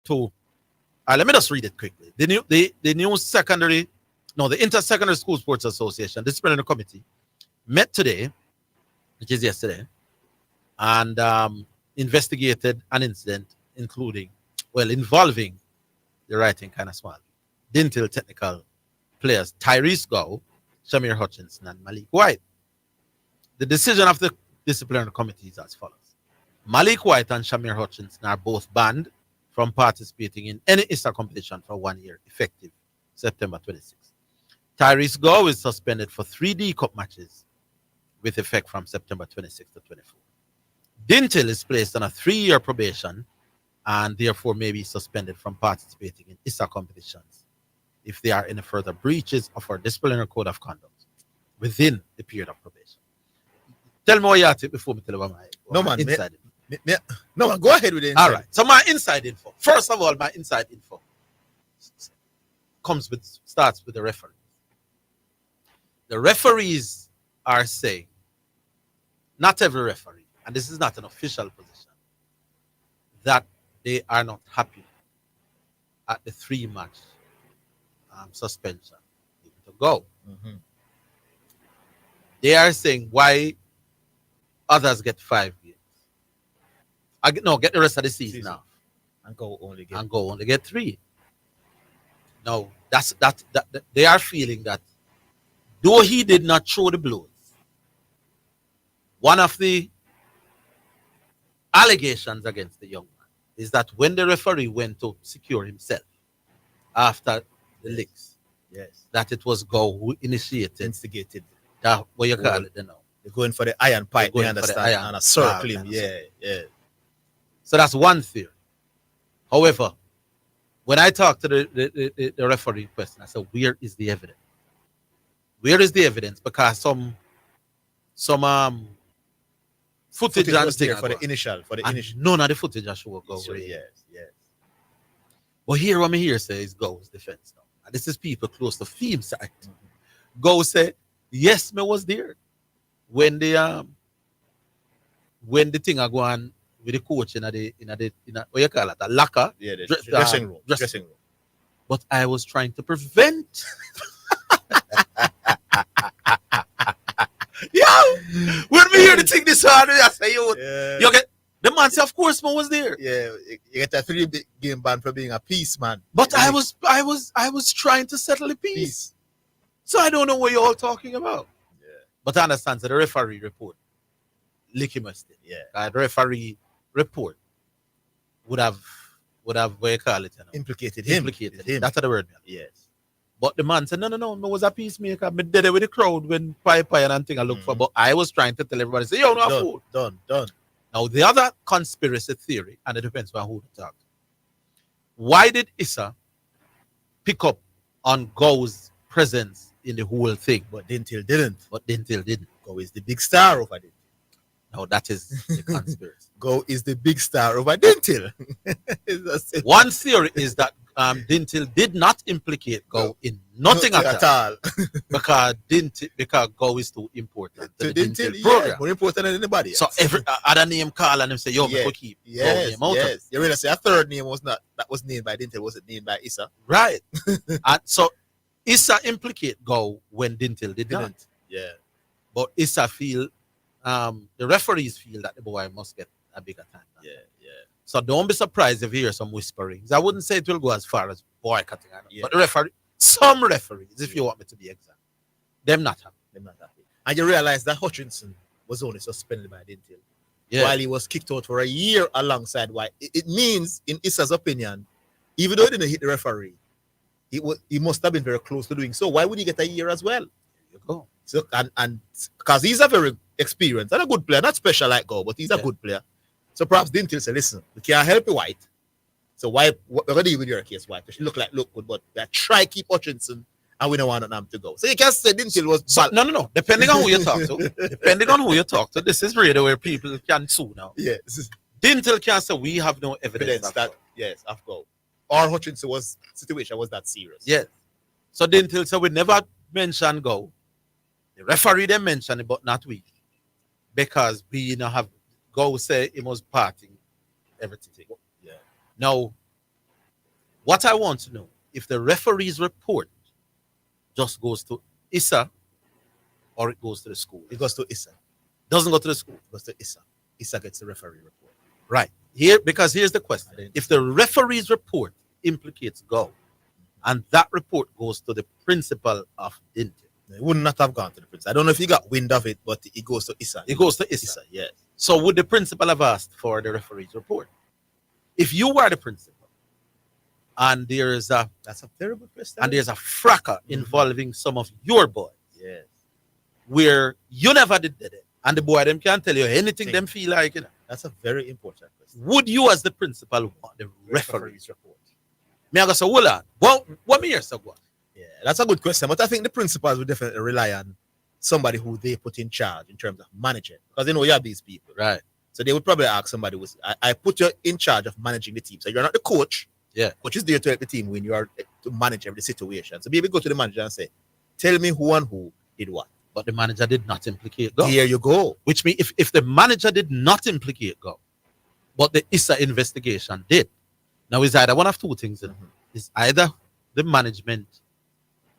to. Let me just read it quickly. The Inter-Secondary School Sports Association Disciplinary Committee met today, which is yesterday, and investigated an incident involving the writing kind of small Dintil technical players Tyrese Gow, Shamir Hutchinson, and Malik White. The decision of the disciplinary committee is as follows. Malik White and Shamir Hutchinson are both banned from participating in any ISA competition for 1 year, effective September 26th. Tyrese Gow is suspended for 3 D Cup matches with effect from September 26th to 24th. Dintil is placed on a 3-year probation and therefore may be suspended from participating in ISA competitions if there are any further breaches of our disciplinary code of conduct within the period of probation. Tell me what you think before me tell you my inside info. No, man, go ahead with it. All right. So my inside info. First of all, my inside info starts with the referees. The referees are saying, not every referee, and this is not an official position, that they are not happy at the 3-match suspension to go. Mm-hmm. They are saying why others get 5 games. Get the rest of the season off. And go only get 3. Now that they are feeling that though he did not throw the blows, one of the allegations against the young man is that when the referee went to secure himself after the licks, that it was Go who instigated that, what you call it, you know. They're going for the iron pipe, they understand, and a circling. Yeah. So that's one theory. However, when I talked to the referee question, I said, where is the evidence? Where is the evidence? Because some footage was there for the initial. None of the footage I show Go. Yes. But here what me here say is Go's defense now. And this is people close to film site. Mm-hmm. Go say, yes, me was there. When the thing I go on with the coach in the what you call it, a locker. Yeah, the dressing room. But I was trying to prevent. When we hear the thing this hard, I say, you get the man say, of course, man was there. Yeah, you get a 3-game ban for being a peace man. But I was trying to settle the peace. So I don't know what you're all talking about. Yeah. But I understand that the referee report, lick him still. Yeah. The referee report would have what you call it, you know? Implicated him. That's the word. Yes. But the man said, no, I was a peacemaker. I did it with the crowd when Pai and thing I look for. But I was trying to tell everybody, say, no fool. Done. Now, the other conspiracy theory, and it depends on who to talk to. Why did Issa pick up on Go's presence in the whole thing? But Dintil didn't. Go is the big star over Dintil. No, that is the conspiracy. Go is the big star over Dintil. One theory is that Dintil did not implicate Go in nothing at all. because Go is too important to the Dintil program. More important than anybody else. So every other name call and them say, we could keep Yes. You realize a third name was named by Dintil, wasn't named by Issa. Right. And so Issa implicate Go when Dintil didn't. Yeah. But Issa feel the referees feel that the boy must get a bigger time now. Yeah. So don't be surprised if you hear some whisperings. I wouldn't say it will go as far as boycotting. But some referees, if you want me to be exact, them not happy. And you realize that Hutchinson was only suspended by Dintil while he was kicked out for a year alongside White. It means, in Issa's opinion, even though he didn't hit the referee, he must have been very close to doing so. Why would he get a year as well? There you go. So and because he's a very experienced and a good player, not special like Go, but he's a good player. So perhaps Dintil say, listen, we can't help you, White. So why we're gonna deal with your case, White? She look good, but we try keep Hutchinson and we don't want them to go. So you can't say Dintil was bad. No. Depending on who you talk to, this is really where people can sue now. Yes. Dintil can say we have no evidence that of Go. Or Hutchinson situation was that serious. Yes. So Dintil said we never mention Go. The referee they mentioned it, but not we. Because we have Go say he was parting everything. Yeah. Now, What I want to know, if the referee's report just goes to Issa or it goes to the school. It goes to Issa. Doesn't go to the school. It goes to Issa. Issa gets the referee report. Right. Because here's the question. If the referee's report implicates Go, and that report goes to the principal of Dintil. It would not have gone to the principal. I don't know if he got wind of it, but it goes to Issa. It goes to Issa. Issa, yes. So would the principal have asked for the referee's report? If you were the principal, and That's a very good question. and there's a fracas involving some of your boys, yes, where you never did it, and the boy them can't tell you anything them feel like, that's a very important question. would you as the principal want the referee's report? Me I go say, hold on. Well, what me here say go? Yeah, that's a good question. But I think the principals would definitely rely on somebody who they put in charge in terms of managing, because they know you have these people. Right. So they would probably ask somebody who's I put you in charge of managing the team. So you're not the coach. Yeah. Coach is there to help the team when you are to manage every situation. So maybe go to the manager and say, tell me who and who did what. But the manager did not implicate Go. Here you go. Which means if the manager did not implicate Go, but the Issa investigation did, now it's either one of two things. It's either the management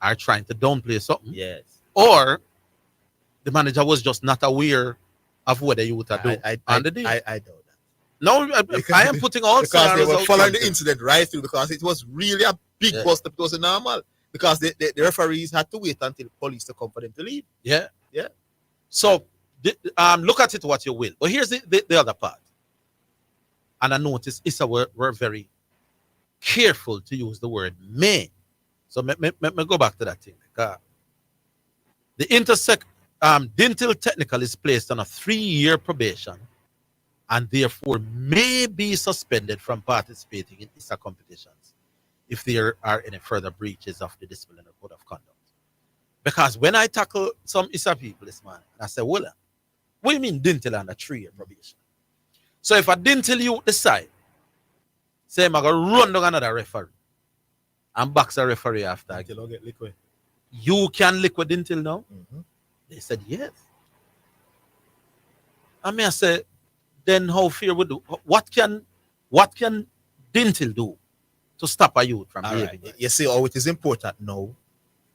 are trying to downplay something, Yes. or the manager was just not aware of what the youth are doing. I on the day. doubt that. No, I am putting all Because they scenarios were out following there. the incident right through, because it was really a big Yeah. bust up. It was normal. Because the referees had to wait until police to come for them to leave. Yeah. Yeah. So look at it what you will. But here's the other part. And I noticed Issa were very careful to use the word may. So me go back to that thing. The Dintil Technical is placed on a 3-year probation and therefore may be suspended from participating in Issa competitions if there are any further breaches of the disciplinary code of conduct. Because when I tackle some Issa people this morning, I say, well, what do you mean Dintil on a 3-year probation? So if I Dintil you decide, say I'm going to run down another referee and box a referee after, Until I get liquid. you can liquid Dintil now? Mm-hmm. They said yes. I mean, I said, then how fear would do? What can Dintil do to stop a youth from behaving? Right. You see, it is important now,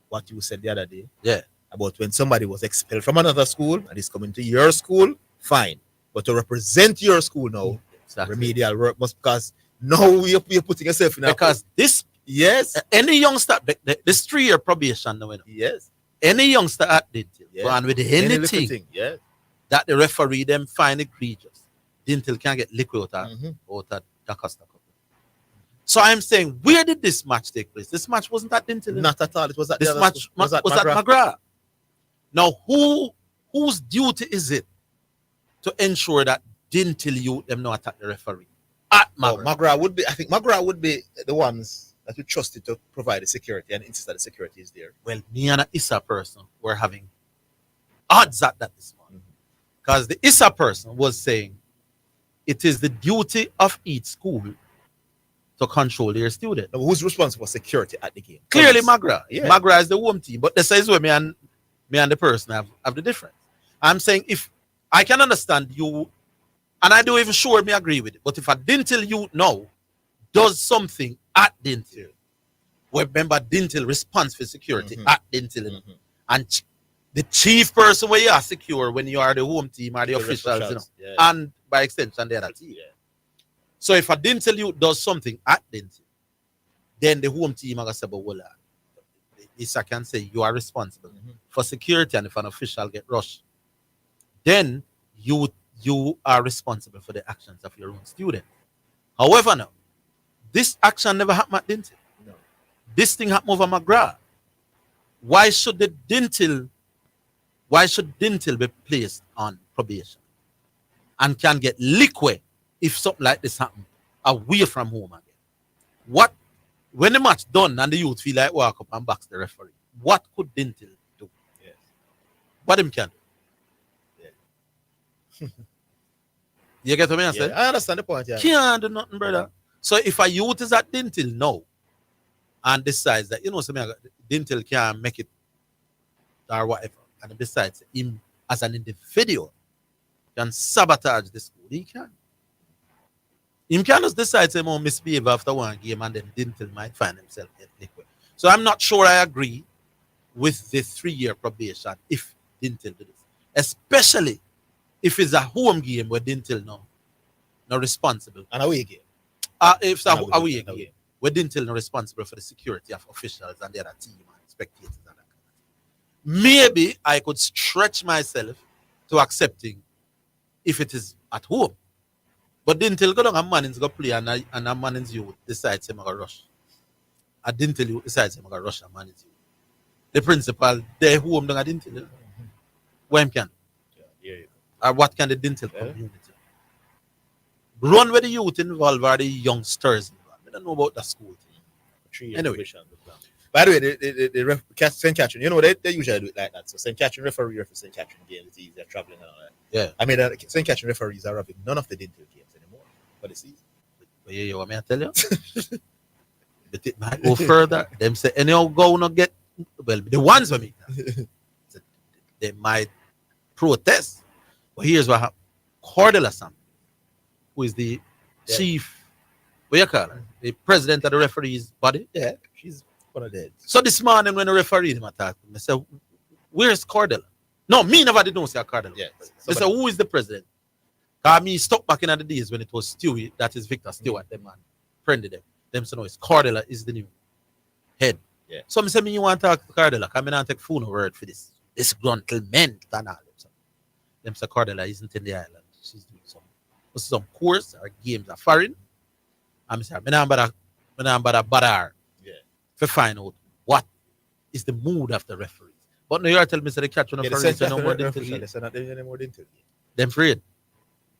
what you said the other day. Yeah. About when somebody was expelled from another school and is coming to your school, fine. But to represent your school now, Exactly. remedial work must, because now you're putting yourself in a Because this, yes, any youngster, this 3-year probation now, yes, any youngster at Dintil, Yeah. and with any little anything thing, yes. that the referee them find egregious, Dintil can get liquid out of the Costa Cup. So I'm saying, where did this match take place? This match wasn't at Dintil. Not at all. It was at This the other match school. was at McGrath. Now, whose duty is it to ensure that Dintil youth them not attack the referee? At McGrath. McGrath would be. I think McGrath would be the ones that you trusted to provide the security and insist that the security is there. Well, me and a Issa person were having odds at that this morning. Because the Issa person was saying it is the duty of each school to control their student. Now, who's responsible for security at the game? Clearly, McGrath. Yeah. McGrath is the home team. But this is where me and the person have the difference. I'm saying, if I can understand you, and I don't even sure me agree with it, but if a Dintil you know does something at Dintil, remember Dintil responds for security at Dintil, and the chief person where you are secure when you are the home team or the officials, yeah. and by extension the other team. Yeah. So if a Dintil you does something at Dintil, then the home team are going to say, well, Issa can say you are responsible for security, and if an official get rushed, then you are responsible for the actions of your own student. However, now, this action never happened at Dintil. No. This thing happened over McGrath. Why should Dintil be placed on probation and can get liquid if something like this happen away from home again? What, when the match done and the youth feel like walk up and box the referee, what could Dintil do? Yes. What him can do? Yeah. You get what I Yeah, say? I understand the point. Yeah. Can't do nothing, brother. So if a youth is at Dintil now and decides that, Dintil can't make it or whatever, and besides, him as an individual can sabotage the school, he can. Him can just decide to misbehave after one game and then Dintel might find himself in liquid. So I'm not sure I agree with the 3-year probation if Dintel do this. Especially if it's a home game where Dintel no responsible. An away game. If it's a away game where Dintel no responsible for the security of officials and the other team and spectators and that kind of thing. Maybe I could stretch myself to accepting if it is at home. But Dintel go down a man is go play and a man is you decides him to rush. I didn't tell you decides him to rush a man is you. The principal, they home down I didn't tell you. Where can? What can the Dintel community? Run with the youth involved or the youngsters involved. I don't know about the school thing. Anyway. By the way, the St. Catherine, you know, they usually do it like that. So St. Catherine referee for St. Catherine games, it's easy. They're traveling and all that. Yeah. I mean, St. Catherine referees are having none of the Dintel games anymore for the season. But yeah, what may I tell you? But it might go further. Them say, anyhow, go not get, well, the ones for me, they might protest. But here's what happened. Cordella Sam, who is the chief, what you call her? The president of the referees body. Yeah, she's one of them. So this morning when the referee him attacked him, I said, where's Cordella? No, me never did not say Cordella. Yeah. They said, who is the president? Because me stuck back in the days when it was Stewie, that is Victor Stewart, them man, friended them. Them say, no, it's Cordella is the new head. Yeah. So I said, you want to talk to Cordella? Come in and take phone word for this. This gruntlement and all. Them say Cordella isn't in the island. She's doing some course or games are foreign. I'm saying, I'm about bother to find out what is the mood of the referees. But now you're telling me that they catch one of the referees no more than they say not any more than them afraid.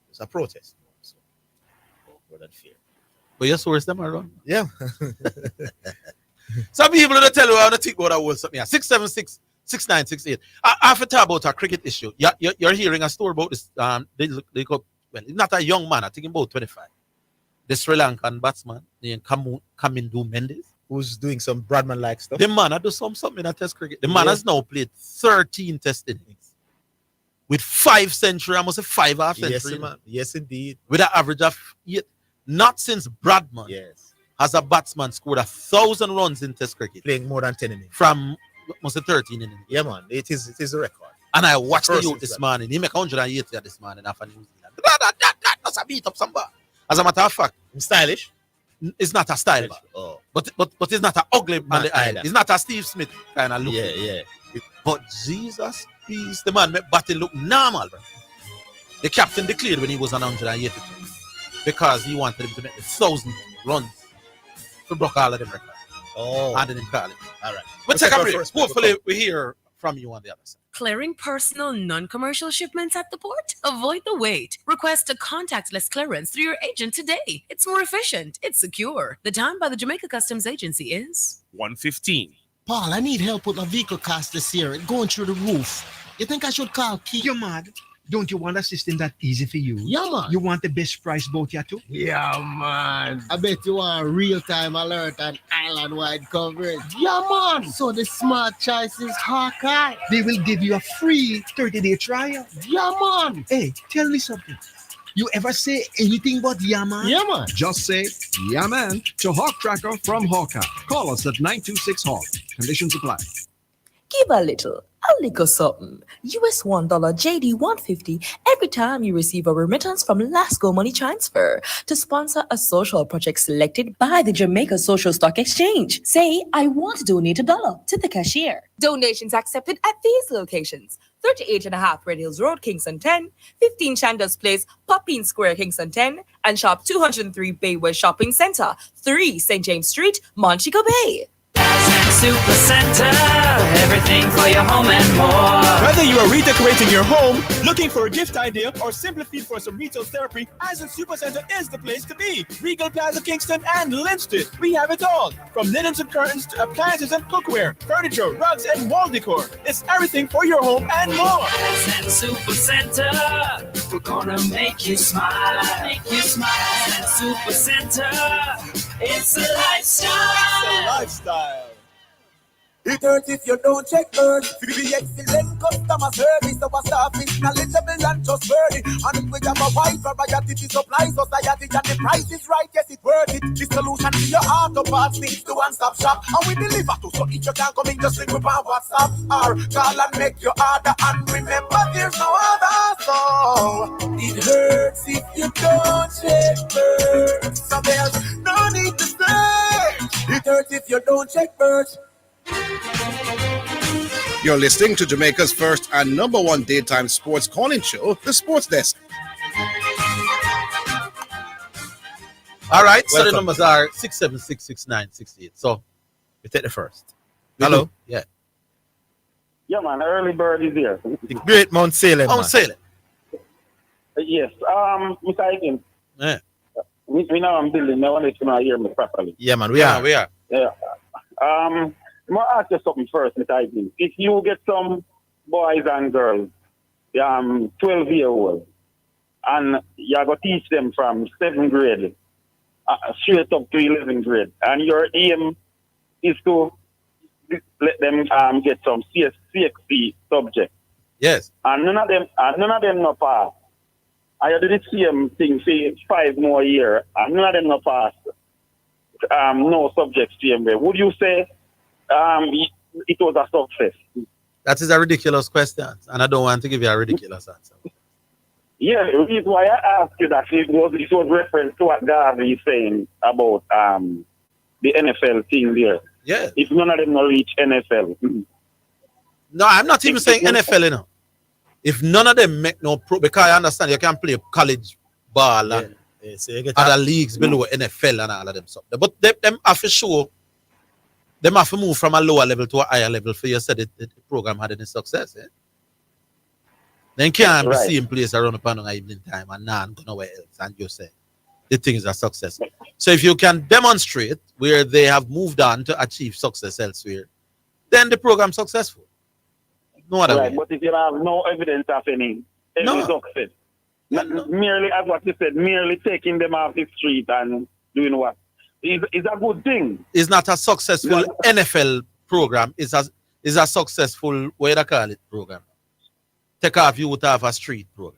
It's a protest. So, more than fear. But your source them around. Yeah. Some people don't tell you how to think about that whole something. 676-6968. I have to talk about a cricket issue. You're hearing a story about this. They go, well, it's not a young man. I think about 25. The Sri Lankan batsman named Kamindu Mendes, who's doing some Bradman-like stuff. The man has done something in a test cricket. The man has now played 13 test innings with 5 centuries, I must say 5 half centuries. Yes, yes, indeed. With an average of 8. Not since Bradman has a batsman scored 1,000 runs in test cricket. Playing more than 10 innings. From must say 13 innings. Yeah, man. It is a record. And I watched the youth this morning. He make 180 this morning after New Zealand. That's a beat up somebody. As a matter of fact, stylish. It's not a style, but it's not an ugly on the eye. It's not a Steve Smith kind of look. Yeah. But Jesus Christ, the man make batting look normal, bro. The captain declared when he was on 182 because he wanted him to make 1,000 runs to block all of them records. And then him call it. All right. But take a break. Hopefully we hear from you on the other side. Clearing personal non-commercial shipments at the port? Avoid the wait. Request a contactless clearance through your agent today. It's more efficient. It's secure. The time by the Jamaica Customs Agency is 1:15. Paul, I need help with my vehicle cost this year. It's going through the roof. You think I should call Keith? You're mad. Don't you want a system that easy for you? Yeah, man. You want the best price boat here too? Yeah, man. I bet you want real-time alert and island-wide coverage. Yeah, man. So the smart choice is Hawkeye. They will give you a free 30-day trial. Yeah, man. Hey, tell me something. You ever say anything but yeah, man? Yeah, man. Just say yeah, man to Hawk Tracker from Hawkeye. Call us at 926 Hawk. Conditions apply. Give a little something. US $1 JD 150 every time you receive a remittance from Lasco Money Transfer to sponsor a social project selected by the Jamaica Social Stock Exchange. Say, I want to donate $1 to the cashier. Donations accepted at these locations: 38.5 Red Hills Road, Kingston 10, 15 Chandos Place, Poppin Square, Kingston 10, and Shop 203 Bayway Shopping Center, 3 St. James Street, Montego Bay. Super Center, everything for your home and more. Whether you are redecorating your home, looking for a gift idea, or simply feel for some retail therapy, Asden Super Center is the place to be. Regal Plaza, Kingston, and Linstead. We have it all, from linens and curtains to appliances and cookware, furniture, rugs, and wall decor. It's everything for your home and more. Asden Super Center, we're gonna make you smile. Asden Super Center, it's a lifestyle. It's a lifestyle. It hurts if you don't check earth. We be excellent customer service. Our staff is knowledgeable and trustworthy. And we have a wide variety to supply society. And the price is right, yes, it's worth it. The solution to your auto parts needs to one-stop shop. And we deliver to, so if you can't come in, just ring up on WhatsApp. Or call and make your order. And remember, there's no other. So it hurts if you don't check earth. So there's no need to say. It hurts if you don't check earth. You're listening to Jamaica's first and number one daytime sports calling show, The Sports Desk. All right, so the Welcome. numbers are 6766968. So We take the first. we Hello. do- Yeah. Yeah, man, early bird is here. The great Mount Salem. Oh, man. Salem. Yes, Mr. Aiken, Yeah. we know I'm building. I want to know hear me properly. Yeah, man, we Yeah, are. we are. Yeah. I'm going to ask you something first, Mr. Aiken. If you get some boys and girls, 12-year-old, and you're going to teach them from 7th grade straight up to 11th grade, and your aim is to let them get some CXC subject, Yes. and none of them no pass. I do the same thing, say 5 more years, and none of them no pass. No subjects same way. Would you say it was a success? That is a ridiculous question, and I don't want to give you a ridiculous answer. Yeah, the reason why I asked you that it was reference to what Garvey is saying about the NFL team there. Yeah. If none of them no reach NFL. No, I'm not even saying NFL, you know. If none of them make no pro, because I understand you can play college ball and Yeah, so you get other leagues below NFL and all of them stuff. But them have to show, them have to move from a lower level to a higher level for you said the program had any success. Eh? Then can't be Right. same place around upon an evening time and now go nowhere else and you say the thing is a success. So if you can demonstrate where they have moved on to achieve success elsewhere, then the program successful. No other Right, way. but if you have no evidence of any No. success, No. merely as what you said, merely taking them off the street and doing what is a good thing. It's not a successful No. NFL program. It's a successful, what do you call it, program. Take off you would have a street program.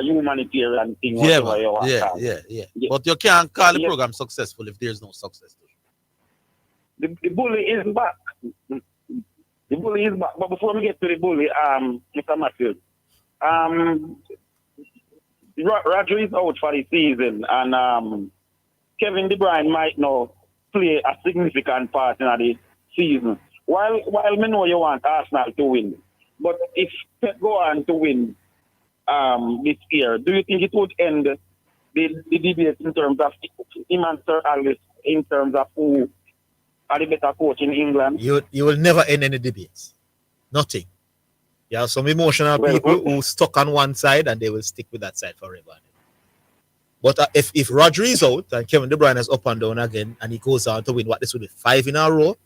Humanitarian thing. Yeah, whatever you want to call it. yeah. Yeah. But you can't call the Yeah. program successful if there's no success to it. The bully is back. The bully is back. But before we get to the bully, Mr. Matthews, Roger is out for the season, and Kevin De Bruyne might now play a significant part in the season. While me know you want Arsenal to win, but if Pep go on to win this year, do you think it would end the debate in terms of him and Sir Alex in terms of who are the better coach in England? you will never end any debates. Nothing. You have some emotional Well, people who stuck on one side and they will stick with that side forever. But if Rodri is out and Kevin De Bruyne is up and down again and he goes on to win what this will be 5 in a row,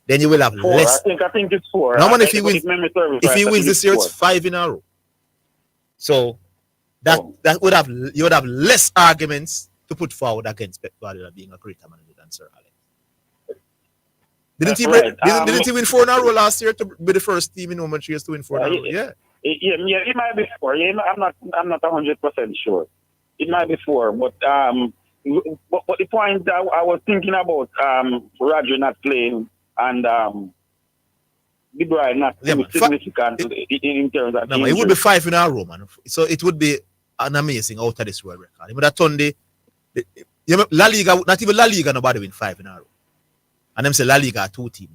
then you will have 4. less. I think it's 4. No, man, I if he think wins- memory serves If right, he I wins think this year, it's 4. 5 in a row. So that would have you would have less arguments to put forward against Pep Guardiola being a greater manager than Sir Alex. That's right. Didn't he win 4 in a row last year to be the first team in Oman years to win 4 in a row? Yeah. Yeah, it might be 4. Yeah, I'm not 100% sure. It might be 4, but the point that I was thinking about Roger not playing and De Bruyne not Yeah, too man. significant in terms of No, man, it would be 5 in a row, man. So it would be an amazing out of this world record. But that Sunday, La Liga, not even La Liga, nobody win 5 in a row. And them say La Liga are 2 teams.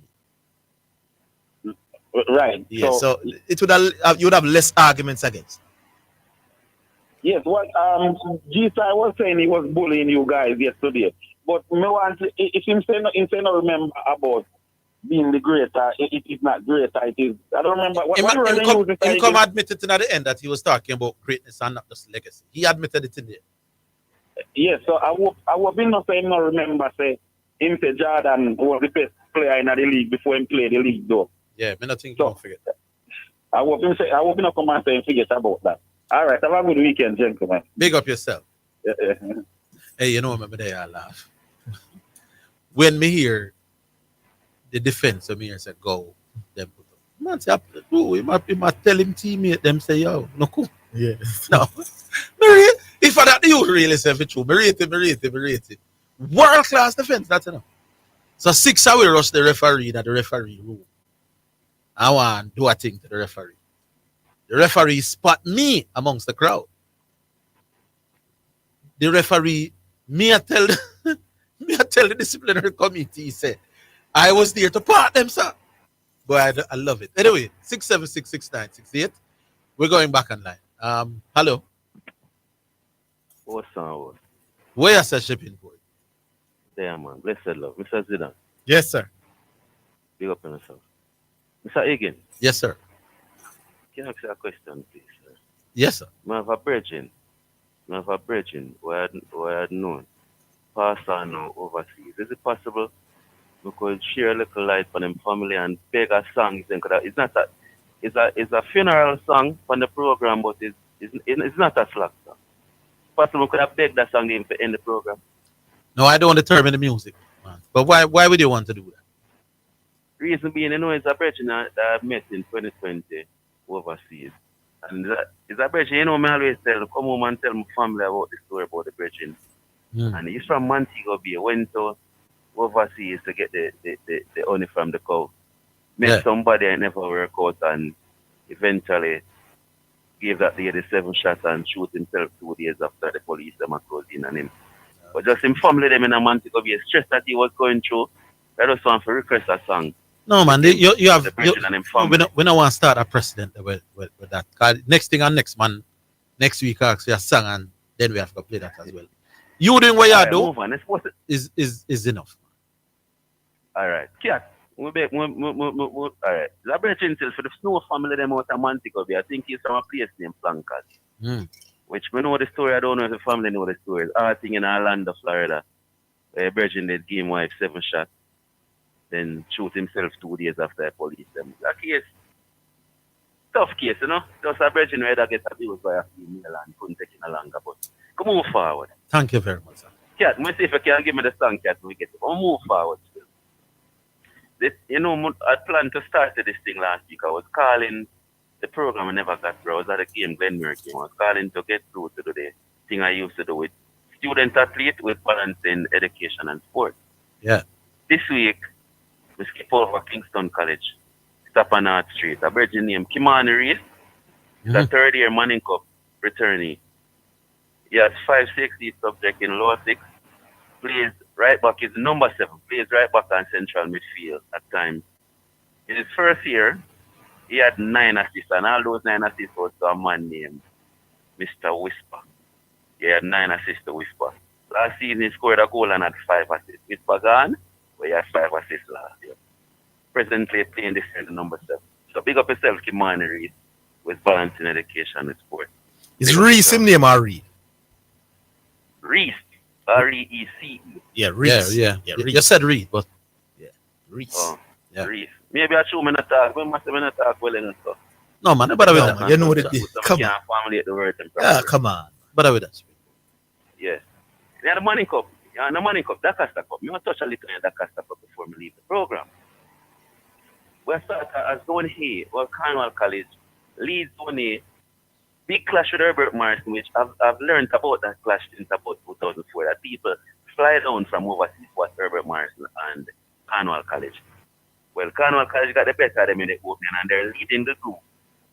right. Yeah, so it would have you would have less arguments against. Yes, what G-Star was saying, he was bullying you guys yesterday. But me want to, if him say no remember about being the greater, it is not greater, it is. I don't remember. What word they use it He again? come admitted at the end that he was talking about greatness and not just legacy. He admitted it in there. Yes, so I hope him not say him not remember say him say Jordan was the best player in the league before him play the league though. Yeah, me not think So- don't forget that. I hope him not come and say him forget about that. All right, have a good weekend, gentlemen. Big up yourself. Yeah. Hey, you know, remember there I laugh. When me hear the defense of me here said go. Them put up. Man say he might tell him teammate them say yo no cool. Yeah. No. If I that you really say it true, me rate it. World class defense, that's enough. So 6 away rush the referee that the referee rule. I want to do a thing to the referee. The referee spot me amongst the crowd. The referee, me I tell the disciplinary committee, he said, I was there to part them, sir. But I love it. Anyway, 6766968. We're going back online. Hello. What's up? Where is the shipping port? There, man. Blessed love. Mr. Zidane. Yes, sir. Big up on yourself. Mr. Egan. Yes, sir. Can I ask you a question, please, sir? Yes, sir. I have a brethren where I had known pastor now overseas. Is it possible we could share a little light on them family and beg a song? It's not a it's a funeral song on the program, but it's not a slack song. Possible we could have begged that song in to end the program. No, I don't determine the music, man. But why would you want to do that? Reason being, it's a brethren that I met in 2020 overseas. And it's a brethren, me always tell, come home and tell my family about the story about the brethren. And he's from Montego Bay, went to overseas to get the honey from the cow. Met somebody I never work out and eventually gave that lady 7 shots and shoot himself 2 days after the police them closed in on him. But just him family them in a Montego Bay, stress that he was going through. I just want to request a song. No, man, you have. We don't want to start a precedent with that. Cause next thing and next man, next week, actually a song, and then we have to play that as well. You doing what you do is enough. All right, Cat. All right. The brethren for the Snow family them out of Montego Bay. I think he's from a place named Flankers. Which we know the story. I don't know if the family know the story. It's our thing in Orlando, Florida. Brethren did give wife 7 shots. Then shoot himself 2 days after the police them. That case, tough case, Just a brethren where that gets abused by a female and couldn't take it longer. But come move forward. Thank you very much, sir. Cat, let me see if you can give me the song, Cat, we get it. I'll move forward still. I planned to start this thing last week. I was calling the program I never got through. I was at a game, Glenmere game. I was calling to get through to the thing I used to do with student athlete with balancing education and sport. Yeah. This week, we skip over Kingston College, stop on North Street. A virgin named Kimani Reese. He's a 3rd-year Manning Cup returnee. He has 560 subject in lower 6. Plays right back, is number 7. Plays right back on central midfield at times. In his first year, he had 9 assists, and all those 9 assists was to a man named Mr. Whisper. He had 9 assists to Whisper. Last season, he scored a goal and had 5 assists. Whisper gone, but he had 5 assists last year. Presently playing this year, the number 7. So big up yourself, Kimani Reese, with balancing education and sport. Is Reese him name or Reed? Reese. R-E-E-C-E. Yeah, Reese. Yeah. Reese. You said Reed, but Reese. Oh, yeah. Reese. Maybe I show me not talk. We must have not talk well enough. So. No, man, but with that. Man. You know what it is. Come on. Formulate the word come on. But with that. Yes. Yeah, the Manning Cup. Yeah, the Manning Cup, that Costa Cup. You want to touch a little on that Costa Cup before we leave the program. We start as Zone A, Cornwall College, Leeds Zone A, big clash with Herbert Morrison, which I've learned about that clash since about 2004, that people fly down from overseas for Herbert Morrison and Cornwall College. Well, Cornwall College got the better of them in the opening and they're leading the group.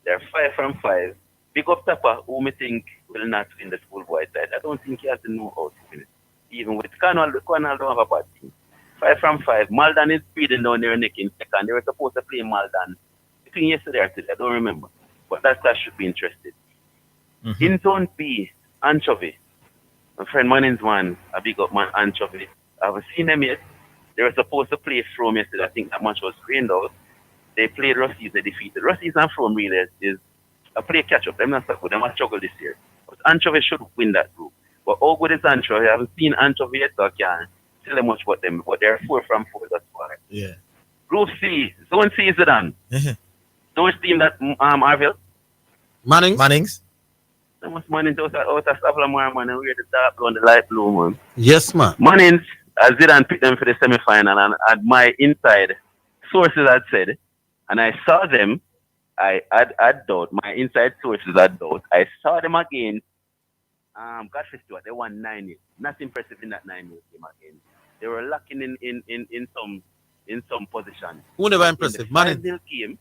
They're 5 from 5. Big up Tapa, who me think will not win the schoolboy side. I don't think he has to know how to win it. Even with Cornwall don't have a bad team. 5 from 5. Malden is speeding down their neck in second. They were supposed to play Malden between yesterday or today. I don't remember. But that class should be interested. In Zone B, Anchovy. My friend Manning's man, a big up man, Anchovy. I haven't seen them yet. They were supposed to play Frome yesterday. I think that match was screened out. They played Russies, they defeated. Russies and Frome really is a play catch-up. They're not stuck with them. I struggle this year. But Anchovy should win that group. But how good is Anchovy? I haven't seen Anchovy yet, so I can't tell them much about them. But they're 4 from 4, that's why. Yeah. Group C, Zone C is Zidane. Which team that Orville? Mannings. That must Mannings out of Savlamore, man, and we're the dark blue and the light blue, man. Yes, man. Mannings, Zidane picked them for the semi-final, and at my inside sources had said, and I saw them. I had doubt. My inside sources had doubt. I saw them again. Godfrey Stewart, they won 9-0. Not impressive in that 9-0 game again. They were lacking in some positions. Who never impressive? Manning. Game.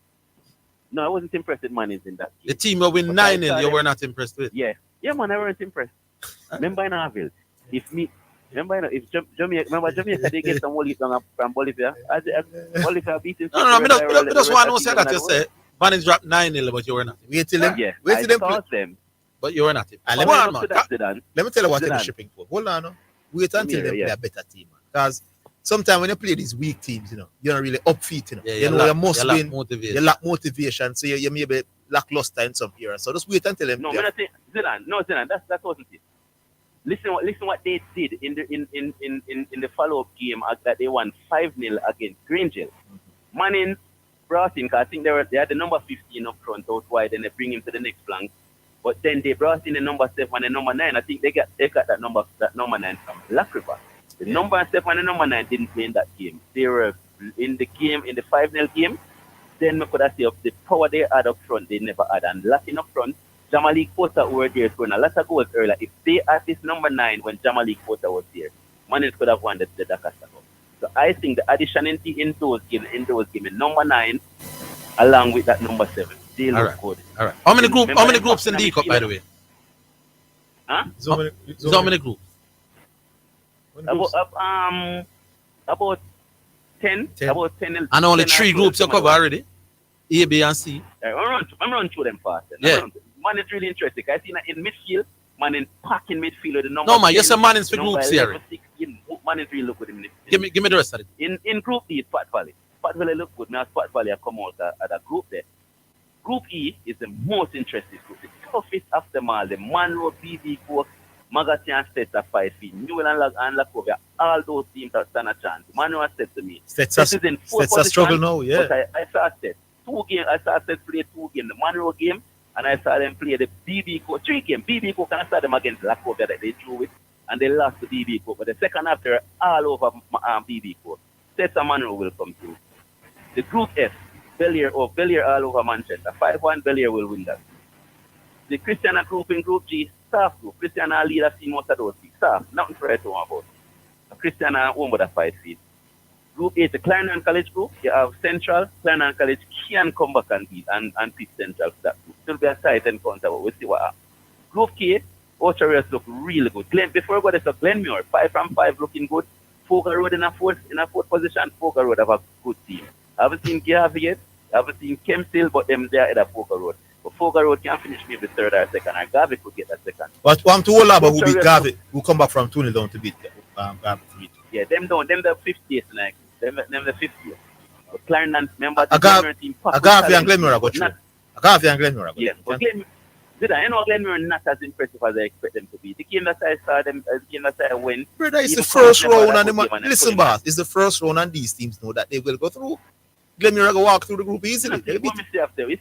No, I wasn't impressed with Manning in that game. The team will win 9-0, you were not impressed with? Yeah, man, I weren't impressed. Remember in Orville, if Jamaica they get some wall from Bolivia, Bolivia beating. No, I just want to say that you say Manning dropped 9-0, but you were not. Wait till them. Yeah, Wait till them. But you were not. Let me tell you what they're shipping for. Hold on. Wait until they play a better team. Because sometimes when you play these weak teams, you're not really upbeat. You must win. You lack motivation. So you may be lackluster in some areas. So just wait until them. No, Zidane, that's what it is. Listen what they did in the follow-up game that they won 5-0 against Grangel. Manning brought in, because I think they had the number 15 up front out wide, and they bring him to the next flank. But then they brought in the number 7 and the number 9. I think they got that number 9 from Black River. The number 7 and the number 9 didn't play in that game. They were in the 5-0 game. Then we could have said the power they had up front, they never had. And lacking up front, Jamalik Porter were there scoring a lot of goals earlier. If they had this number 9 when Jamalik Porter was there, Manning could have won the Dakar Cup. So I think the addition in those games, number 9, along with that number 7, they look good. All right. How many groups in D Cup, by the way? Huh? So many groups. About 10. About 10. And only 3 groups you cover already? A, B, and C. I'm running through them fast. Yeah. Man is really interesting. I see in midfield, man in packing midfield with the number. No, man, you say man is for groups here. Man is really look good in midfield. Give me the rest of it. In Group E, Pat Valley. Pat Valley look good. Now Pat Valley have come out at a group there. Group E is the most interesting group. The toughest of them all. The Monroe, BB, Cook, Magazine and Sets are 5 feet. Newell and Lacovia, all those teams that stand a chance. Manuel said to me, Sets a struggle now, yeah. But I saw Sets. I saw Sets play 2 games. The Monroe game, and I saw them play the BB Cook 3 games. BB Cook, and I saw them against Lacovia that they drew with, and they lost to BB Cook. But the second half, they're all over BB Cook. Sets and Monroe will come through. The Group F, Bellier all over Manchester. 5-1, Bellier will win that. The Christiana group in Group G, staff group. Christiana lead has seen most of those things. Staff, nothing for it to worry about. Christiana home with a 5 feet. Group A, the Clarendon College group. You have Central, Clarendon College can come back and beat and pick Central for that group. It will be a tight encounter, but we'll see what happens. Group K, Orchard look really good. Before we go to Glenmuir, 5 from 5 looking good. Fogar Road in a fourth position. Fogar Road have a good team. I haven't seen Garvey yet. I haven't seen Kempstil, but them there at a Fogar Road. But Fogar Road can finish maybe 3rd or 2nd, or Garvey could get that 2nd. But one to all about who beat Garvey, who come back from 2-0 down to beat Garvey 3. Yeah, them the 50th like them the 50th. But Clarendon, remember the Glenmuir team. Garvey and Glenmuir got through. Garvey and Glenmuir got through. Yeah, but Glenmuir not as impressive as I expect them to be. The game that I saw them, the game that I win. Brother, it's the first round, and listen, boss, it's the first round, and these teams know that they will go through. Glenmuir go walk through the group easily. If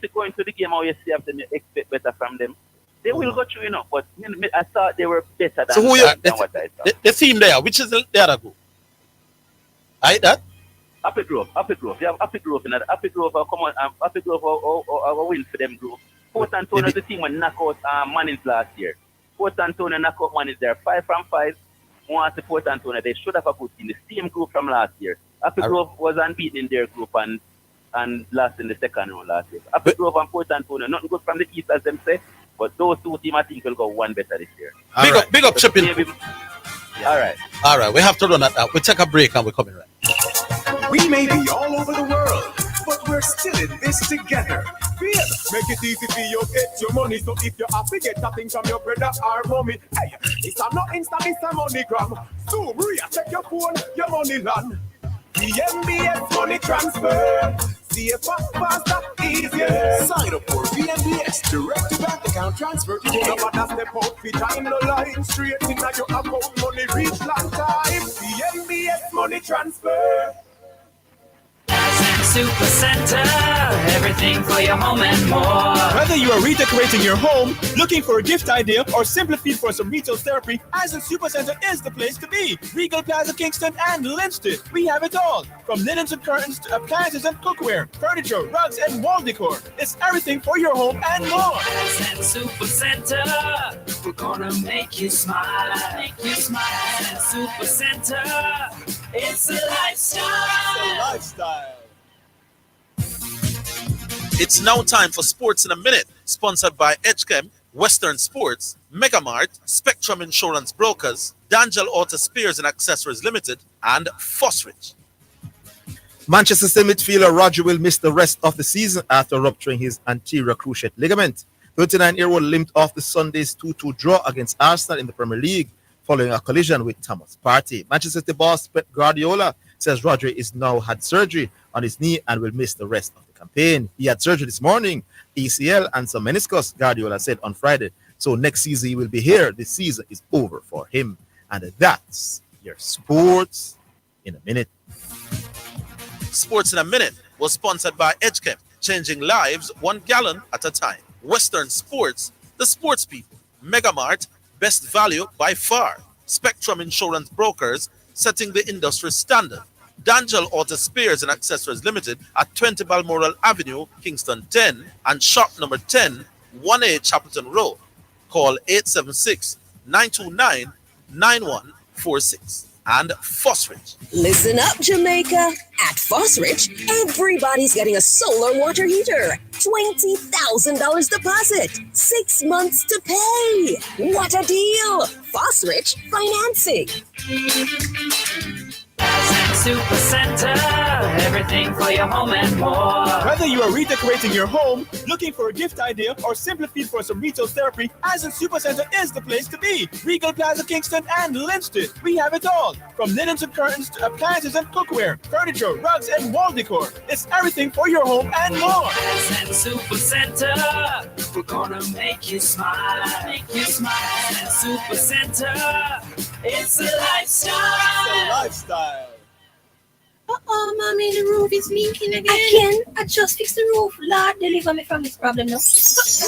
you go into the game how you see after them, you expect better from them. They will go through, but I thought they were better than, so than what I thought. The team there, which is the other group? That? Happy Grove. You have Happy Grove in that. Happy Grove come on. Happy Grove will win for them group. Port Antonio is the team when knock out Mannings last year. Port Antonio knock out Mannings there. 5 from 5. Once the Port Antonio, they should have a good team. The same group from last year. Happy Grove was unbeaten in their group and lost in the second round last year. Happy Grove and Port Antonio, nothing good from the East as them say, but those 2 teams I think will go one better this year. Big up Chipping. Yeah. All right, we have to run that out. We'll take a break and we're coming right. We may be all over the world, but we're still in this together. Feel, make it easy for you get your money. So if you have to get something from your brother or mommy, hey, it's not Insta, it's a MoneyGram. Zoom, Ria, check your phone, your money land. VMBS money transfer. See it faster, easier. Sign up for VMBS direct to bank account transfer today. No matter step out, fit time no line. Straight in your account, money reach long time. VMBS money transfer. Super Center, everything for your home and more. Whether you are redecorating your home, looking for a gift idea, or simply feel for some retail therapy, Asden Supercenter is the place to be. Regal Plaza Kingston and Linstead. We have it all. From linens and curtains to appliances and cookware, furniture, rugs, and wall decor. It's everything for your home and more. Asden Supercenter, we're gonna make you smile. Make you smile. Asden Supercenter, it's a lifestyle. It's now time for Sports in a Minute, sponsored by Edgechem, Western Sports, Megamart, Spectrum Insurance Brokers, Dangel Auto Spares and Accessories Limited, and Fosrich. Manchester City midfielder Roger will miss the rest of the season after rupturing his anterior cruciate ligament. 39-year-old limped off the Sunday's 2-2 draw against Arsenal in the Premier League following a collision with Thomas Partey. Manchester City boss Pep Guardiola says Roger is now had surgery on his knee and will miss the rest of the campaign. He had surgery this morning, ACL and some meniscus, Guardiola said on Friday. So next season he will be here. This season is over for him. And that's your Sports in a Minute. Sports in a Minute was sponsored by Edgechem, changing lives 1 gallon at a time. Western Sports, the sports people. Megamart, best value by far. Spectrum Insurance Brokers, setting the industry standard. Dangel Auto Spares and Accessories Limited at 20 Balmoral Avenue, Kingston 10, and shop number 10, 1A Chapelton Road. Call 876-929-9146. And Fosrich. Listen up, Jamaica. At Fosrich, everybody's getting a solar water heater. $20,000 deposit. 6 months to pay. What a deal. Fosrich financing. Super Center, everything for your home and more. Whether you are redecorating your home, looking for a gift idea, or simply feel for some retail therapy, Asden Supercenter is the place to be. Regal Plaza Kingston and Linstead. We have it all. From linens and curtains to appliances and cookware, furniture, rugs, and wall decor. It's everything for your home and more. Asden Supercenter, we're gonna make you smile. Make you smile. Asden Supercenter, it's a lifestyle. Uh-oh, mommy, the roof is leaking again. I just fixed the roof. Lord, deliver me from this problem now. This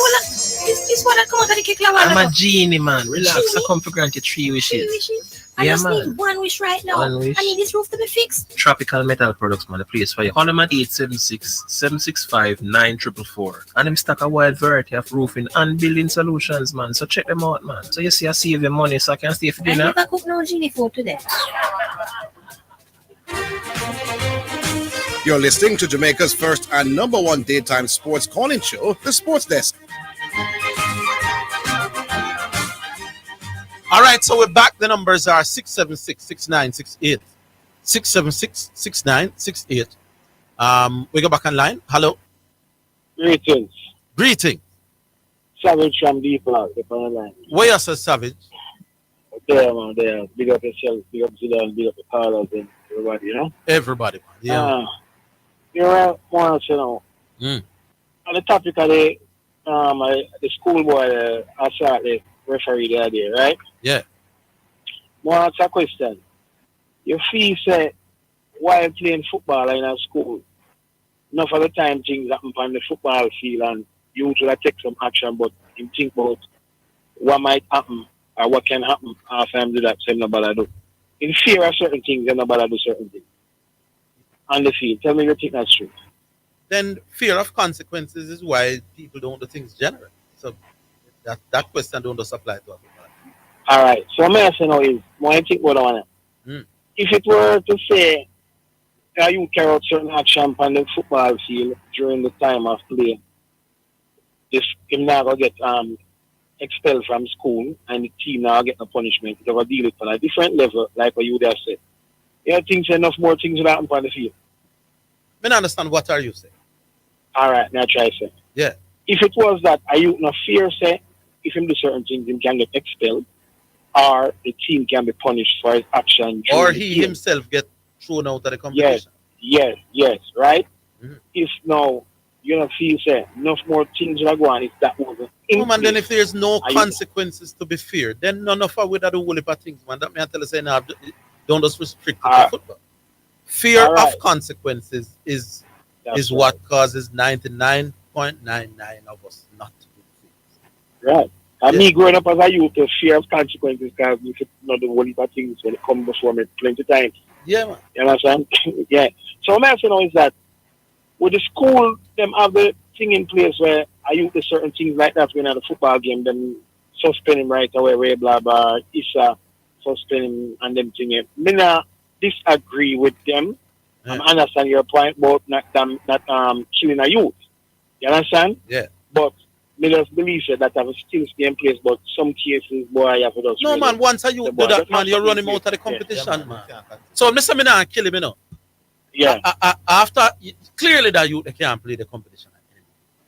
one that come out of the kick. I'm a genie, man. Relax. I come for grant you 3 wishes. 3 wishes? I just need 1 wish right now. 1 wish. I need this roof to be fixed. Tropical Metal Products, man. The place for you. Call them at 876-765-9444. And them stock a wide variety of roofing and building solutions, man. So check them out, man. So you see I save your money so I can stay for dinner. I never cook no genie food today. You're listening to Jamaica's first and number 1 daytime sports calling show, The Sports Desk. All right, so we're back. The numbers are 676-6968. 676-6968. We go back online. Hello. Greetings. Greeting. Savage from Deep Park, the line. Where you say Savage? There, man, there. Big up yourself, big up Zidane, big up the callers and everybody, you know? Everybody, yeah. You're want to know. On the topic of the schoolboy, I saw the referee the other day, right? Yeah. More ask a question. You feel say while playing football in a school, enough of the time things happen on the football field and you usually take some action, but you think about what might happen or what can happen after I do that, say nobody do. In fear of certain things, and nobody do certain things. On the field, tell me you think that's true. Then fear of consequences is why people don't do things generally. So that question don't just apply to everybody. All right. So what I say now is, what I think about that. If it were to say that you carry out certain action on the football field during the time of play, if him now go get expelled from school and the team now get a punishment, they will deal it on a different level, like what you would have said. You think enough more things will happen on the field. I don't understand what are you saying. All right, now try say. Yeah. If it was that, are you no fear say if him do certain things, him can get expelled, or the team can be punished for his action, or he himself get thrown out of the competition. Yes, right? If now you don't feel say enough more things will go on if that wasn't. Man, then if there's no consequences to be feared, then none of us would have the whole heap of things, man. That may I tell you say now, don't just restrict it to football. Fear of consequences is is what causes 99.99 of us not to do things. Right. And me growing up as a youth, the fear of consequences because you know the whole heap of things when it comes before me plenty times. Yeah, man. You understand? Yeah. So what I'm saying now is that with the school, them have the thing in place where I use the certain things like that when at the football game, then suspend him right away, blah blah, Issa suspend him and them thing. Me not disagree with them. I understand your point about not killing a youth. You understand? Yeah. But me just believe that have still stay in place, but some cases, boy, you have to just No, man, once a youth do that, man, you run him out of the competition, man. So, Mr. Me not kill him, you know. Yeah. After, clearly that youth, they can't play the competition.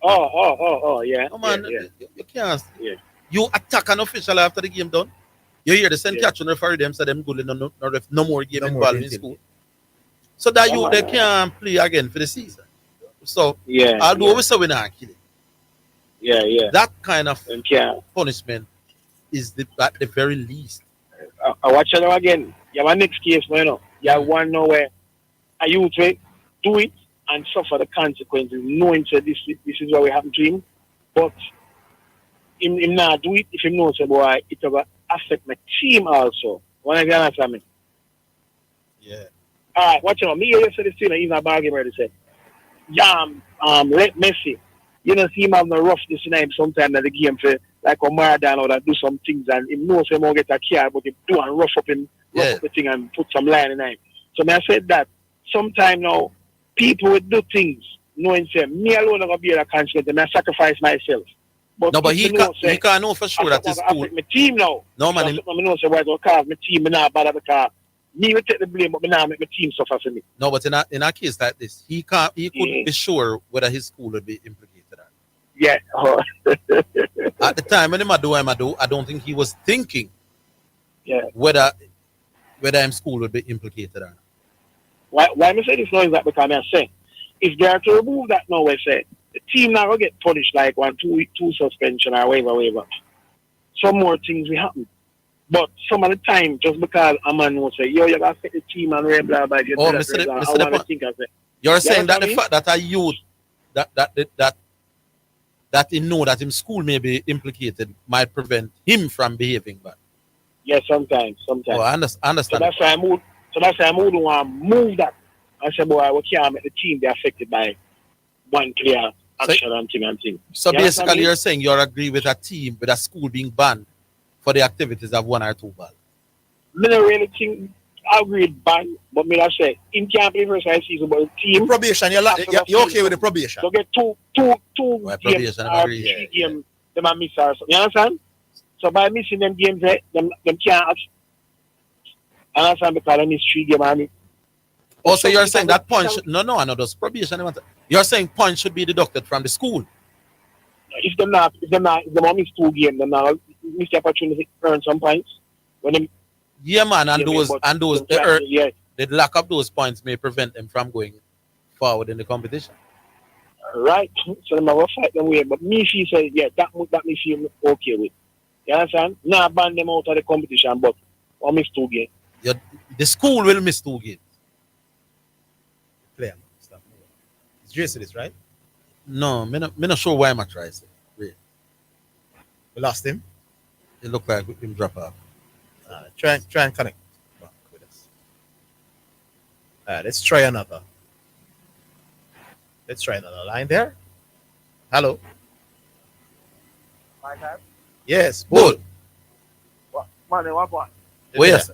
Yeah. No, man, Yeah. you can't. Yeah. You attack an official after the game done. You hear the same catch on the referee, them say them good, no more game involved in school. So that youth, they can't play again for the season. So, although we say we not kill it. Yeah. That kind of punishment is at the very least. I watch it again. You have a next case, you know. You have one now where a youth do it and suffer the consequences, knowing that this is what will happen to him. But him not do it if he knows boy, it will affect my team also. When I can understand me. Yeah. Alright, watch out. Me yesterday still even a ball game already said. Let Messi. You know, see him have no rough this time sometimes at the game for like a Maradona or that do some things and he knows he won't get a care, but he do and rough up the thing and put some line in him. So I said that sometime now people would do things knowing say me alone are gonna be a consequence and I sacrifice myself. But he can't know for sure that it's cool. My team now. No man. I know say why cause my team not bad because me will take the blame, but me now make my team suffer for me. No, but in a case like this, he couldn't be sure whether his school would be implicated. Yeah. At the time when him do, I don't think he was thinking whether his school would be implicated or not. Why me say this now is that because I say if they are to remove that now, I say the team now will get punished like 2 suspension or whatever. Some more things will happen. But some of the time, just because a man will say, yo, you gotta set the team and blah blah blah. You're saying that the fact that a youth that he know that his school may be implicated might prevent him from behaving bad. Yeah, sometimes. Oh, I understand. So that's why I moved. So that's why I moved to move that. I said, boy, we can't make the team be affected by one player action and thing. So basically, you're saying you agree with a team, with a school being banned for the activities of 1 or 2 balls. I don't really think I agree with ban, but me I say in camp first season, but the team probation. You're okay with the probation? So get two games or 3 games. Them are miss or something. You understand? So by missing them games, them can't. Understand because they miss 3 games. Also, you're saying that point. I know those probation. You're saying points should be deducted from the school. If they miss 2 games, then now miss the opportunity to earn some points. When them, yeah, man, and those the lack of those points may prevent them from going forward in the competition. Right. So they will fight them way. But me, she said, yeah, that me feel okay with. You understand? Now ban them out of the competition, but I'll miss 2 games. The school will miss 2 games. Player stuff. It's Jason, this right? No, me not sure why I'm trying to say. Wait. We lost him. It looked like him drop off. Try and connect back with us. Let's try another. Let's try another line there. Hello. My time? Yes, Bull. Man, what one? Yes.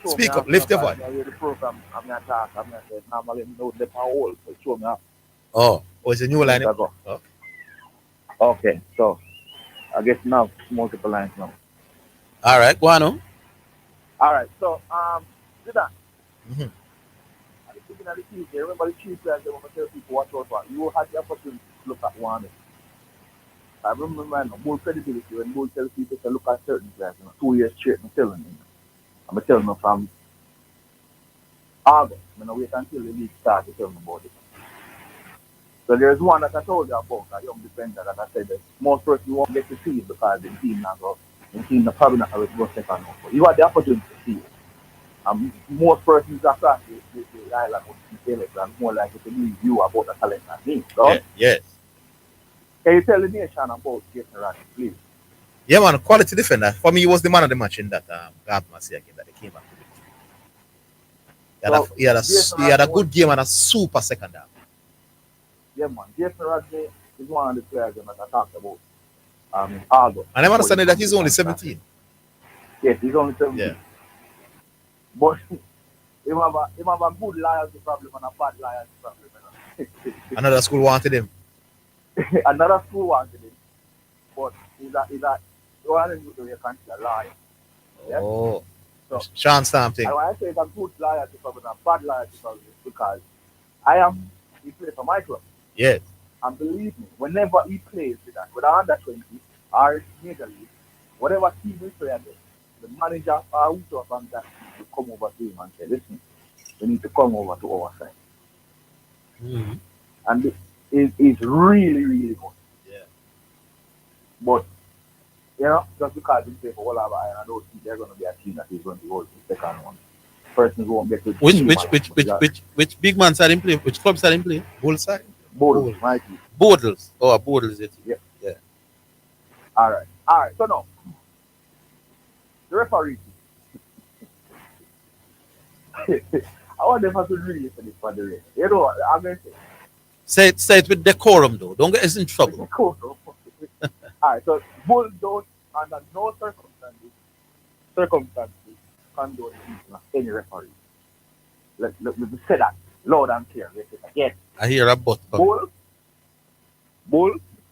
Speak up, lift your voice. The program, I'm not talking. I'm not saying normally know the power, so show me up. Oh, it's a new line. Okay, so I guess now multiple lines now. All right, go on. All right, so Zidane. Mm-hmm. At the beginning of the season, remember the chief players, they want to tell people watch out for. You had the opportunity to look at one. I remember more credibility when Bull tells people to look at certain players. 2 years straight, I'm telling you. I'm telling you from August. I'm going to wait until the league starts to tell me about it. So there's one that I told you about, a young defender that I said that most person won't get to see it because the team not go. The team probably not going to go second. You had the opportunity to see it. Most persons across the island would be and more likely to believe you about the talent than me. So, Yeah, yes. can you tell the nation about Jason Rodney, please? Yeah, man, quality defender. For me, he was the man of the match in that Gardner game that they came back to. He had a good game and a super second half. Yeah, man. Jason Rodney is one of the players that I talked about in August. And I'm understanding that he's only 17. Yes, he's only 17. Yeah. But he have a good loyalty problem and a bad loyalty problem. Another school wanted him. Another school wanted him. But he's a one of them you can see a liar. Yeah? Oh. So, Sean Stamp thing. And when I say it's a good loyalty problem and a bad loyalty problem, it's because he plays for my club. Yes. And believe me, whenever he plays with that, whether under 20 or major league, whatever team we play against, the manager or whoever from that team will come over to him and say, listen, we need to come over to our side. Mm-hmm. And it's really, really good. Yeah. But, you know, just because they play for all of I don't think they're going to be a team that is going to go to the second one. Persons won't get to Which big man side in play? Which club side in play? Bull side? Bodles, my team. Bodles. Oh, Bodles. Yeah. Yeah. All right. So now, the referee. I want them to really finish for the race. You know what I'm going to say? Say it with decorum, though. Don't get us in trouble. All right. So, Bull don't, under no circumstances, condone any referee. Let me say that loud and clear. Again. I hear a but. Bull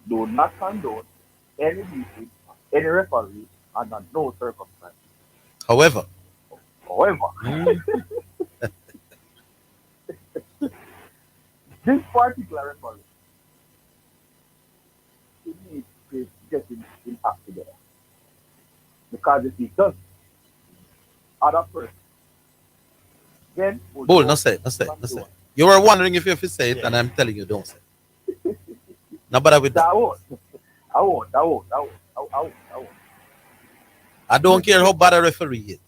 do not condone any beating, any referee under no circumstances. However. This particular referee, he needs to get his act together. Because if he does, other person, then... Bull, no say. You were wondering if you have to say it, and I'm telling you, don't say it. No bother with that. I won't. I don't care how bad a referee is.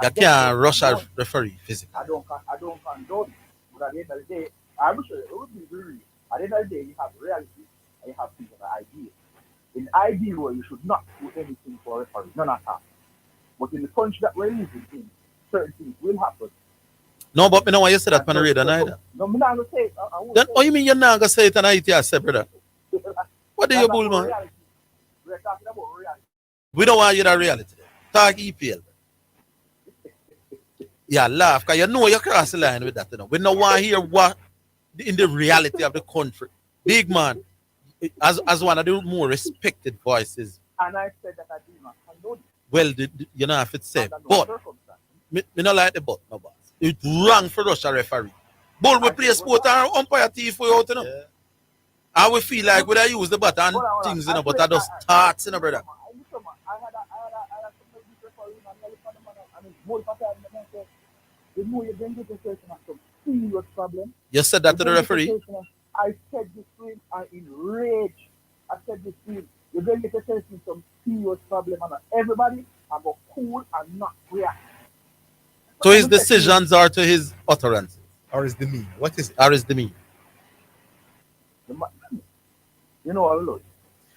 You can't rush a referee physically. I don't condone it. But at the end of the day, I'm sure it would be real. At the end of the day, you have reality and you have things of idea. In the ideal way, you should not do anything for a referee, none at all. But in the country that we're living in, certain things will happen. No, but me know why you said that on the radio neither. No, I'm not going to say it. Then what you mean you're not going to say it on ITS, brother? What do you bull, man? We're talking about reality. We don't want you to reality. Talk EPL. Yeah, laugh, because you know you cross the line with that. You know. We don't want to hear what in the reality of the country. Big man, as one of the more respected voices. And I said that I do not condone it. Well, you know, if it's said, but me not like the but, no boss. It's wrong for Russia referee. Bull, we play sport and umpire thief for you out, you know. I will feel like when I use the bat and things, you know, but I just thoughts, you know, brother. You said that to the referee? I said this to him, I'm enraged. I said this to him, you're going to get some serious problem, and everybody, I'm going to cool and not react. So his decisions are to his utterances? Or his demeanor? What is it? Or his demeanor? You know what I love?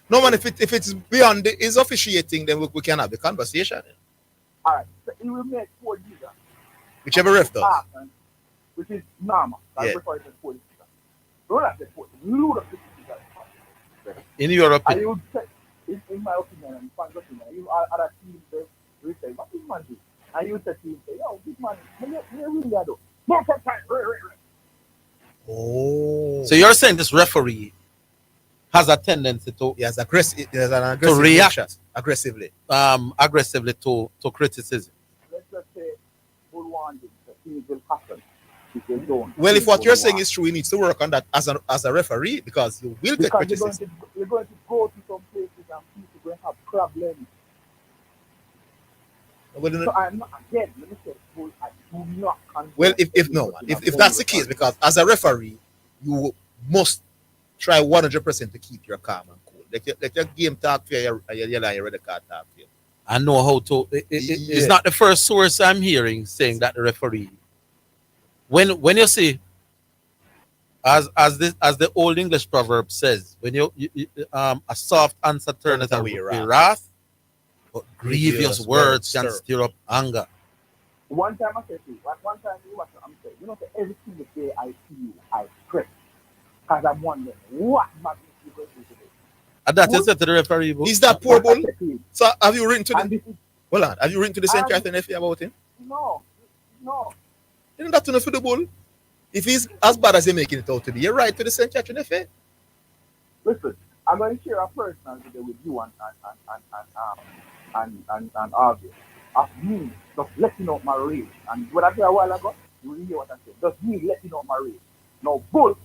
No, man, if it's beyond his officiating, then we can have the conversation. All right, so he will make 4 years. Whichever ref does. Which is normal. Yeah. In your opinion? I would say, in my opinion, and fans' opinion, you other teams will say, what this man do? And you say to him, yo, this man, you really are though. More for time. Oh. So you're saying this referee has a tendency to an aggressive to react aggressively to criticism. Let's just say Bull wanted things will happen. Well, if what you're saying is true, he needs to work on that as a referee because you will get criticism. You're going to go to some places and people going to have problems. So I'm not, again, let me say, I do not condone. Well, if that's the case, because as a referee, you must try 100% to keep your calm and cool. Let your game talk for you, your red card talk for you. and know how to. It's not the first source I'm hearing saying that the referee. When you see, as the old English proverb says, when a soft answer turneth away wrath, but grievous words can stir up anger. One time I said to you, one time you watch I'm saying, you know, every single day I see you, I pray. Because I'm wondering, what magnitude you going to do today? And that is said to the referee. Is that poor bull? So have you written to the hold on, have you written to the St. Catherine FA about him? No. Isn't that enough for the bull? If he's as bad as they're making it out to be, you're right to the St. Catherine FA. Listen, I'm going to share a personal video with you and Orville. Of me just letting out my rage. And what I said a while ago, you will hear what I said. Just me letting out my rage. Now, bull,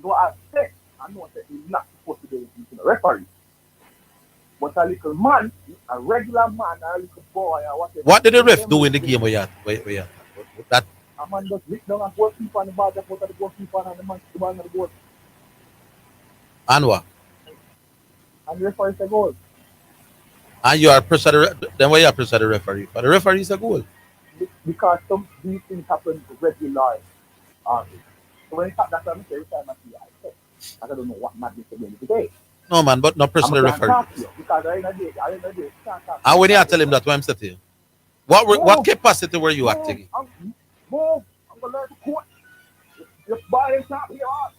no, I said, I know that he's not supposed to be a referee. But a little man, a regular man, a little boy, or whatever. What did the ref do in the game where you that? A man just licked down and goalkeeper and the ball just out of the goalkeeper and the man the ball in the goal. And what? And the referee said goal. And you are pressure then why you are pressure the referee? For the referee is a goal. Because some these things happen regularly. So when it happens, that's what I'm saying, every time I see it, I say, I don't know what madness they're doing today. No man, but not pressure the referee. Because I ain't day, can't talk. And when you tell him that, what I'm saying to you, what capacity were you acting? I'm gonna learn to coach. Your body can't be hard.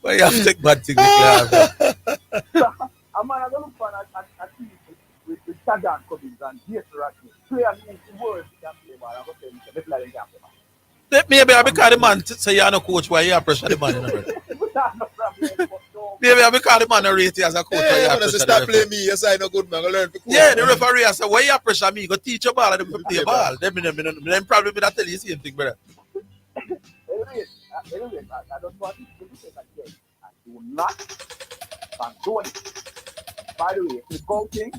Well, you have to take bad things. A man has a look for a team with Zidane Cummings and Jason Radcliffe. Players in words can play ball. I'm going to tell you, they play can't play ball. Maybe I because the man say you're no coach, why you are pressure the man? Maybe I because the man not rate you as a coach. Yeah, you stop playing me. Yes, I know good man. I learn to coach. Yeah, the referee I say, why you pressure me? Go teach your ball and them play ball. Them probably be that tell you the same thing, brother. Anyway, I don't want to say that again. I do not condone it. By the way, the goal thing,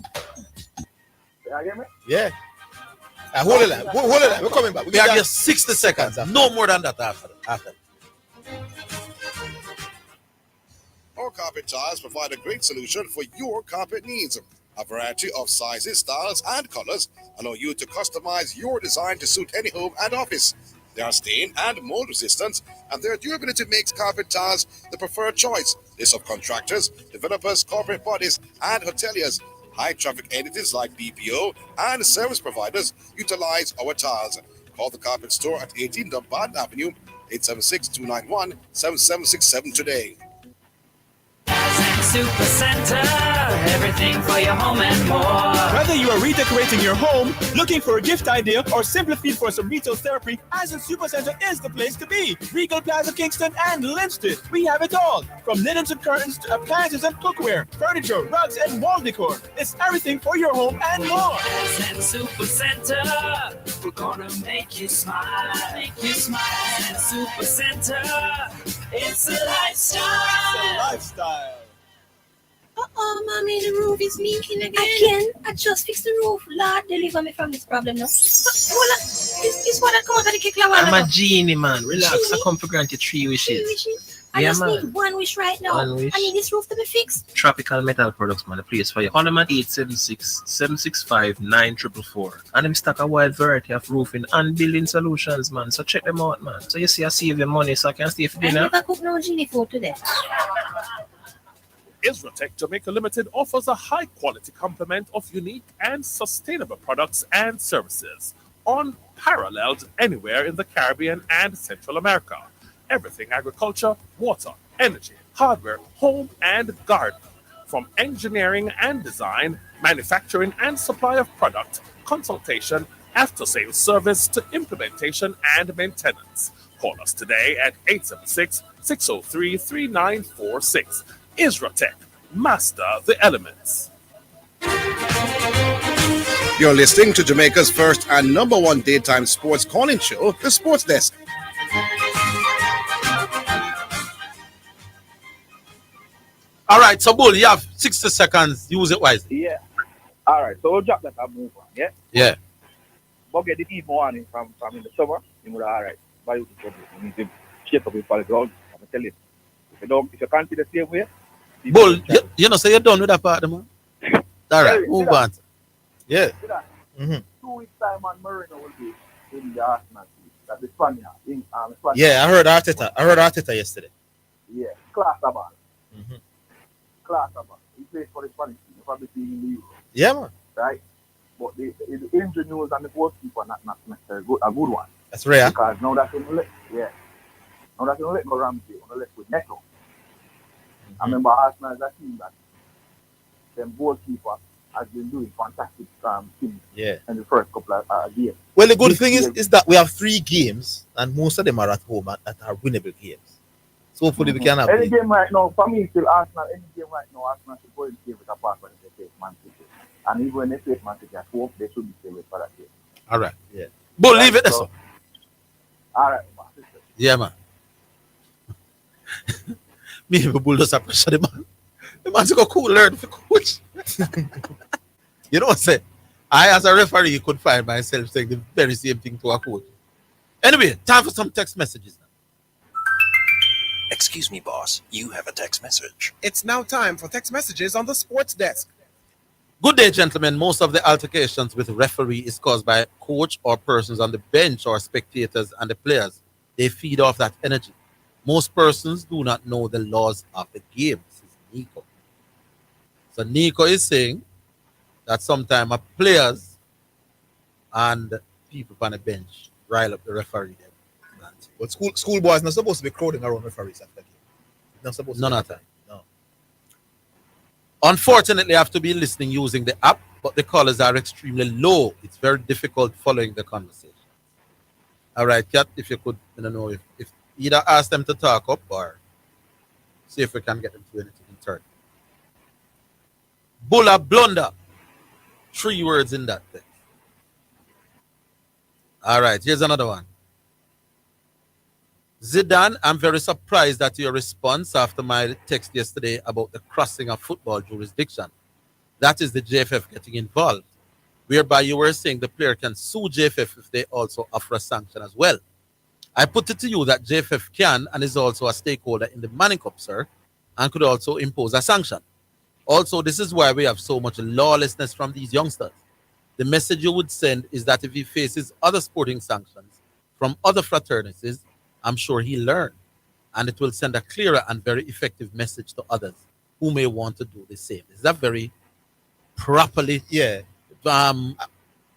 you hear me? Yeah. Hold it. We're coming back. We have just 60 seconds. No more than that after. Our Carpet Tiles provide a great solution for your carpet needs. A variety of sizes, styles, and colors allow you to customize your design to suit any home and office. They are stain and mold resistant, and their durability makes carpet tiles the preferred choice. They subcontractors, developers, corporate bodies, and hoteliers. High traffic entities like BPO and service providers utilize our tiles. Call the Carpet Store at 18 Dunbar Avenue, 876-291-7767 today. Super Center, everything for your home and more. Whether you are redecorating your home, looking for a gift idea, or simply feel for some retail therapy, Asden Super Center is the place to be. Regal Plaza Kingston and Linstead. We have it all. From linens and curtains to appliances and cookware, furniture, rugs, and wall decor. It's everything for your home and more. Asden Super Center, we're gonna make you smile. Make you smile. Asden Super Center, it's a lifestyle. It's a lifestyle. Mommy, the roof is leaking again. I just fixed the roof. Lord, deliver me from this problem now. Hold on. This what I come out of the kick la I'm a genie, man. Relax. I come for grant you 3 wishes. I just need one wish right now. One wish. I need this roof to be fixed. Tropical Metal Products, man. The place for you. Call them at 876-765-9444. And them stock a wide variety of roofing and building solutions, man. So check them out, man. So you see I save your money so I can stay for I dinner. never cook no genie food today. Isratech Jamaica Limited offers a high-quality complement of unique and sustainable products and services, unparalleled anywhere in the Caribbean and Central America. Everything agriculture, water, energy, hardware, home, and garden. From engineering and design, manufacturing and supply of product, consultation, after-sales service to implementation and maintenance. Call us today at 876-603-3946. Isratech, master the elements. You're listening to Jamaica's first and #1 daytime sports calling show, The Sports Desk. All right, so Bull, you have 60 seconds. Use it wisely. Yeah. All right, so we'll drop that and move on, yeah? Yeah. But get the team warning from in the summer, you would all right. But you need to shape up your polyground. I'm tell you. If you continue the same way, Bull, you know, so you're done with that part, man. All right, Hey, move Zidane. on. Yeah. Zidane, Mm-hmm. 2 weeks time and Marino will be in the Arsenal team. That's the Spaniard. Spaniard. Yeah, I heard Arteta yesterday. Yeah, class about. Mm-hmm. Class about. He plays for the Spanish team. He's probably team in the Euro. Yeah, man. Right? But the injury news and the goalkeeper not necessarily a good one. That's rare. Because now that you let go Ramsey, you left with Neto. I remember Arsenal is a team that them goalkeeper has been doing fantastic things in the first couple of games. Well, the good thing is that we have 3 games, and most of them are at home that are winnable games. So hopefully we can have any game right now. For me, still Arsenal. Any game right now, Arsenal should go in the game with a pass when they face Man City. And even when they face Man City at home, they should be staying with for that game. All right. Yeah. But leave it there. So, all right, man. Yeah, man. Me and Bull just pressure the man. The man's got cool learn for coach. You know what I'm saying? I, as a referee, could find myself saying the very same thing to a coach. Anyway, time for some text messages now. Excuse me, boss. You have a text message. It's now time for text messages on the sports desk. Good day, gentlemen. Most of the altercations with referee is caused by coach or persons on the bench or spectators and the players. They feed off that energy. Most persons do not know the laws of the game. This is Nico. So Nico is saying that sometimes players and people on the bench rile up the referee. But schoolboys not supposed to be crowding around referees after game. Not supposed to. None of that. No. Unfortunately, I have to be listening using the app, but the callers are extremely low. It's very difficult following the conversation. All right, Kat, if you could, I don't know, if either ask them to talk up or see if we can get them to anything in turn. Bulla blunder. 3 words in that text. All right, here's another one. Zidane, I'm very surprised at your response after my text yesterday about the crossing of football jurisdiction. That is the JFF getting involved, whereby you were saying the player can sue JFF if they also offer a sanction as well. I put it to you that JFF can and is also a stakeholder in the Manning Cup, sir, and could also impose a sanction. Also, this is why we have so much lawlessness from these youngsters. The message you would send is that if he faces other sporting sanctions from other fraternities, I'm sure he'll learn, and it will send a clearer and very effective message to others who may want to do the same. Is that very properly? Yeah.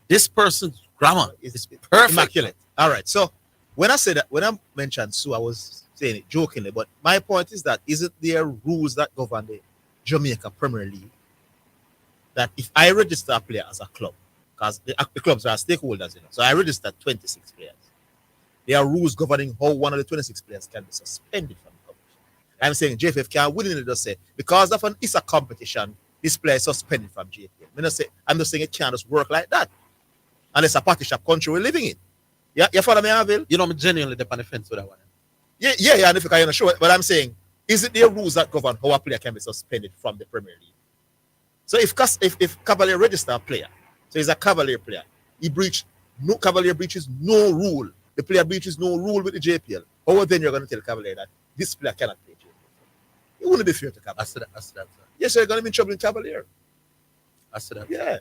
This person's grammar is perfect. Immaculate. All right. So when I mentioned Sue, I was saying it jokingly, but my point is that isn't there rules that govern the Jamaica Premier League that if I register a player as a club, because the clubs are stakeholders, so I registered 26 players. There are rules governing how one of the 26 players can be suspended from the competition. I'm saying JFF can willingly just say, because of an ISA competition, this player is suspended from JFF. I'm just saying it can't just work like that. Unless a party shop country we're living in. Yeah, you follow me, Orville? You know, I'm genuinely on the fence with that one. Yeah, and if you can show it, but I'm saying, is it there rules that govern how a player can be suspended from the Premier League? So if Cavalier register a player, so he's a Cavalier player, Cavalier breaches no rule. The player breaches no rule with the JPL. How then you're going to tell Cavalier that this player cannot play JPL? It wouldn't be fair to Cavalier. I said that. Yes, you're going to be in trouble in Cavalier. I said that. Yeah.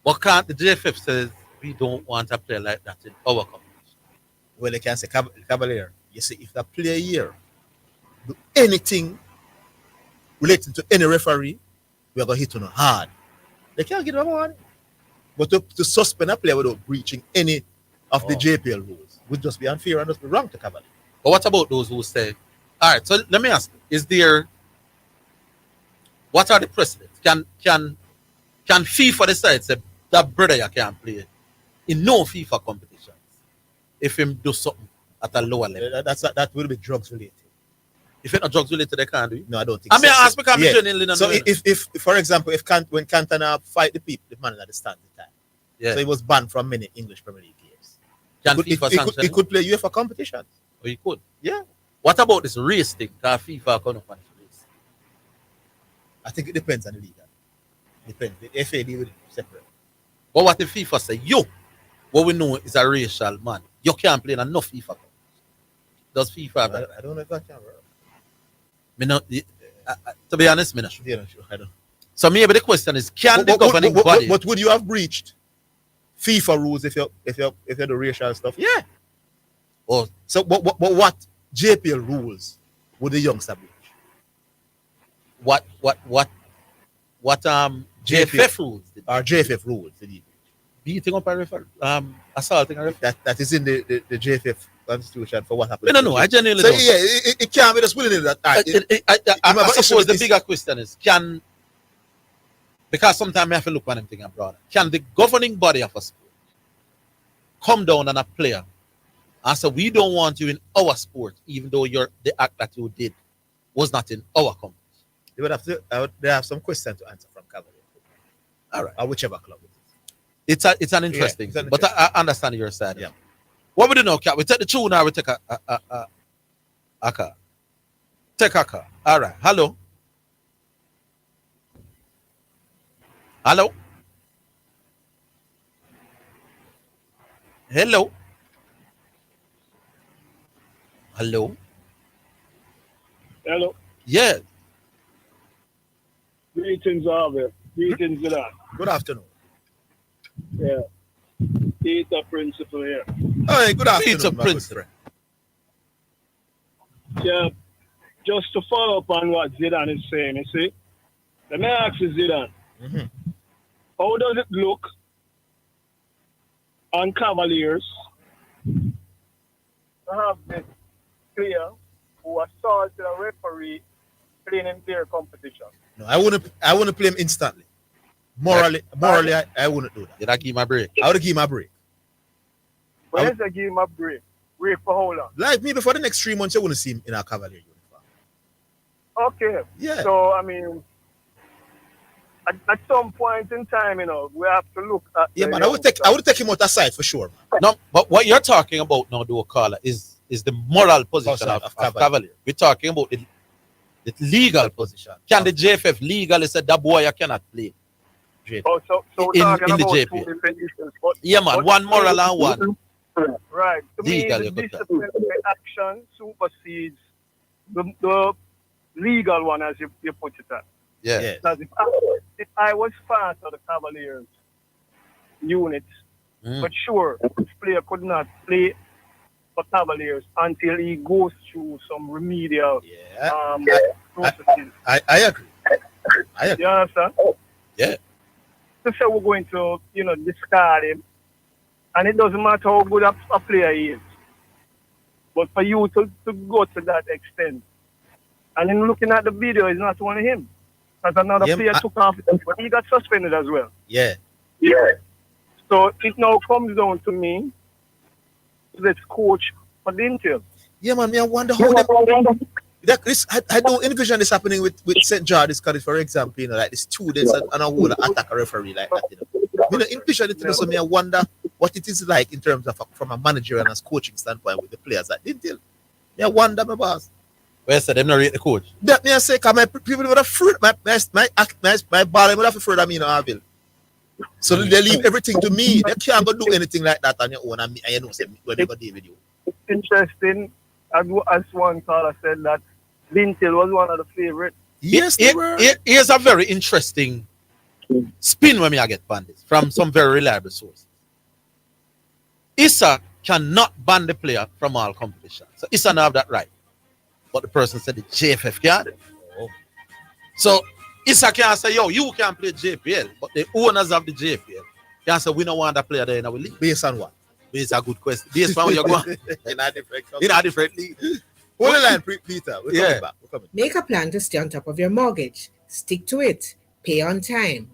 What can't the JFF says we don't want a player like that in our competition? Well, they can say Cavalier. You see, if the player here do anything relating to any referee, we're going to hit on hard. They can't give them money. But to suspend a player without breaching any of the JPL rules would just be unfair and just be wrong to Cavalier. But what about those who say, all right, so let me ask you, what are the precedents? Can FIFA decide say that brother you can't play in no FIFA competitions if him do something at a lower level? That will be drugs related. If it's not drugs related, they can't do it. No, I don't think I mean, I ask because I'm genuinely so if for example, when Cantona fight the people, the man at the stand the time, so he was banned from many English Premier League games. He could play UEFA competitions. Oh, he could? Yeah. What about this race thing? Can FIFA come up on this race? I think it depends on the league. Depends. The FA deal with it separate. But what if FIFA say, what we know is a racial man. You can't play in enough FIFA competition. Does FIFA have that? I don't know if that can work. To be honest, I'm not sure. Yeah, no, sure. I don't. So maybe the question is, can the governing body? But would you have breached FIFA rules if you do racial stuff? Yeah. Oh, so what JPL rules would the youngster breach? What JFF rules? Or JFF rules did he breach? Beating up a referee, assaulting a referee. That is in the JFF constitution for what happened. No, I genuinely so don't. Yeah, it can't be just willing that. I suppose the bigger question is, because sometimes I have to look at anything abroad. Can the governing body of a sport come down on a player and say, we don't want you in our sport, even though the act that you did was not in our company? They would have to. They have some questions to answer from Cavalier. All right, or whichever club it is. It's an interesting thing, but I understand your side. Yeah. What we do now, Cat? We take the tune or we take a car? Take a car. All right. Hello. Hello. Hello. Hello. Hello. Yes. Greetings, Orville. Greetings, Zidane. Good afternoon. Yeah. Peter Principal here. Hey, good afternoon, Peter Principal. Yeah. Just to follow up on what Zidane is saying, you see. Let me ask you, Zidane. Mm-hmm. How does it look on Cavaliers to have this player who assaulted a referee playing in their competition? No, I wouldn't play him instantly. Morally, I wouldn't do that. Did I give him a break? I would give him a break. When is I give him a break? Break for how long? Like maybe for the next 3 months, you wouldn't see him in a Cavalier uniform. Okay. Yeah. So, I mean, at some point in time, you know, we have to look at. Yeah, man. I would take him out aside for sure, man. No, but what you're talking about now, do caller, is the moral position of Cavalier. We're talking about the legal position. Can the JFF legally say that boy you cannot play? Oh, so in talking the about JPL. two different issues. But, Yeah, man. One moral and one. Right. To Legal, me, you the could tell. disciplinary action supersedes the legal one, as you put it at. Yeah. Yeah. Because if I was part of the Cavaliers unit, but sure, this player could not play for Cavaliers until he goes through some remedial processes. I agree. I agree. You understand? Yeah. To say we're going to, discard him, and it doesn't matter how good a player he is. But for you to go to that extent, and in looking at the video, it's not only him. Because another player took off, but he got suspended as well. Yeah. Yeah. So it now comes down to me, let's coach for the Intel. Yeah, man. I wonder how I don't envision this happening with St. George's College, for example, like the students and a whole attack a referee like that. I don't envision it, so I wonder what it is like in terms of from a managerial and coaching standpoint with the players that didn't tell. I wonder, my boss. Where said them not rate the coach? That me I say, cause my people would have afraid my ball would have afraid of me in Orville. So they leave everything to me. They can't go do anything like that on your own. And you know, when they go deal with you. It's interesting, as one caller said, that Lintel was one of the favorites. Yes, here's a very interesting spin when I get bandits from some very reliable sources. Issa cannot ban the player from all competitions. So Issa don't have that right. But the person said the JFF can. Oh. So Issa can say, yo, you can't play JPL, but the owners of the JPL can say, we don't want that player there in our league. Based on what? Based on a good question. Based on where you're going. in a different league. Hold the line, Peter. We're coming back. Make a plan to stay on top of your mortgage. Stick to it. Pay on time.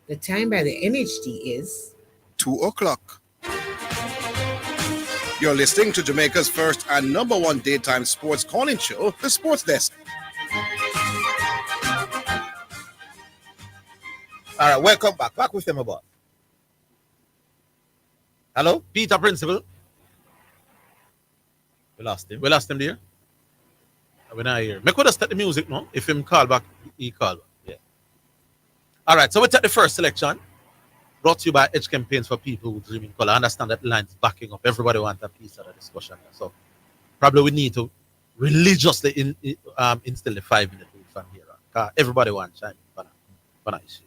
The time by the MHD is 2:00. You're listening to Jamaica's first and #1 daytime sports calling show, The Sports Desk. All right, welcome back. Back with them about. Hello? Peter Principal. We lost him. We lost him there. We're not here. Make us start the music now. If him call back, he call back. Yeah. All right, so we take the first selection. Brought to you by Edge Campaigns for People who dream in color. I understand that the line's backing up. Everybody wants a piece of the discussion. So probably we need to religiously instill the 5-minute rule from here on. Everybody wants chime in. But I see.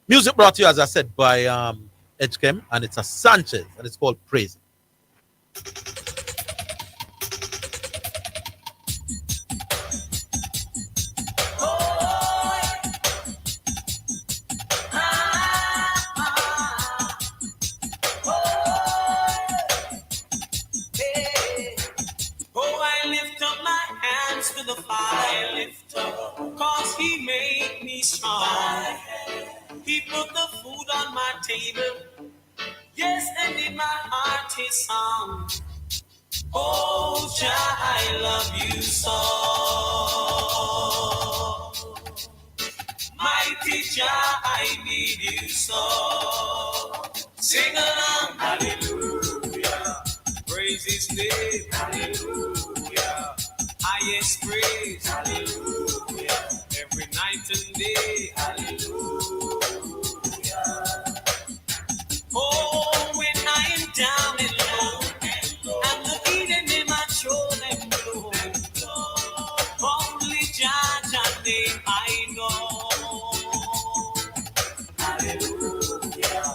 Music brought to you, as I said, by HKM, and it's a Sanchez, and it's called Praise. Oh, I lift up my hands to the Father, I lift up, cause He made me strong. He put the food on my table, yes, and in my heart His song. Oh, Jah, I love you so. Mighty Jah, I need you so. Sing along, hallelujah. Praise His name, hallelujah. Highest praise, hallelujah. Every night and day, hallelujah. Oh, when I am down and low, and the beating in my shoulder and blow, only Jah name I know. Hallelujah.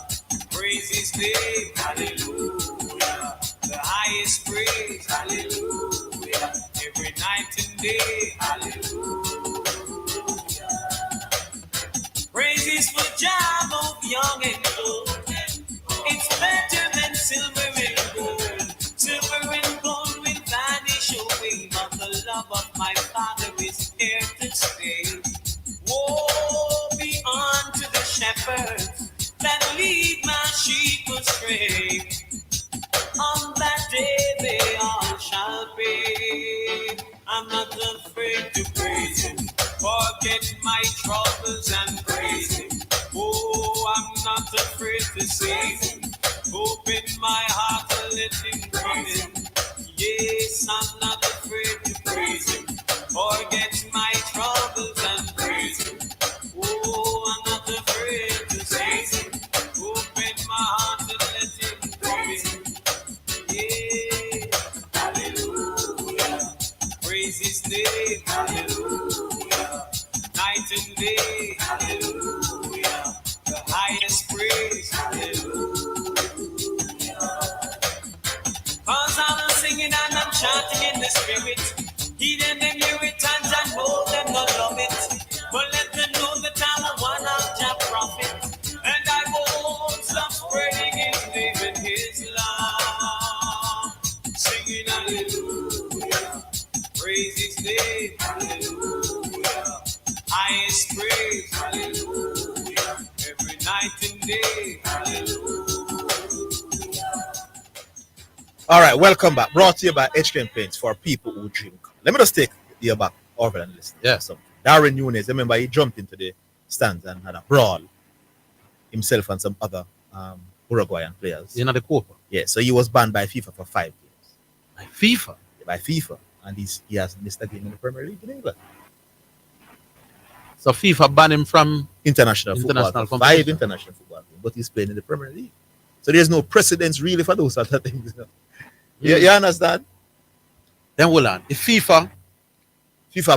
Praise His name, hallelujah. The highest praise, hallelujah. Every night and day, hallelujah. Praises for Jah, both young and old. It's better than silver and gold. Silver and gold will vanish away, but the love of my Father is here to stay. Woe be unto the shepherds that lead my sheep astray. On that day they all shall pay. I'm not afraid to praise Him. Forget my troubles and praise Him. Oh, I'm not afraid to save Him. Open my heart and let Him come in. Yes, I'm not afraid to praise Him. Forget my troubles and praise Him. Oh, I'm not afraid to save Him. Open my heart and let Him come in. Yeah, hallelujah. Praise His name, hallelujah. Night and day, hallelujah. The highest praise, hallelujah. Cause I'm singing and I'm chanting in the spirit. Heeding them hear it and I know them not love it. But let them know that I'm a one of Jah prophet. And I won't stop spreading His name and His love. Singing hallelujah. Praise His name, hallelujah. Highest praise, hallelujah. Every night and day, hallelujah. All right, welcome back. Brought to you by HKM Paints for people who dream. Let me just take you back over and listen. Yeah. So Darren Nunes, remember he jumped into the stands and had a brawl himself and some other Uruguayan players. You know the Copa? Yeah, so he was banned by FIFA for 5 games. By FIFA? By FIFA. And he has missed a game in the Premier League in England. So FIFA banned him from international football. 5 international football games, but he's playing in the Premier League. So there's no precedence really for those sort of things. You understand? Then hold on. If FIFA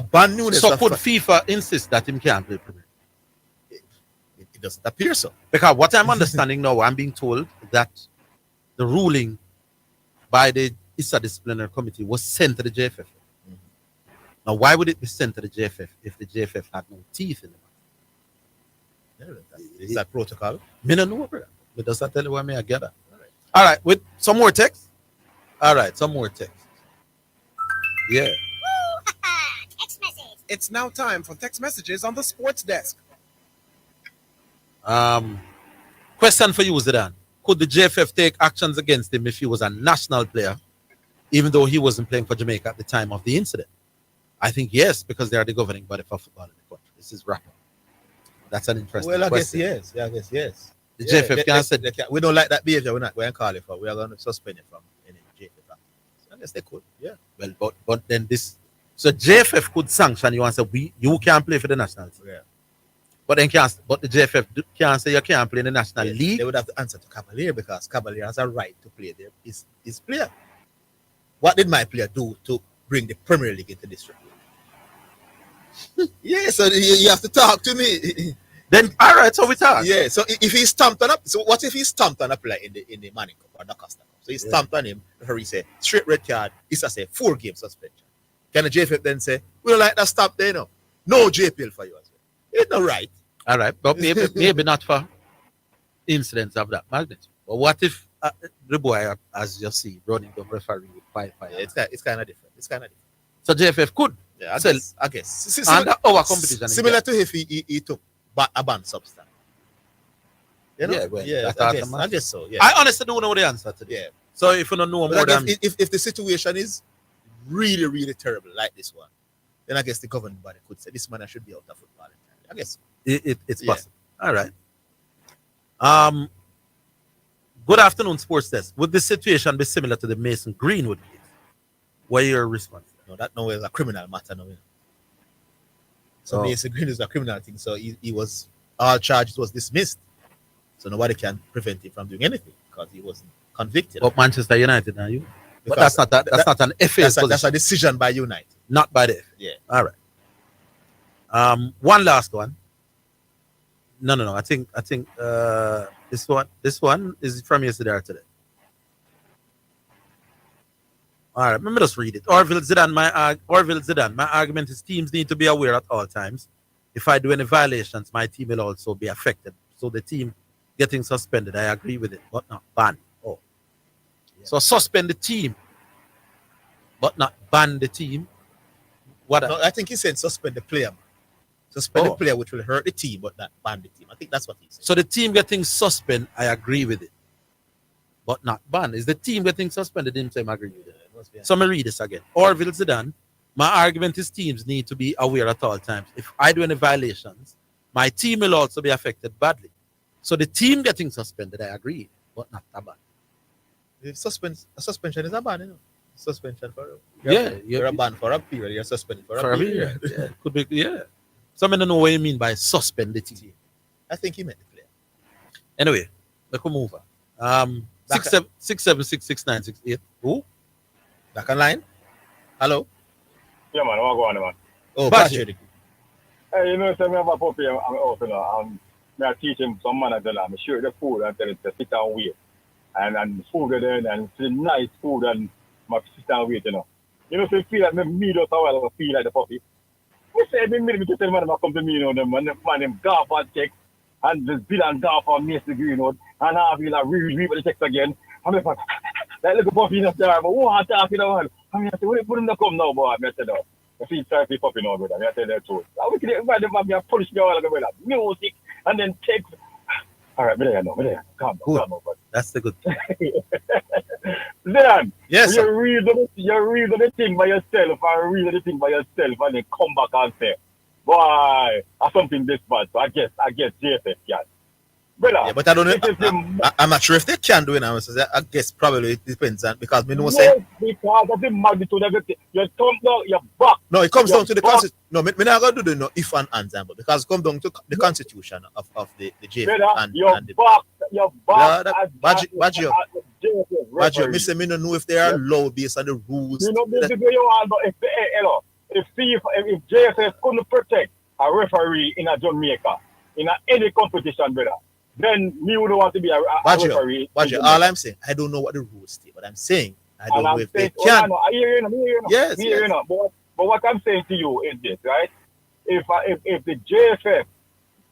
banned Nunes. So could FIFA insist that him can't play Premier League? It doesn't appear so. Because what I'm understanding now, I'm being told that the ruling by the ISA disciplinary committee was sent to the JFF. Mm-hmm. Now, why would it be sent to the JFF if the JFF had no teeth in it? Is that protocol? Me don't know, brother. But does that tell you why me I get that? All right, with some more text. All right, some more text. Yeah. Text message. It's now time for text messages on the sports desk. Question for you, Zidane. Could the JFF take actions against him if he was a national player, even though he wasn't playing for Jamaica at the time of the incident? I think yes, because they are the governing body for football in the country. This is rapper. That's an interesting question. Well, I guess yes. Yeah, I guess yes. The JFF can say we don't like that behavior. We're not going to call it for. We are going to suspend it from any JFF. I guess they could. Yeah. Well, but then this. So JFF could sanction you and say you can't play for the national team. Yeah. But then but the JFF can't say you can't play in the national league. They would have to answer to Cavalier because Cavalier has a right to play there. His player. What did my player do to bring the Premier League into this? Yeah, so you have to talk to me. Then all right, so we talk. Yeah, so if he stamped on up, so what if he stamped on a player in the Manning Cup or the Costa Cup? So he stamped on him, the referee say straight red card. It's a say 4-game suspension. Can the JFF then say we don't like that stop there, no JPL for you as well? It's not right. All right, but maybe not for incidents of that magnitude. But what if the boy, as you see, running the referee with fire? Yeah, it's kind of different. It's kind of different. So JFF could. Yeah, I guess. Under our competition. Similar to if he took a banned substance. You know? Yeah, well, I guess so. Yeah. I honestly don't know the answer to this. Yeah. So if you don't know But more I than guess if the situation is really, really terrible like this one, then I guess the governing body could say this man should be out of football. I guess it's possible. All right. Good afternoon, Sports Desk. Would this situation be similar to the Mason Greenwood case? What are your response? No, that no is a criminal matter. No, so Oh. Mason Green is a criminal thing. So he was all charges was dismissed. So nobody can prevent him from doing anything because he wasn't convicted. But Manchester United, are you? But Because that's not an FA that's position. that's a decision by United. Not by the FA. Yeah. All right. One last one. No. I think this one is from yesterday or today. All right, let me just read it. Orville Zidane, my argument is teams need to be aware at all times. If I do any violations, my team will also be affected. So the team getting suspended, I agree with it, but not ban. Oh. Yeah. So suspend the team, but not ban the team. What? No, I think he said suspend the player. Suspend the player, which will hurt the team, but not ban the team. I think that's what he said. So the team getting suspended, I agree with it, but not ban. Is the team getting suspended? Didn't say I agree with it. So let me read this again. Orville Zidane, my argument is teams need to be aware at all times. If I do any violations, my team will also be affected badly. So the team getting suspended, I agree, but not a ban. A suspension is a ban, you know. Suspension for you're a ban for a period. You're suspended for a period. Yeah, could be. Yeah. So I don't know what you mean by suspend the team. I think he meant the player. Anyway, let's move on. 6766968. Who? Back online. Hello. Yeah, man. What going on, man? Oh, Patrick. Hey, you know, so I have a puppy. I'm also, I teach him some manners. I'm sure the food and tell him to sit and wait. And food then and it's nice food and my sit and wait, you know. You know, so you feel like me just a while I feel like the puppy. I say every minute to tell man come to me, you know, the man them golf and check and the Zidane golf and Mason Greenwood and I feel like read with the checks again. I'm like, that little puppy in the star, but what I'm talking about? I mean, I say, what him to come now, boy? I said, no. I feel sorry for puppy now, brother. I tell you the truth. I wish they invite them and punish me all like brother. Music and then take. All right, me there now, me there. Calm down, but that's the good thing. Zidane, yes, you read the thing by yourself and read the thing by yourself and then come back and say, boy, I something this bad. So I guess JFF can. Brother, yeah, but I don't know. I'm not sure if they can do it now. So I guess probably it depends on because me know say because of the magnitude of it. You come down, you're back. No, it comes down to the constitution. No, me not gonna do the no if and example because it comes down to the constitution of the JFF and the you're back. Badger, me say me don't know if they are allowed based on the rules. You know, if JFF couldn't protect a referee in a Jamaica in any competition, brother, then me would want to be a referee. Badger, all I'm saying, I don't know what the rules state, but I'm saying I don't know if they can. I hear you. Yes. But what I'm saying to you is this, right? If the JFF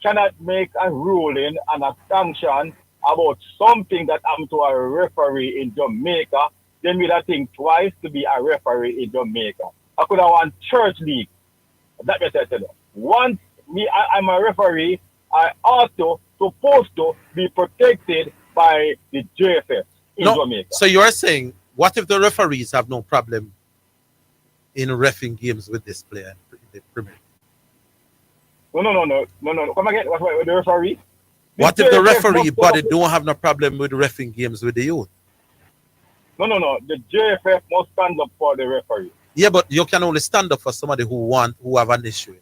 cannot make a ruling and a sanction about something that happened to a referee in Jamaica, then we don't think twice to be a referee in Jamaica. I could have won church league. That I tell you. Once I'm a referee, I also supposed to be protected by the JFF in Jamaica. So you're saying, what if the referees have no problem in reffing games with this player in the Premier League? No. Come again. What the referee? What if the referee body don't have no problem with reffing games with the youth? No. The JFF must stand up for the referee. Yeah, but you can only stand up for somebody who have an issue.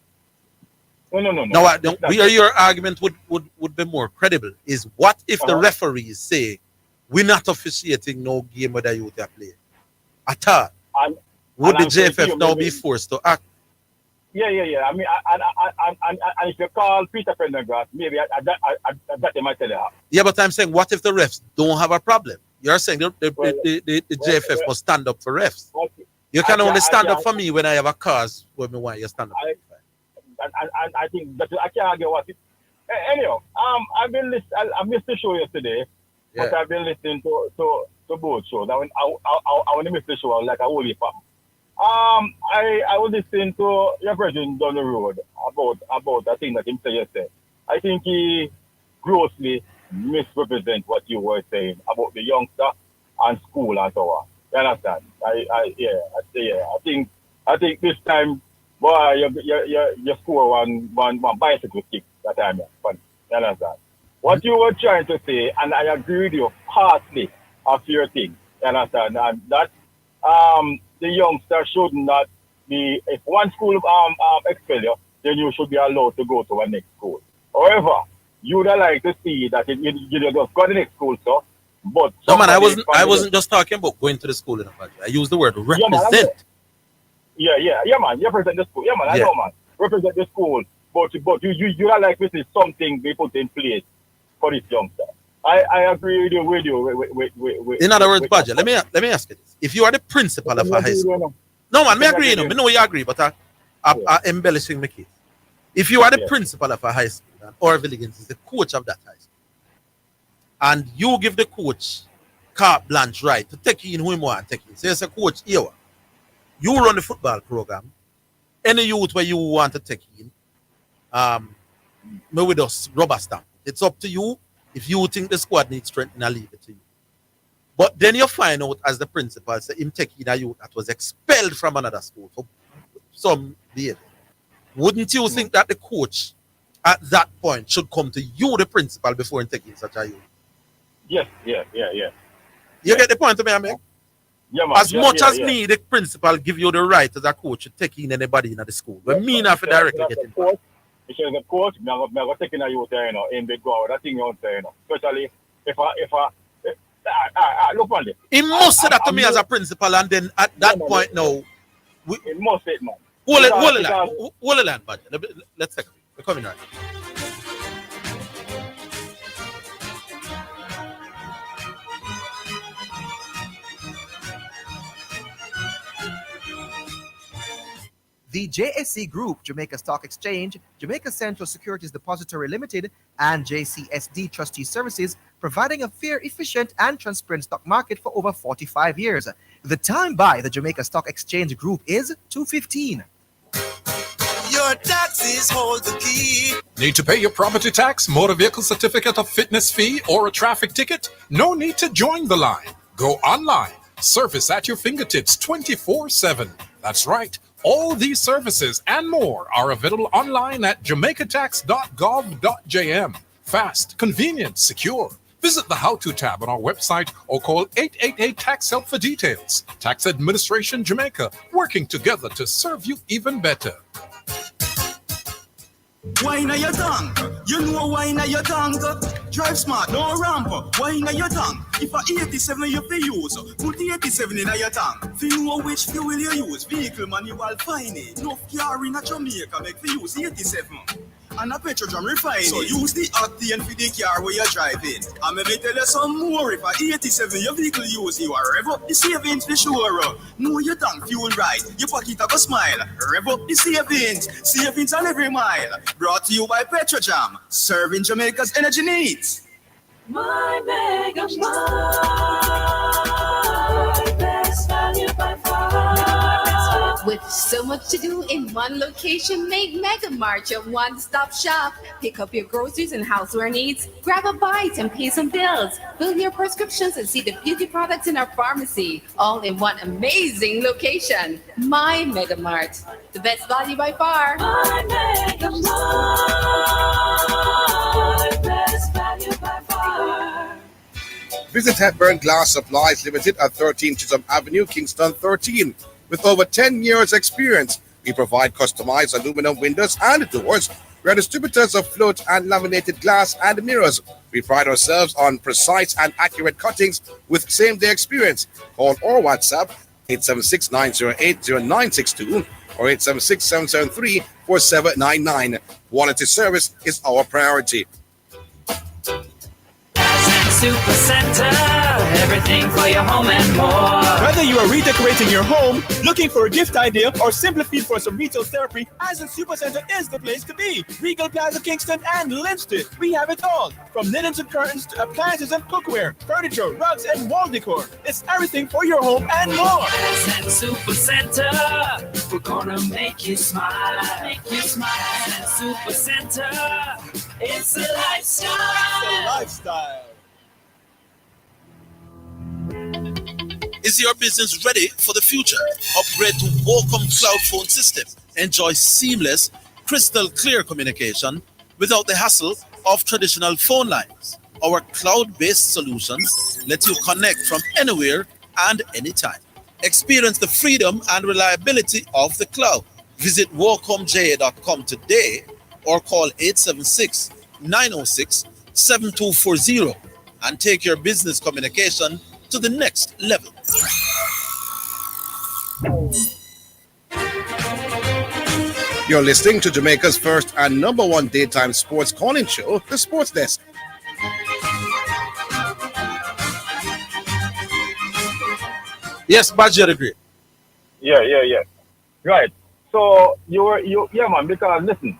No. Now, where your argument would be more credible is what if the referees say, we're not officiating no game with the youth are playing at all? Would the JFF now be forced to act? Yeah. I mean, and if you call Peter Prendergrass, maybe that they might tell you. Yeah, but I'm saying, what if the refs don't have a problem? You're saying Well, the JFF must stand up for refs. Okay. You can only stand up I- for me when I have a cause where me want you to stand up. and I think that I can't argue what it. Anyhow, I've been listening. I missed the show yesterday, but Yeah. I've been listening to both shows. I when I missed the show, I was like a holy fan. I was listening to your president down the road about a thing that him said yesterday. I think he grossly misrepresent what you were saying about the youngster and school and so on. You understand? I think this time, boy, you score one bicycle kick that time. Yeah. You understand? What you were trying to say, and I agree with you, partly of your thing. You understand? And that the youngster should not be, if one school expel you, then you should be allowed to go to a next school. However, you would like to see that you just go to the next school, so. But No man, I wasn't just talking about going to the school in a project. I used the word represent. Yeah, man. You represent the school. Yeah, man. I know, man. Represent the school, but you are like this is something they put in place for this youngster. I agree with you. In other words, Badger, let me ask you this: if you are the principal of a high school, no man, me agree. No, me know you agree, but I embellishing my case. If you are the principal of a high school, and Orville is the coach of that high school, and you give the coach carte blanche right to take in who you want to take in. So as a coach here, you run the football program. Any youth where you want to take in, me with us rubber stamp. It's up to you. If you think the squad needs strength, I'll leave it to you. But then you find out as the principal, say him taking a youth that was expelled from another school for some behavior. Wouldn't you think that the coach at that point should come to you, the principal, before taking such a youth? Yes. You get the point to me, I make? Yeah, man. As much as me, the principal give you the right as a coach to take in anybody in the school. But me not for directly getting coach. If you're a coach, I'm going to take in a youth there, in the go. That thing you say, especially if I look on it. He must say that to me as a principal, and then at that point now, he must say it, man. Hold the line, buddy. Let's take it. We're coming right now. The JSC Group, Jamaica Stock Exchange, Jamaica Central Securities Depository Limited, and JCSD Trustee Services, providing a fair, efficient, and transparent stock market for over 45 years. The time by the Jamaica Stock Exchange Group is 2:15. Your taxes hold the key. Need to pay your property tax, motor vehicle certificate of fitness fee, or a traffic ticket? No need to join the line. Go online. Service at your fingertips 24/7. That's right. All these services and more are available online at jamaicatax.gov.jm. Fast, convenient, secure. Visit the How To tab on our website or call 888-TAX-HELP for details. Tax Administration Jamaica, working together to serve you even better. Wine at your tongue. You know wine at your tongue. Drive smart, no ramp. Wine at your tongue. If a 87 you pay use, put the 87 in your tongue. If you know which fuel you use, vehicle manual fine it. No car in a Jamaica make you use 87. And a petrol refine so use the octane for the car where you're driving. And let me tell you some more. If a 87 your vehicle use, you are rev up the savings for sure. Know your tank fuel right, your pocket have a smile. Rev up the savings on every mile. Brought to you by Petrojam, serving Jamaica's energy needs. My Mega Mart, best value by far. With so much to do in one location, make Mega Mart your one-stop shop. Pick up your groceries and houseware needs, grab a bite and pay some bills, fill your prescriptions and see the beauty products in our pharmacy, all in one amazing location. My Mega Mart, the best value by far. My Mega Mart, best value by far. Visit Hepburn Glass Supplies Limited at 13 Chisholm Avenue, Kingston 13. With over 10 years experience, we provide customized aluminum windows and doors. We are distributors of float and laminated glass and mirrors. We pride ourselves on precise and accurate cuttings with same-day experience. Call or WhatsApp 876-908-0962 or 876-773-4799. Quality service is our priority. Super Center, everything for your home and more. Whether you are redecorating your home, looking for a gift idea, or simply feel for some retail therapy, Asden Supercenter is the place to be. Regal Plaza Kingston and Linstead. We have it all. From linens and curtains to appliances and cookware, furniture, rugs, and wall decor. It's everything for your home and more. Asden Supercenter, we're gonna make you smile. Make you smile. Asden Supercenter, it's a lifestyle. It's a lifestyle. Is your business ready for the future? Upgrade to Qualcomm Cloud Phone System. Enjoy seamless, crystal clear communication without the hassle of traditional phone lines. Our cloud-based solutions let you connect from anywhere and anytime. Experience the freedom and reliability of the cloud. Visit WalcomJA.com today or call 876-906-7240 and take your business communication to the next level. You're listening to Jamaica's first and number one daytime sports calling show, The Sports Desk. Yes, Badger agree. Yeah. Right. So yeah, man. Because listen,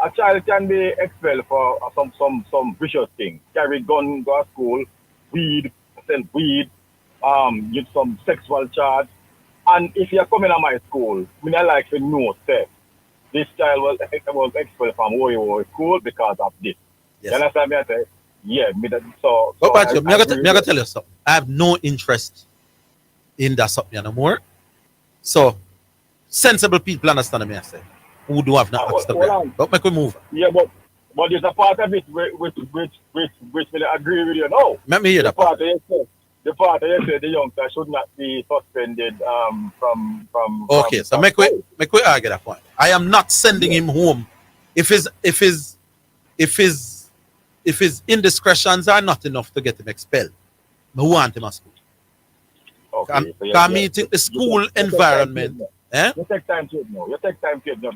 a child can be expelled for some vicious thing. Carry gun, go to school, weed, sell weed, get some sexual charge. And if you're coming to my school, we not like to know, say, this child was expelled from Woyo school because of this. Yes. You understand me? I say, yeah, so. But Badger, I gotta tell you something. I have no interest in that something anymore. So, sensible people understand me, I say, who do have not asked them. But make we move. Yeah, but there's a part of it which will agree with you. No. Let me hear that part. The part that you say the youngster should not be suspended from. Okay, so make we argue that point. I am not sending him home if his indiscretions are not enough to get him expelled. I want him at school. Okay. Can me think the school environment. You take time to know.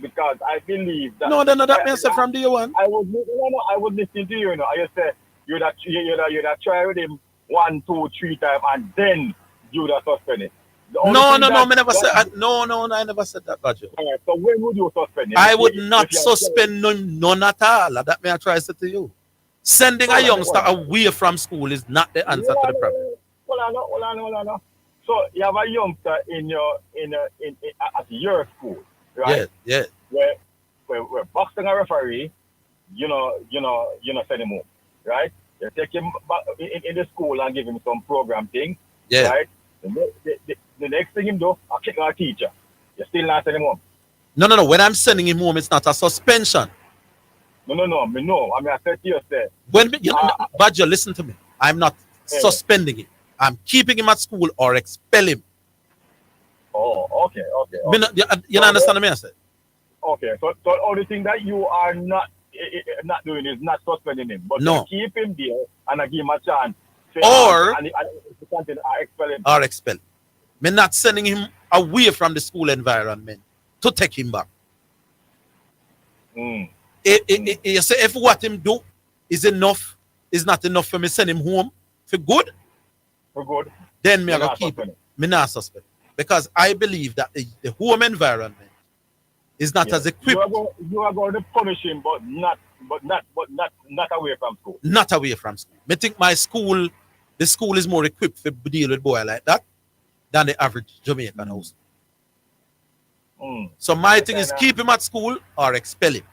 Because I believe that. No, that means from day one. I would listen to you. You know, I just say you'd try with him 1, 2, 3 times, and then you'd suspend it. No, I never said. I never said that, Badger. Alright, so when would you suspend him? I would not suspend none at all. That may I try to say to you. Sending a youngster away from school is not the answer to the problem. Hold on. So you have a youngster at your school, right? Yes. Where boxing a referee, you know, send him home, right? You take him back in the school and give him some program thing, right? The next thing him do, I kick our teacher. You still not send him home. No. When I'm sending him home, it's not a suspension. No. I mean, I said to you, sir. Badger, listen to me. I'm not suspending him. I'm keeping him at school or expel him. Oh, okay. You understand me, I said? Okay, so the only thing that you are not doing is not suspending him, but you keep him there and I give him a chance. Or expel him. Or expel. Me not sending him away from the school environment to take him back. You say if what him do is not enough for me send him home for good. Then me I go keep him. Me not suspend. Because I believe that the home environment is not as equipped. You are going to punish him, but not away from school. Not away from school. I think the school is more equipped to deal with boy like that than the average Jamaican house. So my thing is keep him at school or expel him.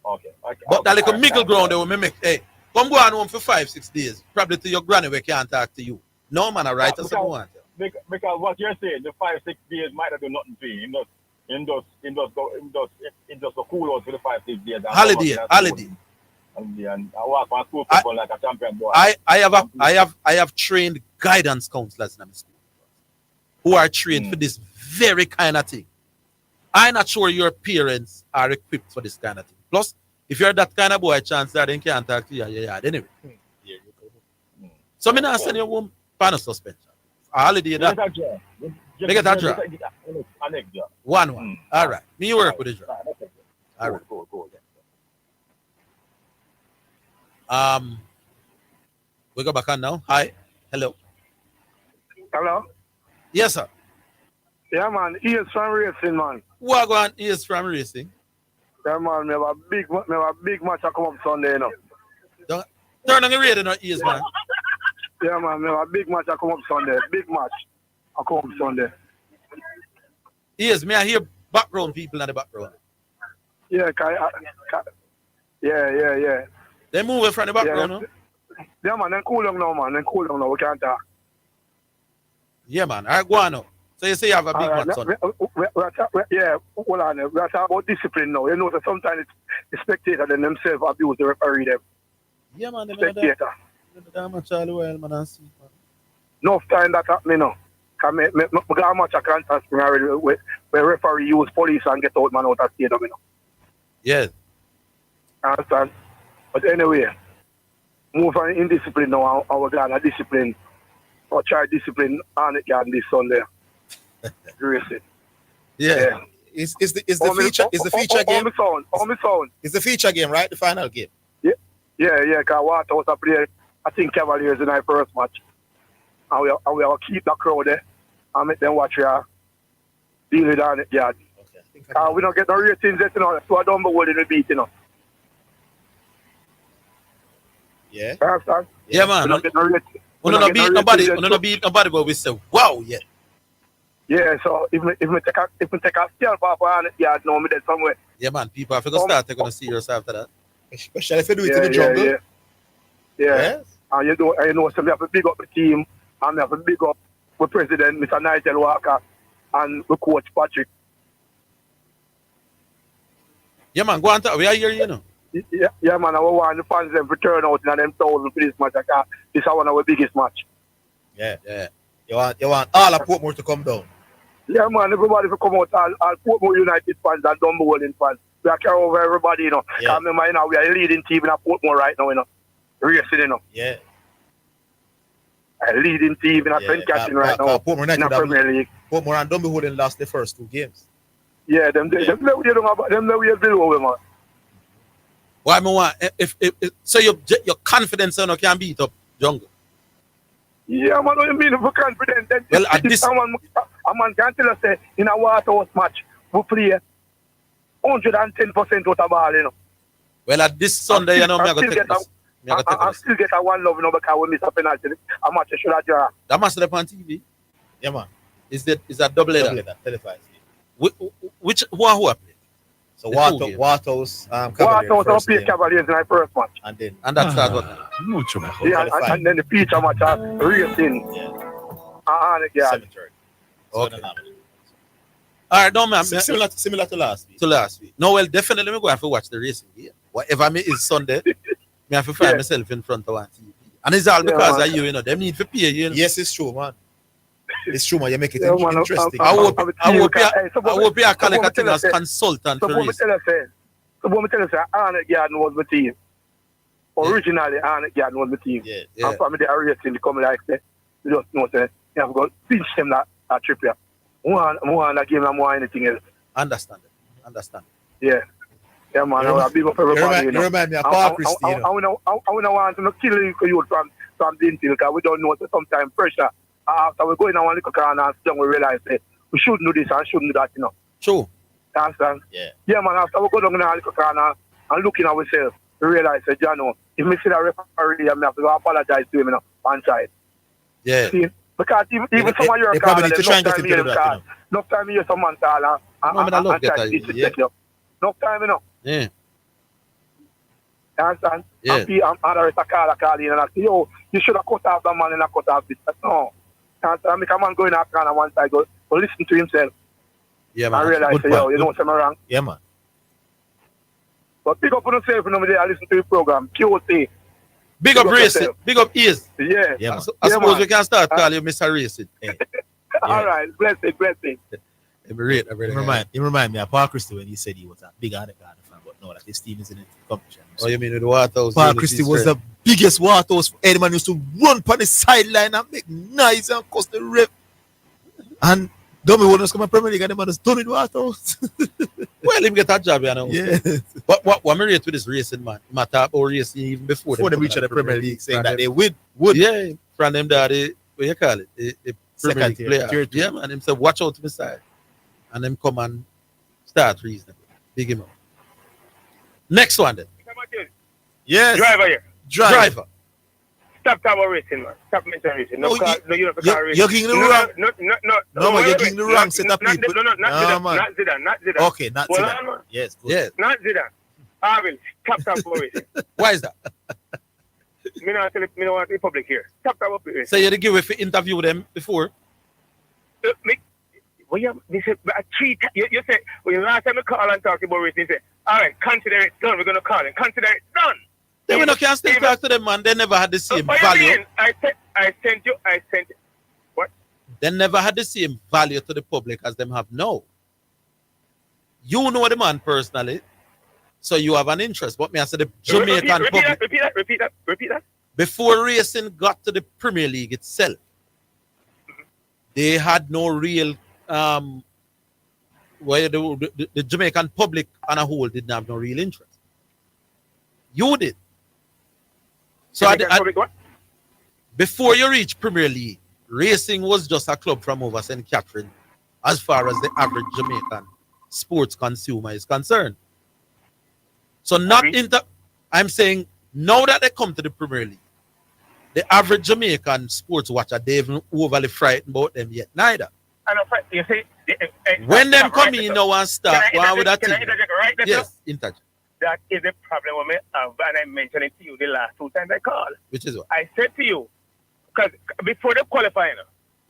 Okay. But that little middle ground they will make, hey, come go on home for 5-6 days. Probably to your granny we can't talk to you. No man, I write us a want. Because what you're saying, the 5-6 days might not do nothing to you. In those the cool out for the 5-6 days. Holiday. And I walk on school football like a champion boy. I have trained guidance counselors in my school who are trained for this very kind of thing. I'm not sure your parents are equipped for this kind of thing. Plus, if you're that kind of boy, chances are they can't talk to you. Anyway. So I'm not sending you home for no suspension. A holiday that. Make it a draw. 1-1. All right. Me work with the draw. All right. We go back on now. Hi. Hello. Hello? Yes, sir. Yeah, man. He is from racing, man. What go on? He is from racing. Yeah, man. We have a big match I come up Sunday, you know. Turn on the radio, not ears, man. Yeah, man. We have a big match I come up Sunday. Big match I come up Sunday. Yes, may I hear background people in the background? Yeah, yeah. They move from the background, no? Yeah, man. Then cool down now, man. Then cool down now. We can't talk. Yeah, man. All right, go on now. So you say you have a big match Sunday. Yeah, hold on. We are talking about discipline now. You know that sometimes the spectators and themselves abuse the referee them. Yeah, man. Spectator. Enough time that happening now. Because I got a match I can't touch already where referee use police and get out man out of stadium, you know. Yes. Understand? But anyway, move on in discipline now. Our guy discipline. Or try discipline on it again this Sunday. Racing. Yeah. Is the feature game? On my sound. It's the feature game, right? The final game. Yeah. Because Waterhouse are playing, I think, Cavaliers in our first match. And we will keep the crowd there and make them watch deal with on it yard. We don't get no ratings yet, you know. So I don't believe in the beat, you know. Yeah. Understand? Yeah, man. We don't get no ratings. We don't beat nobody, but we say, wow, yeah. Yeah, so if we take a scalp off on it, yeah, no, me dead somewhere. Yeah, man, people have to start taking a serious after that. Especially if you do it in the jungle. Yeah. Yes. And you know, so we have to big up the team, and we have to big up the president, Mr. Nigel Walker, and the coach, Patrick. Yeah, man, go on talk. We are here, you know. Yeah, man, I want the fans them to turn out in them 1,000 for this match. This is one of our biggest match. Yeah. You want all of Portmore to come down. Yeah, man, everybody to come out, all Portmore United fans and Dumbarton fans. We are carrying over everybody, you know. Yeah. Remember, you know, we are a leading team in Portmore right now, you know. Racing, you know. Yeah. A leading team in a pen catching right now Portmore in the Premier League. Portmore and Dumbarton lost the first 2 games. Yeah, them we are below, man. Why me want so your confidence on can beat up Jungle? Yeah, man, what you mean for confidence? Well, at this a man can tell us that in a Waterhouse match we play 110% out of ball, you know. Well, at this Sunday, you know, I still get a one love, you know, because we miss a penalty. A match should have drawn. That match is on TV. Yeah, man. Is that double header? Televised. Who are playing? So Waterhouse, Waterhouse will play Cavaliers in our first match. And that's what. Yeah, and then the feature match are racing. Yeah. Okay. All right, no, man. Similar to last week. No, well, definitely me go have to watch the racing game. Whatever me is Sunday, me have to find myself in front of one TV. And it's all because of you, you know. Them need to pay, you know. Yes, it's true, man. It's true, man. You make it interesting. I hope you are collecting as consultant for racing. So what I tell you, Arnett Garden was my team. Originally, Arnett Garden was my team. Yeah. And from the racing, they come like that. You just know, say, you have to go pinch them that trip here. More that game and more anything else. Understand. Yeah. Yeah, man. I big up everybody. You remind me of Paul Christie, you know. I don't want to kill you from Dintil, because we don't know sometimes pressure. After we go in our little corner and we realize that we shouldn't do this and shouldn't do that, you know. True. Understand? Yeah, man. After we go down in our little corner and looking at ourselves, we realize that, you know, if we see that referee, I have to go apologize to him, you know, one side. Yeah. See? Because even some of your probably need to try and get him to do that, enough time you hear someone call and try to disrespect you. Enough time, you know. Yeah. You understand? Yeah. And others are calling and I say, yo, you should have cut off the man and not cut off this. No. You understand? Make a man go in a corner one side, go listen to himself. Yeah, man. And realize, yo, you know something wrong. Yeah, man. But pick up on yourself, you know, I listen to the program. QOC. Big up Racing. Big up Ears. Yeah. Yeah, man. I suppose we can start calling you Mr. Racing. Yeah. All right. Blessing. You remind me of Paul Christie when he said he was a big Arnett Garden fan, but no, that his team is in the competition. Oh, you mean with the Waterhouse? Paul Christie was the biggest Waterhouse. Eddieman used to run on the sideline and make noise and cost the rep. And Dummy wouldn't come to Premier League and them just done it Waterhouse. Well, him get a job, you know. Yeah. But what me rate with this racing, man? Matter or racing even before they reach the Premier League, saying that they would. Yeah, from them that what you call it? The Premier League player. tier two. Yeah, man. Him say, watch out to my side. And them come and start reasoning. Big him up. Next one then. Yes. Driver here. Driver. Stop talking about racing, man. Stop mentioning racing. No, you don't have to call racing. You're getting the wrong. No, man, you're getting the wrong set of people. Not Zidane. Not Zidane. Okay, not Zidane. Yes, good. Yes. Not Zidane. Orville, stop talking about racing. Why is that? Me not tell it, me don't want the public here. Stop talking about racing. So you had to give if you interview them before? Well, they said, you said, when the last time you call and talk about racing, you say, all right, consider it done. We're going to call it. Consider it done. Then we can't still talk to them, man. They never had the same What value. you mean? I sent you. What? They never had the same value to the public as them have now. You know the man personally, so you have an interest. But me, I said the Jamaican public. Repeat that. Before racing got to the Premier League itself, they had no real where the Jamaican public on a whole didn't have no real interest. You did. So before you reach Premier League, racing was just a club from over St. Catherine as far as the average Jamaican sports consumer is concerned. So I'm saying now that they come to the Premier League, the average Jamaican sports watcher, they haven't overly frightened about them yet, neither. You see, when them come in now and start, one with that thing. Yes, interject. That is the problem with me, and I mentioned it to you the last 2 times I called. Which is what? I said to you, because before them qualifying,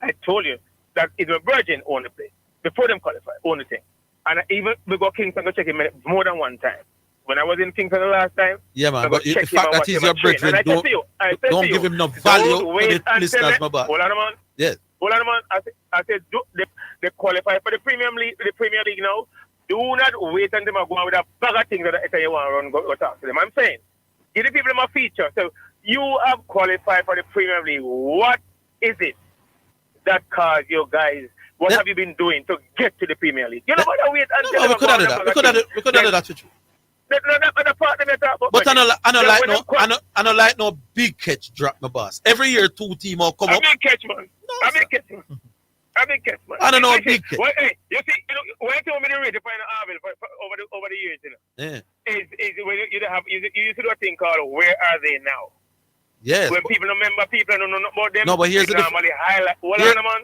I told you that it was Virgin own the place. Before them qualify, own the thing. And even we go Kingston to check him more than one time. When I was in Kingston the last time, yeah, man, but the fact that he's your brethren, don't give him no value to the listeners, my boy. Hold on, man. Yes. Hold on, man. I said, they qualify for the Premier League now. Do not wait until they go on with a bag of things that you want to run go talk to them. I'm saying, give the people a feature. So you have qualified for the Premier League. What is it that caused you guys? What have you been doing to get to the Premier League? You know what? Wait until we could have done that. We could have done that with you. But I don't like no big catch drop, my boss. Every year 2 teams will come up. A big catch, man. A big catch, man. I don't know a big catch. Well, hey, you see, when you told me the rate to find Orville over the years, is when you used to do a thing called "Where Are They Now?" Yes. When people remember, people don't know about them. No, but here's the difference.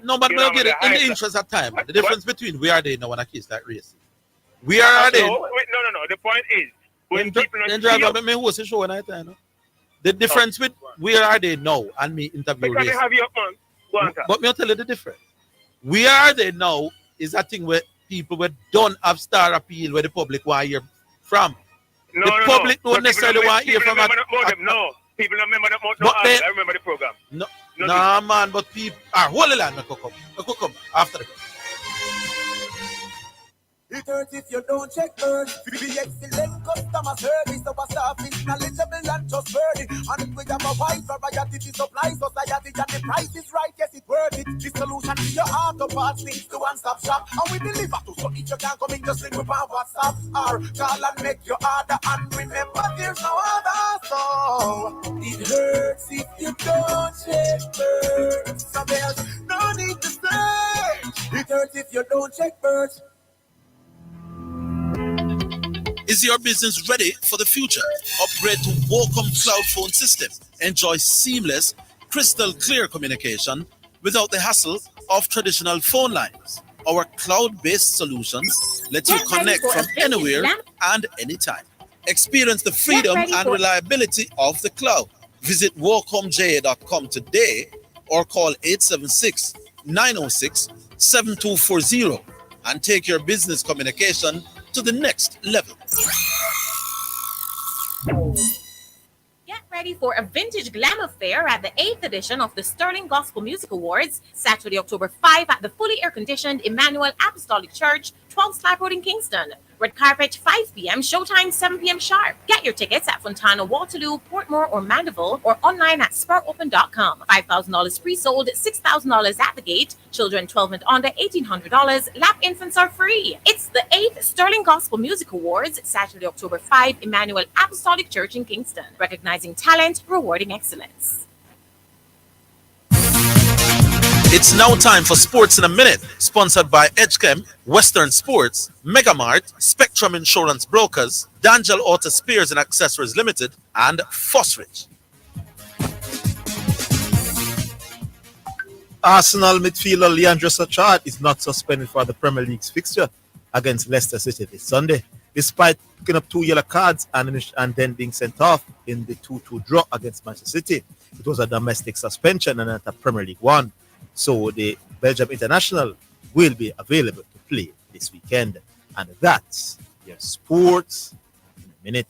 No, but we'll get it in the interest of time. The difference between "Where Are They Now" and a case like racing. Where are they? No. The point is when people show the difference with "Where Are They Now" and me interview racing. Have you up, man. Go on, but me I'll tell you the difference. Where Are They Now is a thing where people don't have star appeal where the public want to hear from. The public don't necessarily want to hear from No, people don't remember that much. I remember the program. No, man, but people hold the line, come after the It hurts if you don't check first. Be excellent customer service. Our staff is knowledgeable and trustworthy. And if we have a wide variety to supply society and the price is right, yes, it's worth it. The solution to your auto parts links to one-stop shop. And we deliver to, so if you can't come in, just link with our WhatsApp or call and make your order. And remember, there's no other. So it hurts if you don't check first. So there's no need to search. It hurts if you don't check first. Is your business ready for the future? Upgrade to Wacom Cloud Phone System. Enjoy seamless, crystal clear communication without the hassle of traditional phone lines. Our cloud-based solutions let you connect from anywhere and anytime. Experience the freedom and reliability of the cloud. Visit wacomja.com today or call 876-906-7240 and take your business communication to the next level. Get ready for a vintage glam affair at the 8th edition of the Sterling Gospel Music Awards, Saturday, October 5 at the fully air-conditioned Emmanuel Apostolic Church, 12 Slab Road in Kingston. Red carpet 5 p.m., showtime 7 p.m. sharp. Get your tickets at Fontana, Waterloo, Portmore, or Mandeville, or online at spuropen.com. $5,000 pre-sold, $6,000 at the gate. Children 12 and under, $1,800. Lap infants are free. It's the 8th Sterling Gospel Music Awards, Saturday, October 5, Emmanuel Apostolic Church in Kingston. Recognizing talent, rewarding excellence. It's now time for Sports in a Minute, sponsored by Edgechem, Western Sports, Megamart, Spectrum Insurance Brokers, Dangel Auto Spares and Accessories Limited, and Fosrich. Arsenal midfielder Leandro Sachard is not suspended for the Premier League's fixture against Leicester City this Sunday, despite picking up 2 yellow cards and then being sent off in the 2-2 draw against Manchester City. It was a domestic suspension and not a Premier League one. So the Belgium international will be available to play this weekend. And that's your Sports in a Minute.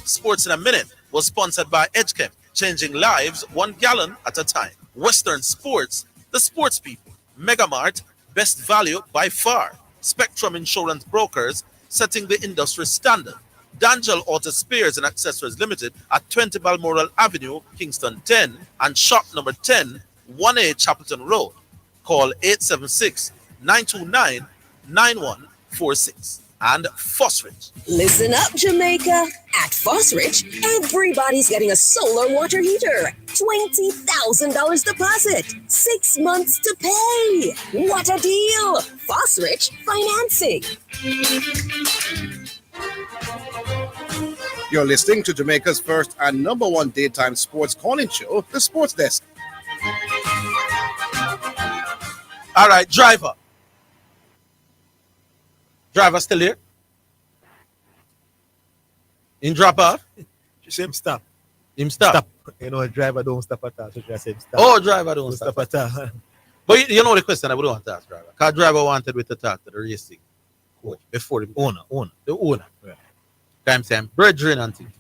Sports in a Minute was sponsored by Edgechem, changing lives 1 gallon at a time. Western Sports, the sports people. Megamart, best value by far. Spectrum Insurance Brokers, setting the industry standard. Dangel Auto Spares and Accessories Limited at 20 Balmoral Avenue, Kingston 10, and shop number 10, 1A Chapelton Road. Call 876-929-9146. And Fosrich. Listen up, Jamaica. At Fosrich, everybody's getting a solar water heater. $20,000 deposit. 6 months to pay. What a deal. Fosrich Financing. You're listening to Jamaica's first and number 1 daytime sports calling show, The Sports Desk. All right, driver. Driver still here? In drop off? She said him stop. Him stop. Stop. You know, a driver don't stop at all. So she said stop. Oh, driver don't stop at all. But you know the question I would want to ask driver. Because driver wanted with to talk to the racing coach before the owner. The owner. Yeah. I'm saying brethren and things.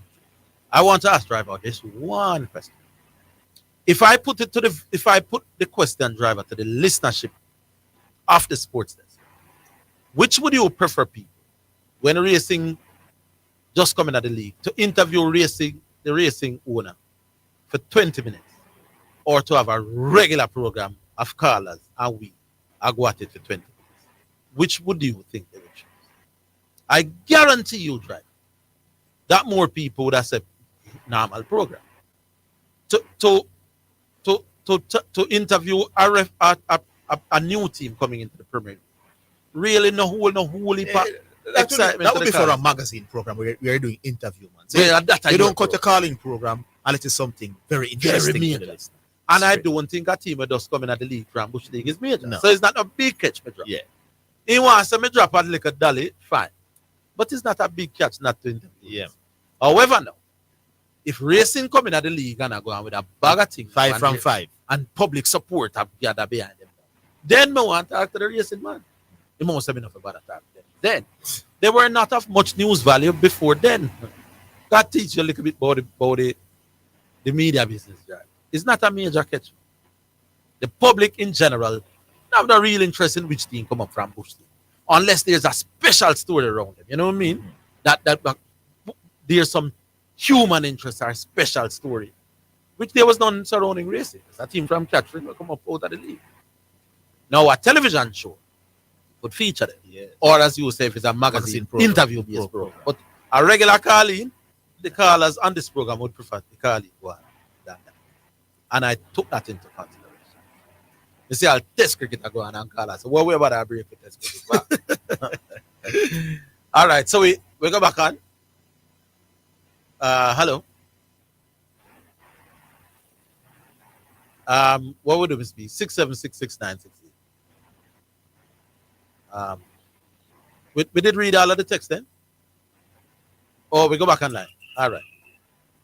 I want to ask driver this one question. If I put the question, driver, to the listenership of the Sports Desk, which would you prefer, people, when racing just coming at the league, to interview the racing owner for 20 minutes, or to have a regular program of callers and we go at it for 20 minutes? Which would you think they would choose? I guarantee you, driver, that more people would accept normal program. To interview a new team coming into the Premier League. Really no whole excitement. That would be for a magazine program where we are doing interview, man. So you don't cut a calling program unless it's something very interesting. Very major. And I don't think a team that does coming at the league from Bush League is major. No. So it's not a big catch, me drop. Yeah. He wants to me drop a little dolly, fine. But it's not a big catch not to interview. Yeah. However, now, if racing coming at the league and I go on with a bag of things, 5 from 5, and public support have gathered behind them, then me want to talk to the racing man. He must have enough about that. Then they were not of much news value before then. God teach you a little bit about the media business, right? It's not a major catch. The public in general have no real interest in which team come up from Bush League, unless there's a special story around them. You know what I mean? That there's some human interest or special story, which there was none surrounding racing. A team from Catherine will come up out of the league. Now, a television show would feature them. Yeah. Or as you say, if it's a magazine interview-based program. But a regular calling, the callers on this program would prefer the calling one than that. And I took that into consideration. You see, I'll test cricket I go on and call us. So what we about that break for test cricket? All right, so we go back on. Hello. What would it be? 6766968. We did read all of the text then? Oh, we go back online. All right.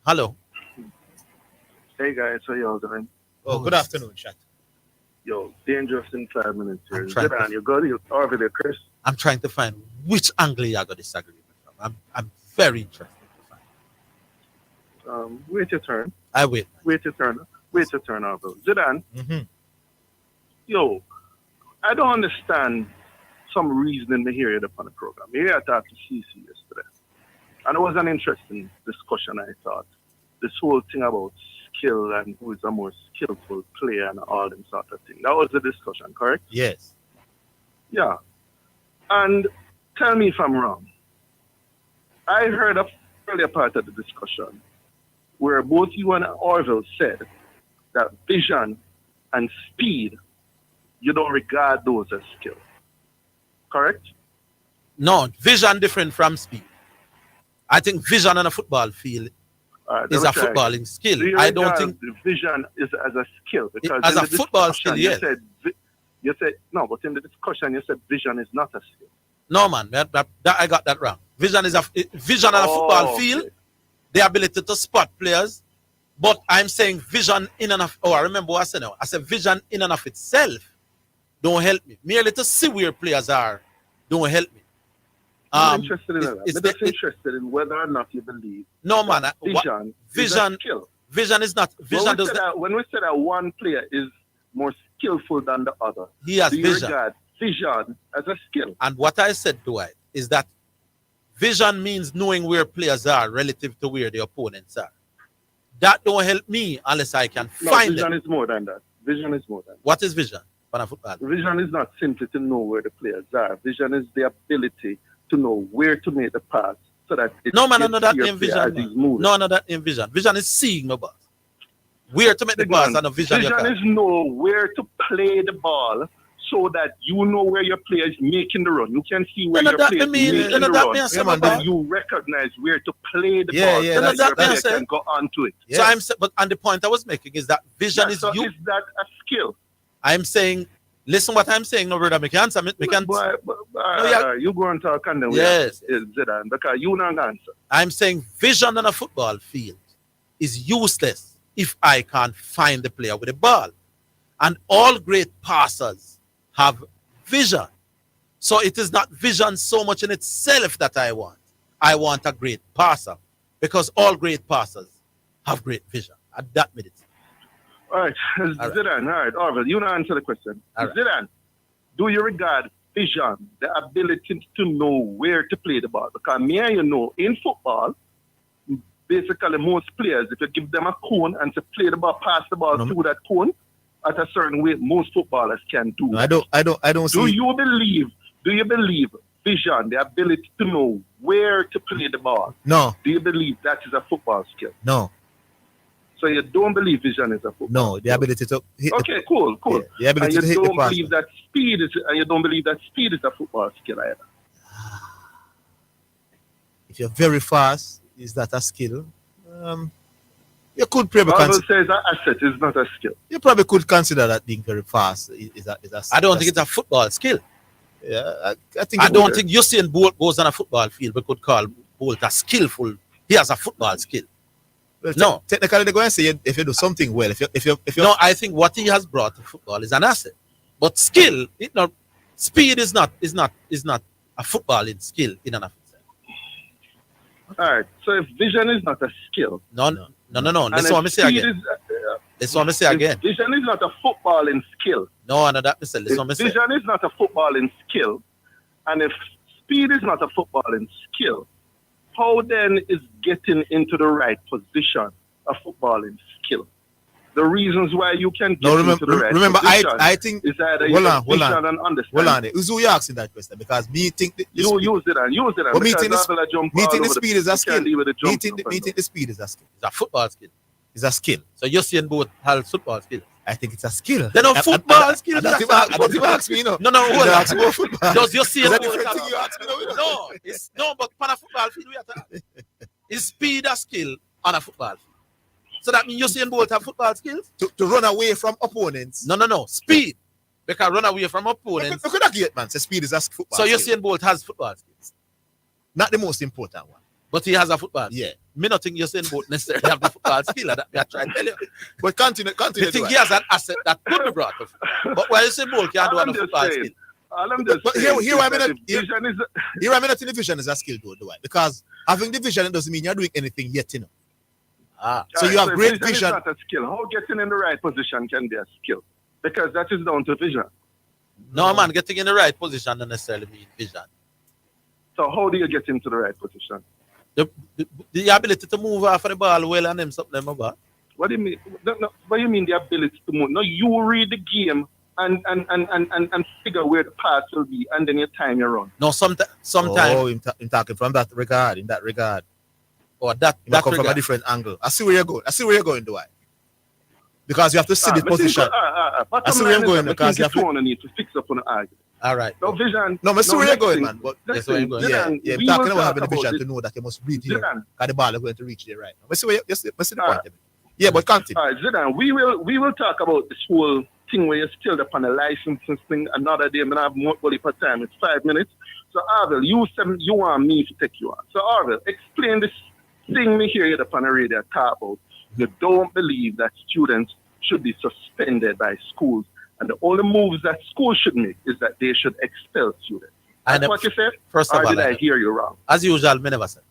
Hello. Hey guys, how y'all doing? Oh, good afternoon, chat. Yo, dangerous in 5 minutes here. Zidane, you got it. Orville, Chris. I'm trying to find which angle you got to disagree with. I'm very interested to find. Wait your turn. I wait. Wait your turn. Wait your turn, Orville. Zidane. Yo, I don't understand some reasoning to hear it upon the program. Here I talked to CC yesterday. And it was an interesting discussion, I thought. This whole thing about skill and who is a more skillful player and all them sort of thing. That was the discussion, correct? Yes. Yeah. And tell me if I'm wrong. I heard a earlier part of the discussion where both you and Orville said that vision and speed, you don't regard those as skills. Correct? No, vision different from speed. I think vision on a football field is a footballing skill. Do you I don't regard think the vision is as a skill because as in a the football discussion skill, yes. You said no, but in the discussion you said vision is not a skill. No, man, that I got that wrong. Vision is a vision on a football field, the ability to spot players. But I'm saying vision in and of. Oh, I remember what I said now. I said vision in and of itself don't help me. Merely to see where players are don't help me. I'm interested in that. I'm just interested in whether or not you believe. No, man. Vision. Vision. Skill. Vision is not. Vision does not. When we say that one player is more skillful than the other, he has do you vision. regard vision as a skill? And what I said, Dwight, is that vision means knowing where players are relative to where the opponents are. That don't help me unless I can find vision them. Is more than that. Vision is more than that. What is vision for a football? Vision is not simply to know where the players are. Vision is the ability to know where to make the pass so that it no, man, I know that in vision. No, that in vision. Vision is seeing the ball. Where to make the pass and a vision. Vision is know where to play the ball so that you know where your player is making the run. You can see where your player is making the run. And you recognize where to play the ball so that your player can go onto it. So and the point I was making is that vision is you. Is that a skill? I'm saying, listen what I'm saying, no brother. Me can't answer. You go and talk and then yes. Zidane, because you don't answer. I'm saying vision on a football field is useless if I can't find the player with the ball. And all great passers have vision. So it is not vision so much in itself that I want. I want a great passer because all great passers have great vision at that minute. All right, Zidane, all right, Orville, you don't answer the question. Zidane, do you regard vision, the ability to know where to play the ball? Because me and you know, in football, basically most players, if you give them a cone and to play the ball, pass the ball through that cone, at a certain way, most footballers can do. No, I don't see. Do you believe vision, the ability to know where to play the ball? No. Do you believe that is a football skill? No. So you don't believe vision is a football? No, the ability to hit. Okay, cool. Yeah, the ability to hit the pass. Believe that speed is, and you don't believe that speed is a football skill either. If you're very fast, is that a skill? You could probably consider. Says that asset is not a skill. You probably could consider that being very fast is a skill. I don't think it's a football skill. Yeah, I think. I don't think Usain Bolt goes on a football field, but could call Bolt a skillful. He has a football skill. Well, no, technically they're going to say if you do something well, if you no, I think what he has brought to football is an asset, but skill, speed is not a footballing skill in and of itself. All right, so if vision is not a skill, no. Let's want me say again. Let's want me say again. Vision is not a footballing skill. No, that me say. Let's want me say. Vision is not a footballing skill, and if speed is not a footballing skill, how then is getting into the right position a footballing skill? The reasons why you can get into the right position I think is either hold on. Hold on. Who you asking that question? Because me think you use it. Well, me think the speed is a skill. Me think the speed is a skill. It's a football skill. It's a skill. So you're saying both have football skill? I think it's a skill. They're not football skill. That's what you ask me, No, hold on. Does you see it? No, but on a football field, we have to is speed a skill on a football field. So that means you're saying both have football skills? To run away from opponents. No. Speed. Because run away from opponents. Look at that gate, man. So speed is a football So you're saying Bolt has football skills? Not the most important one. But he has a football. Yeah. Me not think you're saying Bolt necessarily have the football skill. That I try to tell you. But continue. I think he has an asset that could be brought up. But why you say Bolt can't do a football skill? But here I'm not in the vision is a skill though, because having the vision doesn't mean you're doing anything yet, So you have great vision. Is not a skill. How getting in the right position can be a skill? Because that is down to vision. No, man, getting in the right position doesn't necessarily mean vision. So how do you get into the right position? The ability to move off of the ball well and them something about. What do you mean? No, what do you mean the ability to move? No, you read the game and figure where the pass will be, and then you time your run. No, sometimes. Oh, in talking from that regard, in that regard. Or that come from a different angle. I see where you're going, do I? Because you have to see the position. I see where you're going because you have to need to fix up on the argument. All right. No vision. No, I see where you're going, man. But that's where you're going. Yeah, I'm talking about having a vision to know that you must read here. Because the ball is going to reach there right now. I see where you see the point. Yeah, but continue. All right, Zidane, we will talk about this whole thing where you're still upon a licensing thing another day. I'm gonna have more per time. It's 5 minutes. So Orville, you want me to take you on. So Orville, explain this thing me hear you upon the radio talk about. You don't believe that students should be suspended by schools, and the only moves that schools should make is that they should expel students. That's what you said? First of all, did I hear you wrong? As usual, I never said.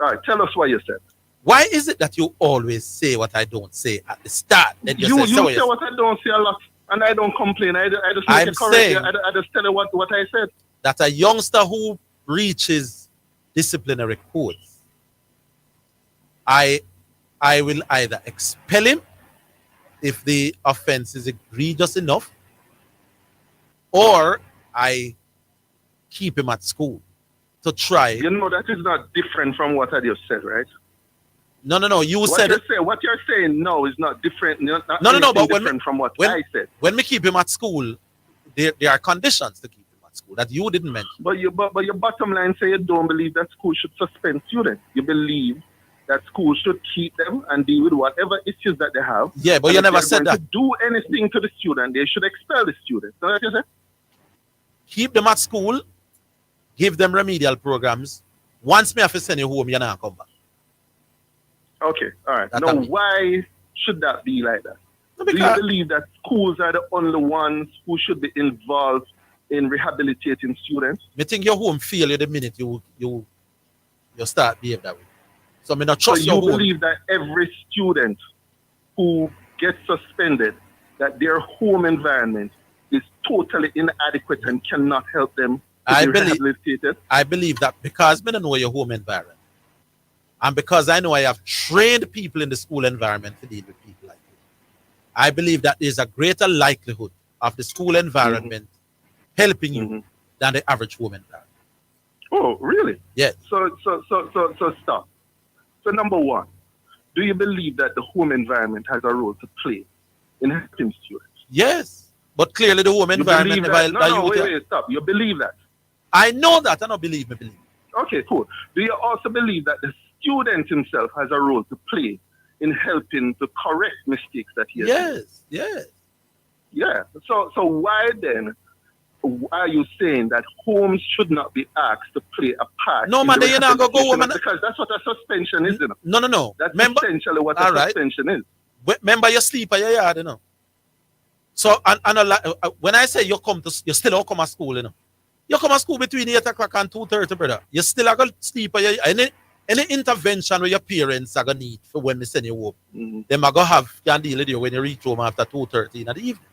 All right, tell us what you said. Why is it that you always say what I don't say at the start? Then you say what I don't say a lot, and I don't complain. I just make it correct. I just tell you what I said. That a youngster who breaches disciplinary codes, I will either expel him if the offense is egregious enough, or I keep him at school to try. You know that is not different from what I just said, right? No. You said what you're saying now is not different. No. But different from what I said. When we keep him at school, there are conditions to keep him at school that you didn't mention. But your bottom line say you don't believe that school should suspend students. You believe that school should keep them and deal with whatever issues that they have. Yeah, but you never said that. To do anything to the student, they should expel the student. Is that what you said? Keep them at school, give them remedial programs. Once me have to send you home, you're not come back. Okay, all right. Now, why should that be like that? Do you believe that schools are the only ones who should be involved in rehabilitating students? I think your home fail you the minute you start behave that way. So I not trust your home. So you believe that every student who gets suspended, that their home environment is totally inadequate and cannot help them to be rehabilitated? I believe that because I don't know your home environment. And because I know I have trained people in the school environment to deal with people like you, I believe that there's a greater likelihood of the school environment helping you than the average home environment. Oh, really? Yes. So stop. So number one, do you believe that the home environment has a role to play in helping students? Yes. But clearly the home environment... Wait, stop. You believe that? I know that. I don't believe me. Okay, cool. Do you also believe that the student himself has a role to play in helping to correct mistakes that he has made? Yeah. So why then are you saying that homes should not be asked to play a part? No, man, you're not going to go home. Because that's what a suspension is, you know? No. That's essentially what a suspension is. Remember, you sleep at your yard, you know? So, when I say you still come to school, you know? You come to school between 8 o'clock and 2:30, brother. You still are going to sleep at your yard. Any intervention with your parents are going to need for when they send you home. Them are going to can deal with you when you reach home after 2:30 in the evening.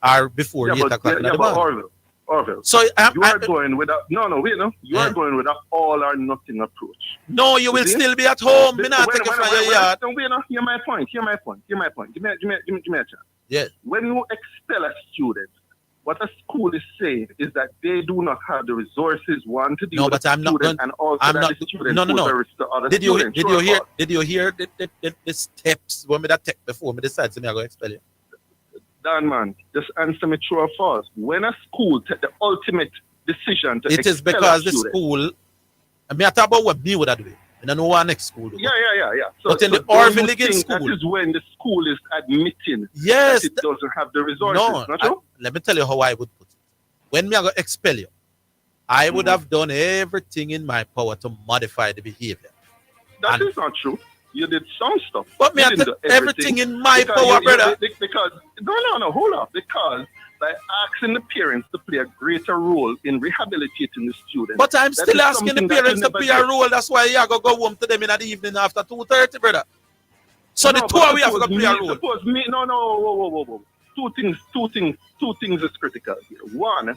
Or before 8 o'clock in the morning. Orville. So you are going with a You are going with an all or nothing approach. No, you will still be at home. Me not take it from your yard. Hear my point. Give me a chance. Yes. When you expel a student, what a school is saying is that they do not have the resources, one, to deal with the student, and also the student poses to other students. Did you hear the steps when me that take before me decide to me I go expel you? Dan, man, just answer me true or false. When a school take the ultimate decision to it is because the school, I mean, I talk about what me would do. And I know what next school do. Yeah. But in the Orville again school, that is when the school is admitting that it doesn't have the resources. Let me tell you how I would put it. When me I go expel you, I would have done everything in my power to modify the behavior. That is not true. You did some stuff. But me I did everything in my power, brother. Because hold up. Because by asking the parents to play a greater role in rehabilitating the students. But I'm still asking the parents to play a role. That's why I go home to them in the evening after 2:30, brother. So the two of we have to play a role. Suppose me, whoa. two things is critical here. One,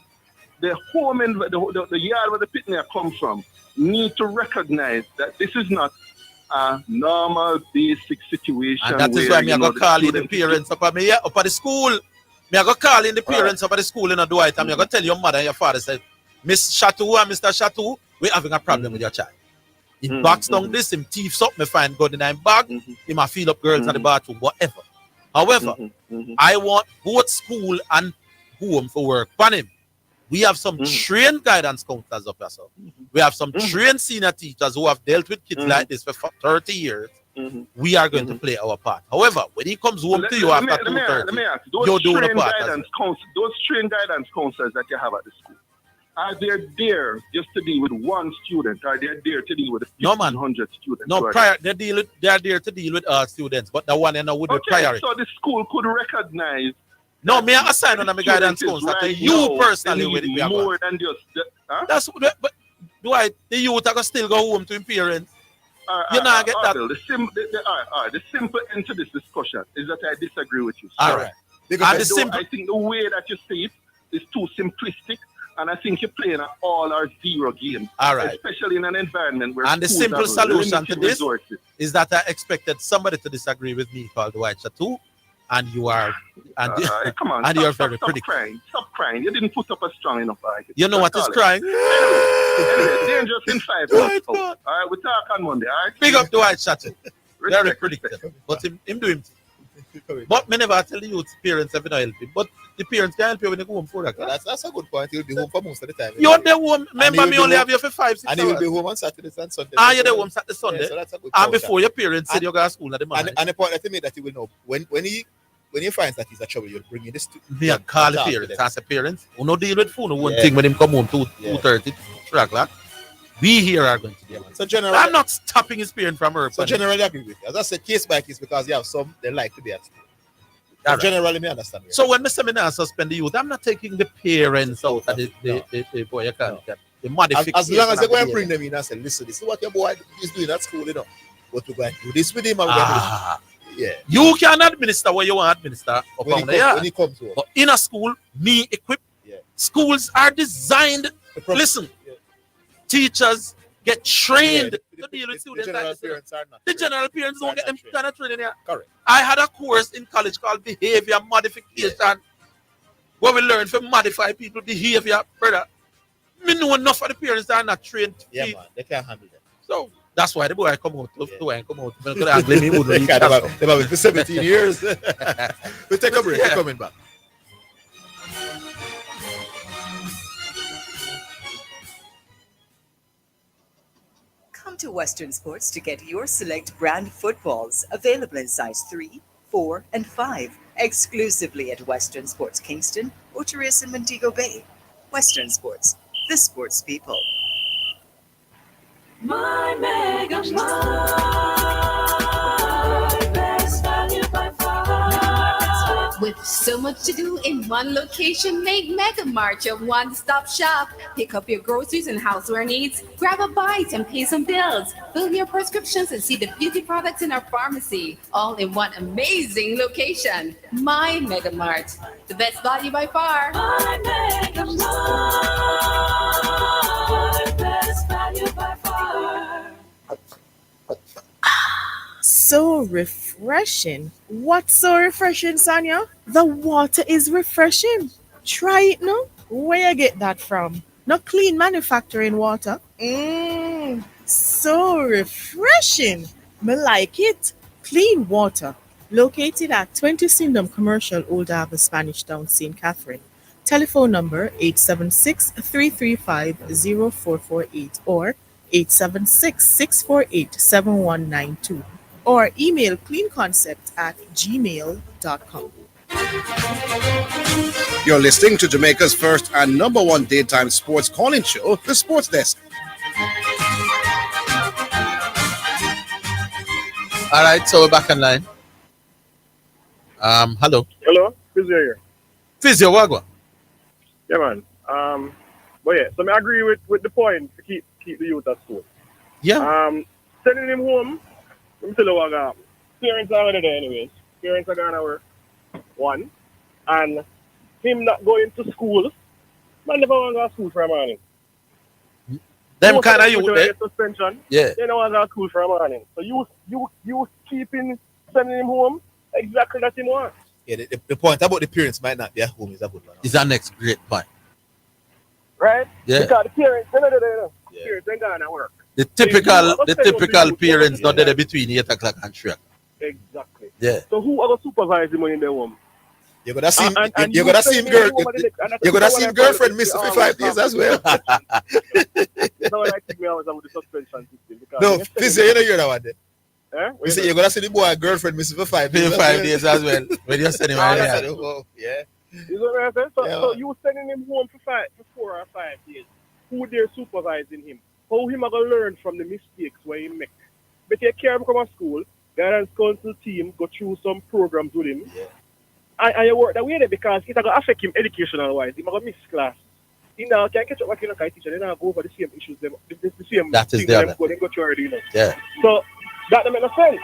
the home and the yard where the picnic come from need to recognize that this is not a normal basic situation. And that is why me I go call in the parents up at me up at the school. Me I go call in the parents up at the school in a Dwight, and me I go tell your mother and your father, say, Miss Chateau and Mr. Chateau, we're having a problem with your child. He backs down this, him thieves up, me find God in him bag, he might feel up girls in the bathroom, whatever. However, I want both school and home for work on him. We have some trained guidance counselors up here, so. We have some trained senior teachers who have dealt with kids like this for 30 years. We are going to play our part. However, when he comes home to you after 2:30, you're doing a part. Those trained guidance counselors that you have at the school, are they there just to deal with one student? Are they there to deal with 1,500 students? No, they are there to deal with students, but the one you know with the priority. So the school could recognize. No, me assign on my guidance counselor to you personally with it. More than just that's but do I the youth are gonna still go home to parents? You know, I get that. The simple end to this discussion is that I disagree with you. All right. Because I think the way that you say it is too simplistic, and I think you're playing an all or zero game. All right. Especially in an environment where. And the simple solution to this is that I expected somebody to disagree with me called Dwight Chateau, and you are, come on, and you're very predictable. Stop crying. You didn't put up a strong enough argument. You know what is crying? Anyway, dangerous in 5 minutes. All right, we talk on Monday. All right. Big up Dwight Chateau. Very predictable. But him do him. But me never tell the youth parents if you don't help him. But the parents can help you when they go home for that. That's a good point. He'll be home for most of the time. You're the home. Remember, me only have you for 5-6 hours. And he will be home on Saturdays and Sundays. You're the home Saturday, Sunday. Yeah, so that's a good and before your parents said you go to school at the morning. And the point that he made that he will know when he finds that he's a trouble, you'll bring in this. Yeah, call the parents. As a parent, who no deal with phone. One thing when him come home 2:30, 3 o'clock. We here are going to deal with. So generally, I'm not stopping his parent from her. So generally, I agree with you. As I said, case by case, because you have some they like to be at school. So generally, me understand. So when Mr. Mina suspend the youth, I'm not taking the parents out of the boy. You can't get the modification. As long as they go and bring them in and say, listen, this is what your boy is doing at school, you know. But we're going to do this with him. Yeah. You can administer what you want to administer when he comes home. But in a school, me equipped. Schools are designed. Listen, teachers get trained to deal with students. The general parents don't get them kind of training here. Correct. I had a course in college called behavior modification, where we learn to modify people's behavior, brother. Me know enough of the parents that are not trained. Yeah, man, they can't handle them. So that's why the boy come out. Come out. They've been for 17 years. We'll take a break. We're coming back. Come to Western Sports to get your select brand footballs available in size 3, 4, and 5 exclusively at Western Sports Kingston, Outaris, and Montego Bay. Western Sports, the sports people. My Mega Mart, best value by far. With so much to do in one location, make Mega Mart your one-stop shop. Pick up your groceries and houseware needs, grab a bite and pay some bills, fill your prescriptions and see the beauty products in our pharmacy, all in one amazing location. My Mega Mart, the best value by far. My Mega Mart, best value by far. So refreshing. What's so refreshing, Sonia? The water is refreshing. Try it now. Where you get that from? No clean manufacturing water. So refreshing. Me like it. Clean water. Located at 20 Syndham Commercial, Old Harbour, Spanish Town, St. Catherine. Telephone number 876-335-0448 or 876-648-7192. Or email cleanconcept@gmail.com. You're listening to Jamaica's first and number one daytime sports calling show, The Sports Desk. All right, so we're back online. Hello. Hello, Physio here. Physio, Wagwa. Yeah, man. But yeah, so I agree with the point to keep the youth at school. Yeah. Sending him home. Let me tell you what got. Parents are already there anyways. Parents are going to work. One. and him not going to school, man never want to go to school for a morning. Them Most kind of them youth, get suspension. Yeah. They don't want to go to school for a morning. So you keeping sending him home exactly that he wants. Yeah, the point about the parents might not be at home is a good one. Is our next great point. Right? Yeah. Because the parents, they know. Parents ain't going to work. The typical parents not there between 8 o'clock and 3 o'clock. Exactly. Yeah. So who are going to supervise him when in their home? You're gonna see And you're gonna see him girl. You're gonna see him him girlfriend miss for 5 days as well. No, I think me always have the suspension system. No, physio, you know you're that one there. Eh? You say you're gonna see the boy girlfriend miss for 5 days. 5 days as well. When you send him out Yeah. there. Yeah. You know what I'm saying? So, Yeah. so you sending him home for 4 or 5 days. Who there supervising him? How him are gonna learn from the mistakes where he make? But take care of him come to school, guidance council team go through some programs with him. Yeah. And you work that way there because it's gonna affect him educational wise. He's gonna miss class. He now can catch up with him like teacher, they now go over the same issues, the same That is thing the them other. go, they go through already, you know. Yeah. So that don't make no sense.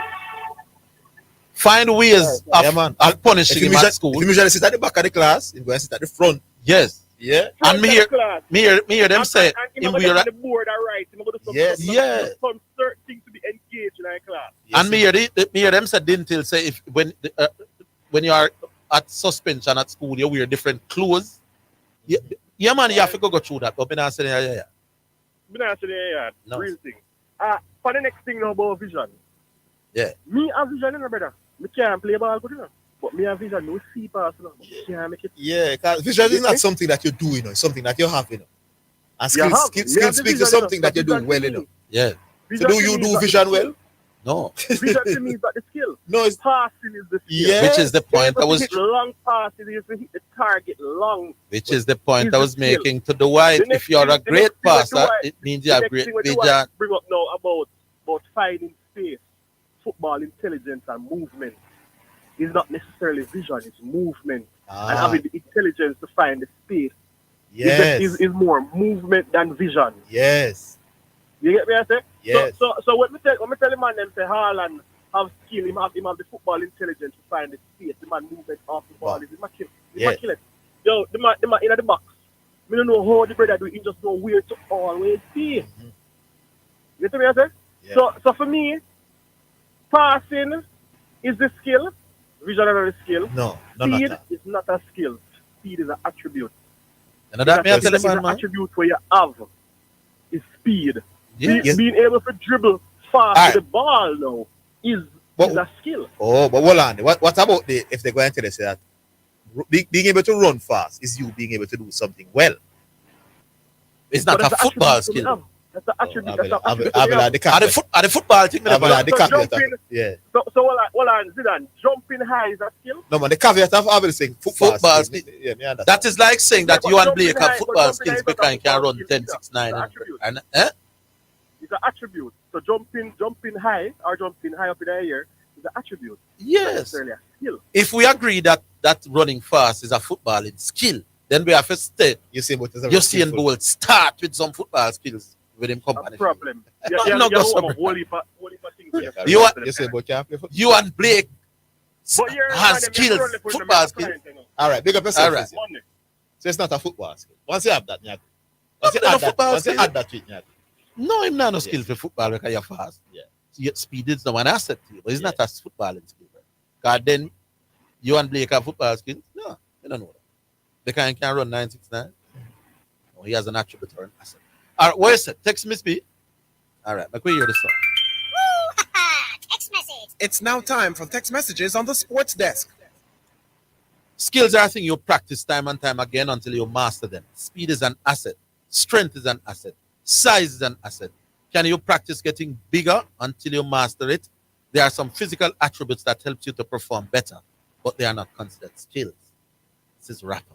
Find ways Yeah, man. of punishing him at school. If you usually sit at the back of the class, he's going to sit at the front. Yes. Yeah. And me hear them say and him him wear on the board are right. Him go do some Yeah. some certain things to be engaged in our class. And me hear them say didn't say if when you are at suspension at school you wear different clothes. Yeah man, you have to go through that. But me not saying yeah. Me not saying yeah. No. Real thing. For the next thing now about vision. Yeah. Me have vision, you know, brother. Me can't play ball good enough. But me have vision, no see pass, you know. Me can't make it. Yeah, because vision is not something that you do, you know. It's something that you have, you know. And skills speaks to something that you do well, you know. Yeah. So do you do vision well? No. Vision to me is not the skill. No, it's passing is the skill. Yeah. Which is the point I was hit long passes, you have to hit the target long. which is the point I was the skill. making to the white. The next If you're a thing- the great next thing with passer, Dwight- it means the you have next great thing with vision. Dwight bring up now about finding space, football intelligence and movement. It's not necessarily vision, it's movement. And having the intelligence to find the space Yes. is more movement than vision. Yes. You get me, I say? Yes. So when me tell the man them say Haaland have skill, him have the football intelligence to find the space, the man movement off the ball, is immaculate. Yo, the man in the box. Me don't know how the brother do it, he just know where to always be. Mm-hmm. You get me, I say? Yeah. So for me, passing is the skill, vision is not a skill. No, Speed not is not a skill. Speed is an attribute. And that me I tell It's the an man, man. attribute where you have is speed. Yes. Being able to dribble fast Alright. with the ball now is a skill. Oh, but hold on. What about if they're going to say that being able to run fast is you being able to do something well? It's not But a that's football attribute to skill. have. That's an attribute. I That's an will attribute. have to have. the caveat. At the football thing, I will have the So caveat. jumping- Yeah. So hold on, Zidane. Jumping high is a skill. No, man, the caveat of I will saying football Football skill. skill. Yeah, me understand. That is like saying that Yeah, you but and Blake jumping have high- football but jumping skills high is because not a you can run football 10, skill, 6, 9. it's an attribute. And It's an attribute. So jumping high or jumping high up in the air is an attribute. It's not Yes. necessarily a skill. If we agree that running fast is a footballing skill, then we have to state You see what is a Usain Bolt start with some football skills with him A company. problem. No, no, go somewhere. You say but can't play football. You and Blake But you're has skills, football skills. All right, big up yourself. All right. Listen. So it's not a football skill. Once you have that, you have once you Not add a that, football once you skill. add that to it, you have No, I'm not no skill for football because you're fast. Yeah. So your speed is not an asset to you, but it's not a footballing skill. Because then you and Blake have football skills. No, you don't know that. The guy can run 969. No, he has an attribute or an asset. All right, what is it? Text Miss B. All right, make we hear this song. Text message. It's now time for text messages on the sports desk. Skills are a thing you practice time and time again until you master them. Speed is an asset. Strength is an asset. Size is an asset. Can you practice getting bigger until you master it? There are some physical attributes that help you to perform better, but they are not considered skills. This is rapper.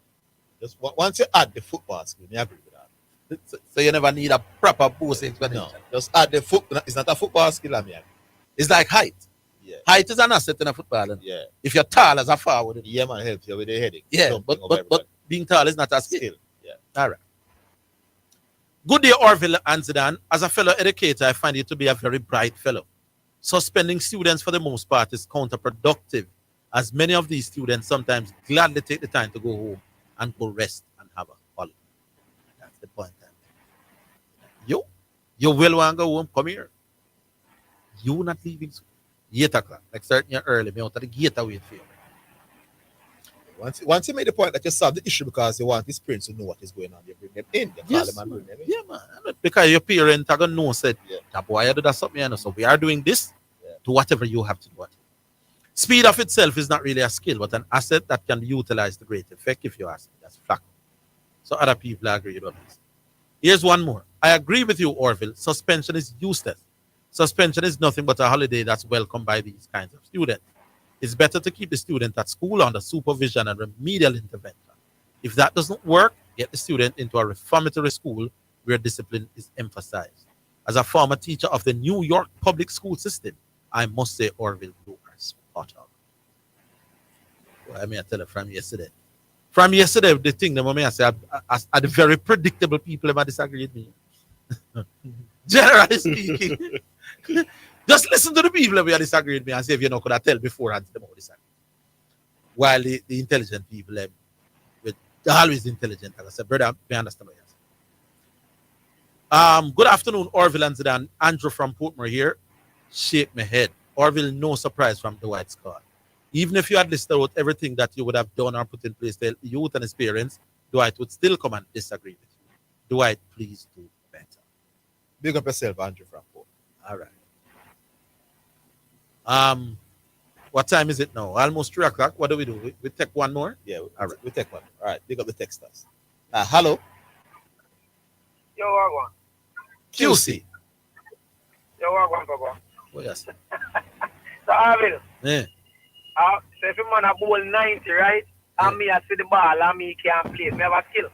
Just once you add the football skill, I agree with that. So you never need a proper boost explanation. No, just add the foot. It's not a football skill, I mean. It's like height. Yeah. Height is an asset in a football. Yeah. If you're tall as a forward, Yeah, man, helps you with the headache. yeah, Jumping over but everybody. being tall is not a skill. Skill. Yeah. All right. Good day, Orville and Zidane. As a fellow educator, I find you to be a very bright fellow. Suspending students for the most part is counterproductive. as many of these students sometimes gladly take the time to go home and go rest and have a holiday. That's the point. You will want to go home, come here. You not leaving school. 8 o'clock. Like starting here early, me out of the gate to wait for you. Once you made the point that you solve the issue because you want these parents to know what is going on, you bring them in. You call them and bring them in. Yeah, man. Because your parents are going to know, said, that boy, you do that something, you know. So we are doing this to whatever you have to do. Speed of itself is not really a skill, but an asset that can be utilized to great effect, if you ask me. That's fact. So other people agree with this. Here's one more. I agree with you, Orville. Suspension is useless. Suspension is nothing but a holiday that's welcomed by these kinds of students. It's better to keep the student at school under supervision and remedial intervention. If that doesn't work, get the student into a reformatory school where discipline is emphasized. As a former teacher of the New York public school system, I must say Orville, you are spot on. Well, I mean, I tell you from yesterday. From yesterday, the thing that I say, are the very predictable people that disagree with me. Generally speaking, just listen to the people that disagree with me and see if you know could I tell beforehand them all disagree. While the intelligent people, they're always intelligent. Like I said, brother, I understand what you're saying. Good afternoon, Orville and Zidane. Andrew from Portmore here. Shake my head. Orville, no surprise from Dwight's call. Even if you had listed out everything that you would have done or put in place to help the youth and his parents, Dwight would still come and disagree with you. Dwight, please do better. Big up yourself, Andrew from Portmore. All right. What time is it now? Almost 3 o'clock. What do? We take one more? Yeah, all right. We take one. All right. Big up the texters. Hello. Yo, Wagwan. QC. Yo, Wagwan, Papa. Oh, yes. So, Orville. Yeah. So if a man a bowl 90, right? And me I see the ball and me can't play. Me have a skill.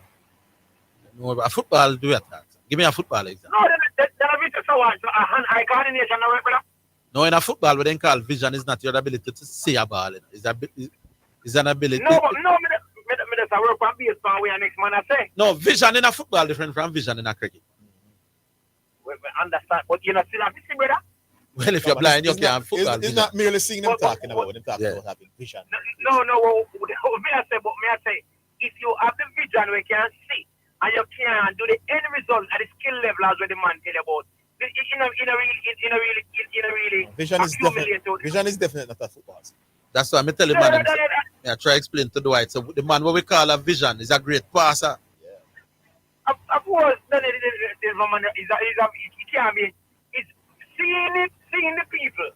No, a football do that. Give me a football example. No, then a bit so what? So a hand-eye coordination no work with that? No, in a football, what they call vision is not your ability to see a ball. It's an ability. No, me just a work on base on where next man I say. No, vision in a football different from vision in a cricket. We understand, but you not see that, brother? Well, if you're blind, you can't football. It's not merely seeing them talking about them talking about having vision. No, me I say, if you have the vision we can see and you can do the end result at the skill level as what the man tell you about. In a really vision is definitely not a football. That's why I'm telling you, man. I try to explain to Dwight. So the man what we call a vision is a great passer. Yeah. Of course, then it can be. It's seeing the people.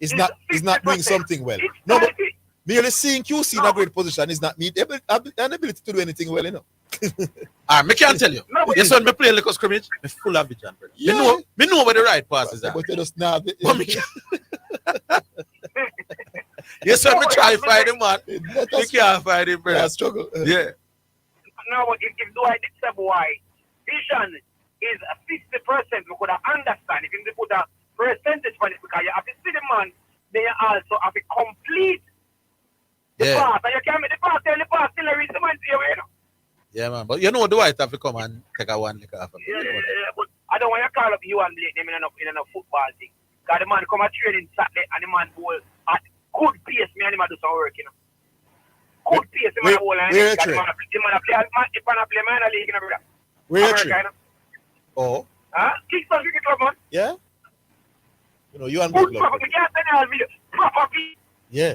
It's not doing something well. No, but merely seeing QC in a great position is not me an ability to do anything well, you know. I can't tell you. No, yes, when me play little scrimmage, me full of vision. Yeah. Me know where the right passes are. But you just now. Yes, when me try to find him, man. You can't find him, bro. That's struggle. Yeah. Now, if Dwight did say why, vision is 50%. We could understand if you put a percentage on it because you have to see the man, then you also have to complete the pass. And you can't make the pass, tell the pass, still a reason man to you, you know. Yeah, man. But you know Dwight have to come and take a one lick off. Yeah, but I don't want to call up you and blame them in a football thing. Because the man come and training Saturday and the man bowl at good pace, me and him do some work, you know. Good pace, the man bowl and the man play minor league, you know, brother. Where you train? Oh. Huh? Kingston Cricket Club, man. Yeah. You know, you and good proper, you can't send all video. Proper pace. Yeah.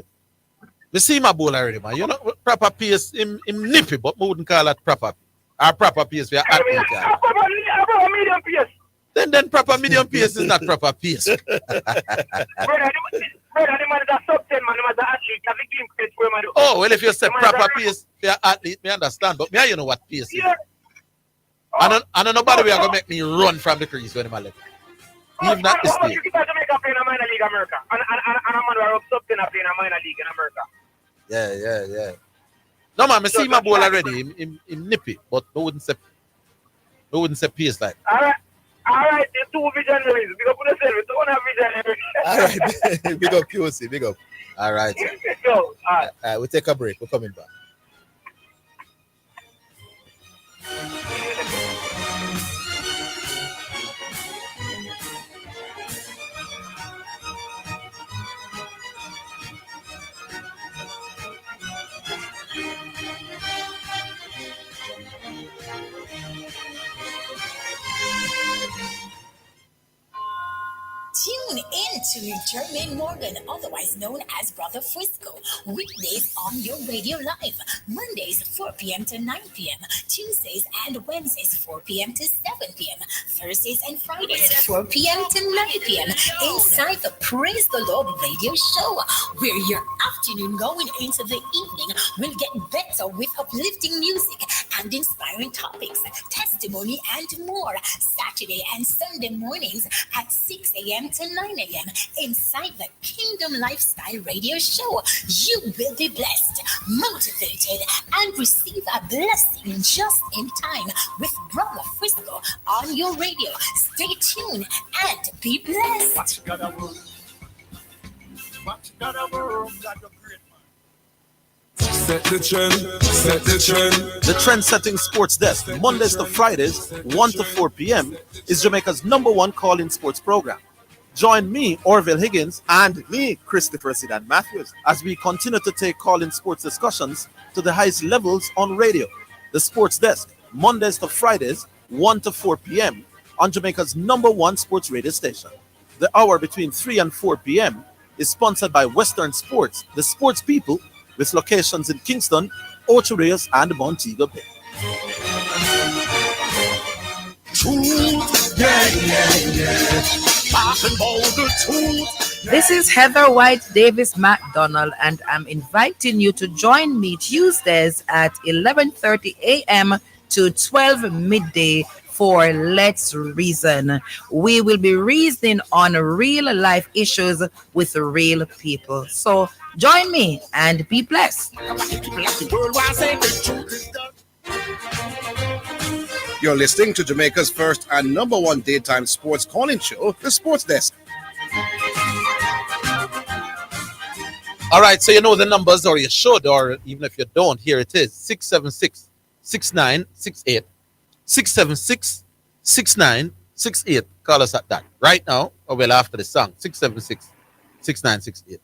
We see my bowl already, man. You know, proper pace, him nippy, but we wouldn't call that proper. Our proper pace, we are athlete. Proper medium pace. Then proper medium pace is not proper pace. Brother, the man is a sub 10 man, the man is an athlete. You have to give him credit for him. Oh, well, if you say proper pace, for an athlete, me understand. But me, you know what pace is. Yeah. And nobody will going to make me run from the crease when I'm left. Even not this day. You keep Jamaica playing a minor league in America. And a man who are sub 10 playing a minor league in America. Yeah. No, man, I see my ball already. Him nippy, but I wouldn't say pace like. All right, the two visionaries. Big up on yourself. We don't have visionaries. All right, big up QC, big up. All right. All right. We'll take a break. We're coming back. Jermaine Morgan, otherwise known as Brother Frisco. Weekdays on your radio live. Mondays 4 p.m. to 9 p.m. Tuesdays and Wednesdays 4 p.m. to 7 p.m. Thursdays and Fridays 4 p.m. to 9 p.m. Inside the Praise the Lord radio show, where your afternoon going into the evening will get better with uplifting music and inspiring topics, testimony, and more. Saturday and Sunday mornings at 6 a.m. to 9 a.m. inside the Kingdom Lifestyle Radio Show. You will be blessed, motivated, and receive a blessing just in time with Brother Frisco on your radio. Stay tuned and be blessed. Set the trend, set the trend. The trend-setting sports desk, Mondays to Fridays, 1 to 4 p.m., is Jamaica's #1 call-in sports program. Join me, Orville Higgins, and me, Christopher Zidane Matthews, as we continue to take call-in sports discussions to the highest levels on radio. The sports desk, Mondays to Fridays, 1 to 4 p.m., on Jamaica's #1 sports radio station. The hour between 3 and 4 p.m. is sponsored by Western Sports, the sports people, with locations in Kingston, Ocho Rios, and Montego Bay. This is Heather White Davis McDonald, and I'm inviting you to join me Tuesdays at 11:30 a.m. to 12 midday for Let's Reason. We will be reasoning on real life issues with real people. So join me and be blessed. You're listening to Jamaica's first and #1 daytime sports calling show, The Sports Desk. All right, so you know the numbers, or you should, or even if you don't, here it is: 676-6968. 676-6968. Call us at that right now, or well after the song. 676-6968.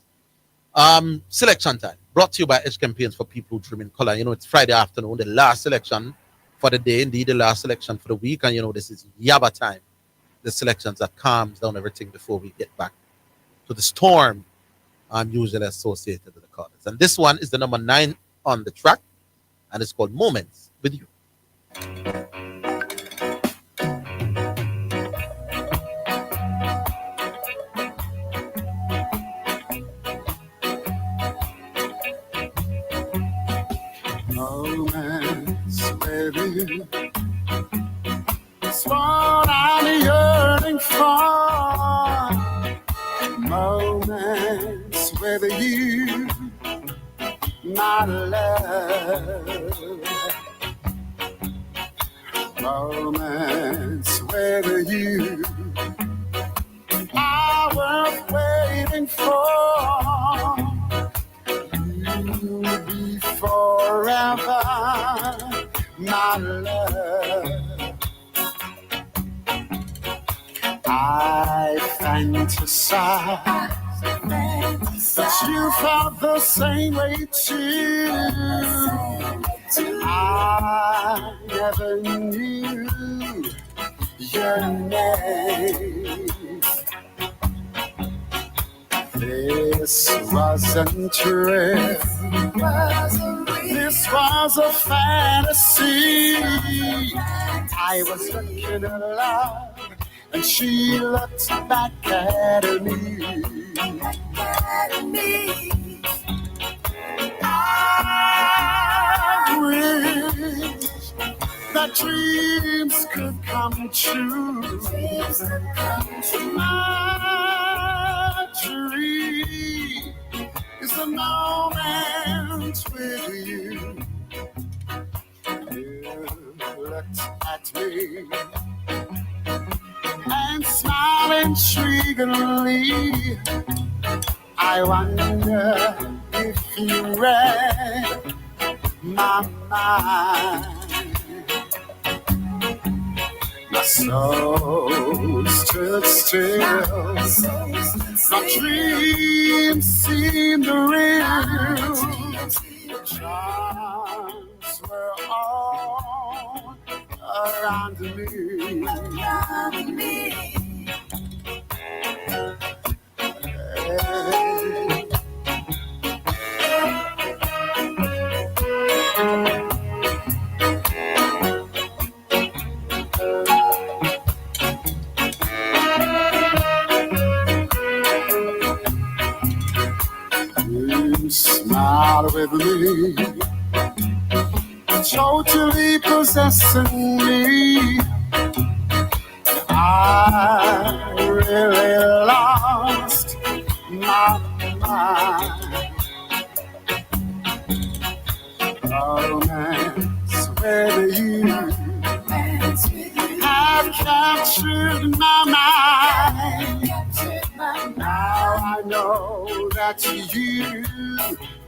Selection time brought to you by Edge Campaigns for People Who Dream in Color. You know, it's Friday afternoon, the last selection for the day, indeed the last selection for the week, and you know this is Yaba time, the selections that calms down everything before we get back to the storm usually associated with the colors. And this one is the number 9 on the track, and it's called Moments with You. Moments with you, it's what I'm yearning for. Moments with you, my love. Moments with you are worth waiting for. You'll be forever, my love. I fantasize that you felt the same way too. I never knew your name. This wasn't real. This was a fantasy. I was looking at love, and she looked back at me. I wish that dreams could come true. My dream is a moment with you. You looked at me and smiled intriguingly. I wonder if you read my mind. My soul stood still. My dreams seemed real. Charms were all around me. You smile with me, totally possessing me. I really lost my mind. Romance with you have captured my mind. Now I know that you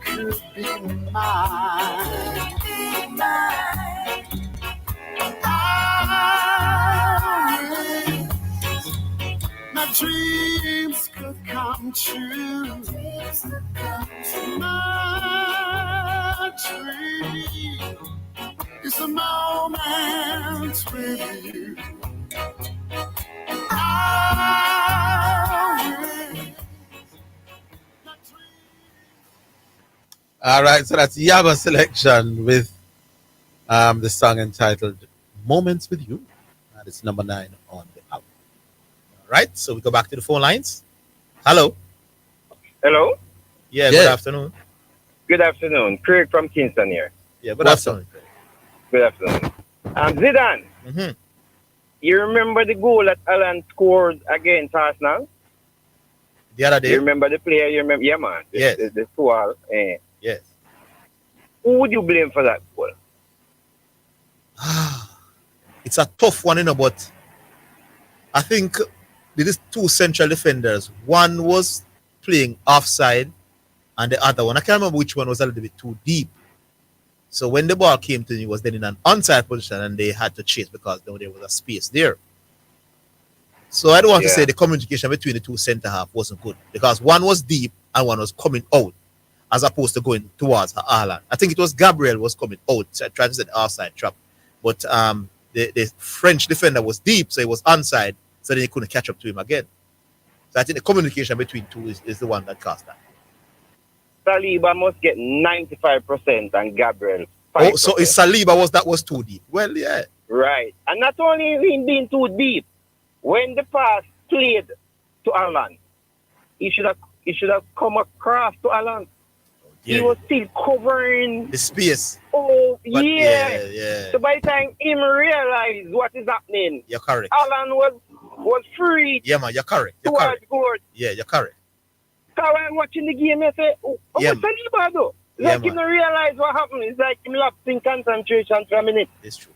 could be mine. My dreams could come true. My dream is a moment with you. All right, so that's Yaba selection with the song entitled Moments with You. And it's number 9 on the album. All right, so we go back to the phone lines. Hello. Hello? Yeah, good afternoon. Good afternoon. Craig from Kingston here. Yeah, good afternoon. Good afternoon. Zidane, you remember the goal that Alan scored against Arsenal? The other day? You remember the player? You remember? Yeah, man. Yes. The score. Yes. Who would you blame for that goal? It's a tough one, but I think there is two central defenders. One was playing offside, and the other one, I can't remember which one, was a little bit too deep. So when the ball came to him, he was then in an onside position, and they had to chase because there was a space there. So I don't want to say the communication between the two centre half wasn't good because one was deep and one was coming out as opposed to going towards Haaland. I think it was Gabriel was coming out, trying to set the offside trap. But the French defender was deep, so he was onside, so then he couldn't catch up to him again. So I think the communication between two is the one that caused that. Saliba must get 95% and Gabriel 5%. Oh, so if Saliba was too deep. Well, yeah. Right. And not only him being too deep, when the pass played to Alan, he should have come across to Alan. Yeah. He was still covering the space. Oh, But yeah. So by the time him realized what is happening, you're correct. Alan was free. Yeah, man, you're correct. You're towards correct. goal. Yeah, you're correct. So when I'm watching the game, I say, oh, Yeah, what's Saliba though? Yeah, Like him not realize what happened. It's like him lapsing concentration for a minute. It's true.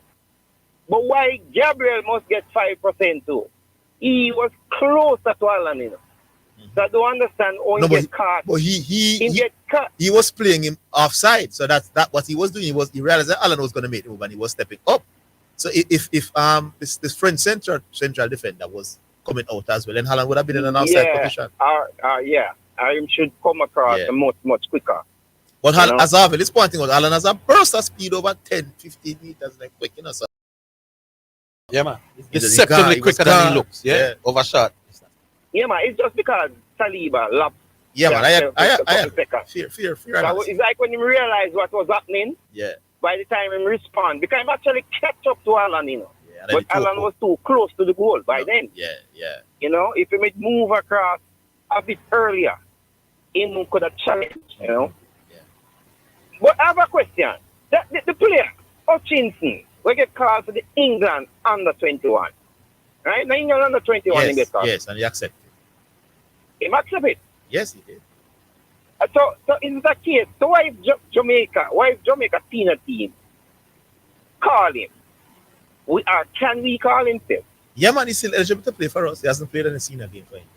But why Gabriel must get 5% too? He was closer to Alan, you know. So I don't understand how he get caught. But he get caught. he was playing him offside. So that's what he was doing. He realized that Alan was going to make the move and he was stepping up. So if this French central defender was coming out as well, then Alan would have been in an outside position. Yeah. He should come across much quicker. But as Orville is pointing out, Alan has a burst of speed over 10, 15 meters like quick, you know. So. Yeah, man. Deceptively quicker than he looks. Yeah. Overshot. Yeah, man. It's just because Saliba lapped. Yeah, man. I fear. So it's like when he realized what was happening. Yeah. By the time he respond, because he actually catch up to Alan, you know. Yeah, but Alan was too close to the goal by then. Yeah. You know, if he made move across a bit earlier, he could have challenged, you know. Yeah. But I have a question. The player, Hutchinson, we get called for the England under 21. Right? Now England under 21 he get called. Yes, and he accepted. He accepted it? Yes, he did. So is that case? So why if Jamaica senior team call him? Can we call him still? Yeah, man, he's still eligible to play for us. He hasn't played in a senior game for him.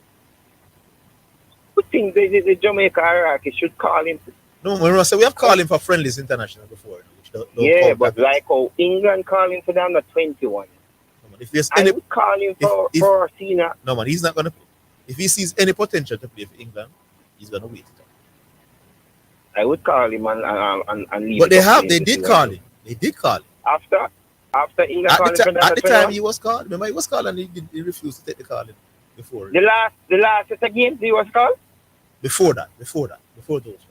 I think the Jamaica hierarchy should call him. No, we have called him for friendlies international before. Yeah, but like how England call him for the under 21. No, if there's I would call him for senior. No, man, he's not going to. If he sees any potential to play for England, he's going to wait it out. I would call him and leave. But they did call him. They did call him. After England called him at the time he was called. Remember, he was called and he refused to take the calling before. The last game he was called? Before those ones.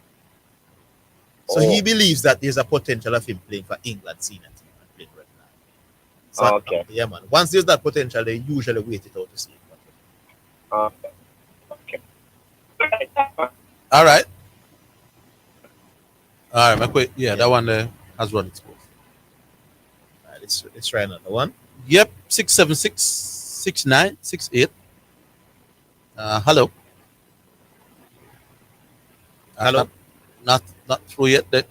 So he believes that there's a potential of him playing for England senior team and playing red line. So, Okay. Yeah, man. Once there's that potential, they usually wait it out to see it. Okay. All right. All right, my quick. Yeah, that one there has run its course. All right, let's try another one. Yep, 676-6968. Hello. Hello. Not through yet. Then.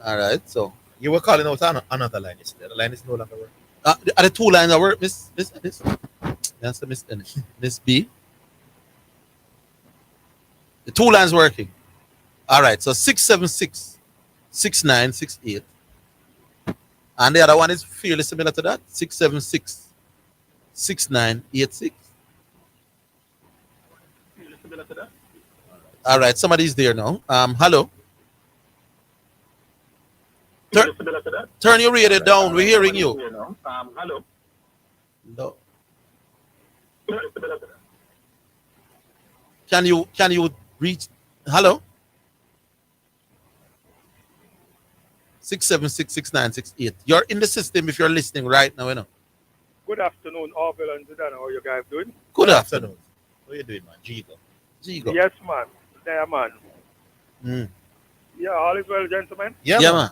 All right. So you were calling out another line yesterday. The line is no longer working. Are the two lines that work, Miss Ennis? That's the Miss Ennis. Miss B. The two lines working. All right. So 676-6968. And the other one is fairly similar to that. 676-6986. All right, somebody's there now. Hello. Turn your radio down. We're hearing you. Hello. No. Can you reach? Hello. 676-6968. You're in the system if you're listening right now, you know. Good afternoon, Orville and Zidane. How are you guys doing? Good afternoon. What are you doing, man? Jigo. Yes, man. There, man. Yeah, all is well, gentlemen? Yeah, man.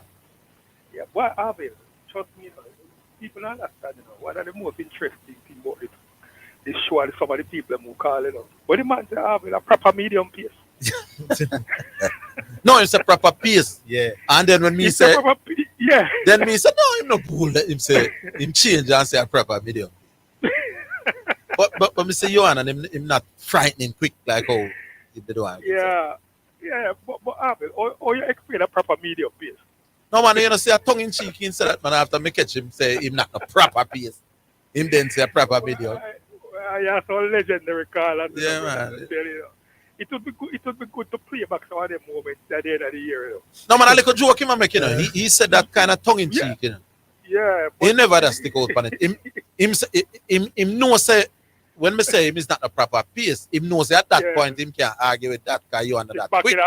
Yeah, well, Orville, trust me, you know, people don't understand, you know, one of the most interesting things about this show and some of the people who call it, you know. But the man say, Orville, a proper medium pace. No, it's a proper pace. Yeah. And then when me It's say, a proper yeah. Then me say, no, him no bull. Let him say, him change and say a proper medium. but me say, you and him not frightening quick like how he did one. Yeah. But Orville, how you explain a proper medium pace? No, man, you know, say a tongue in cheek instead of man after me catch him say him not a proper pace. Him then say a proper medium. Yeah, so legendary call. And Yeah, man. It would be good to play back some of them moments at the end of the year. You know. No, man, a little joke him make, you know. He said that kind of tongue in cheek, you know. Yeah. He never does stick out on it. Him know say when me say him is not a proper pace, him knows at that point him can't argue with that guy you under that quick.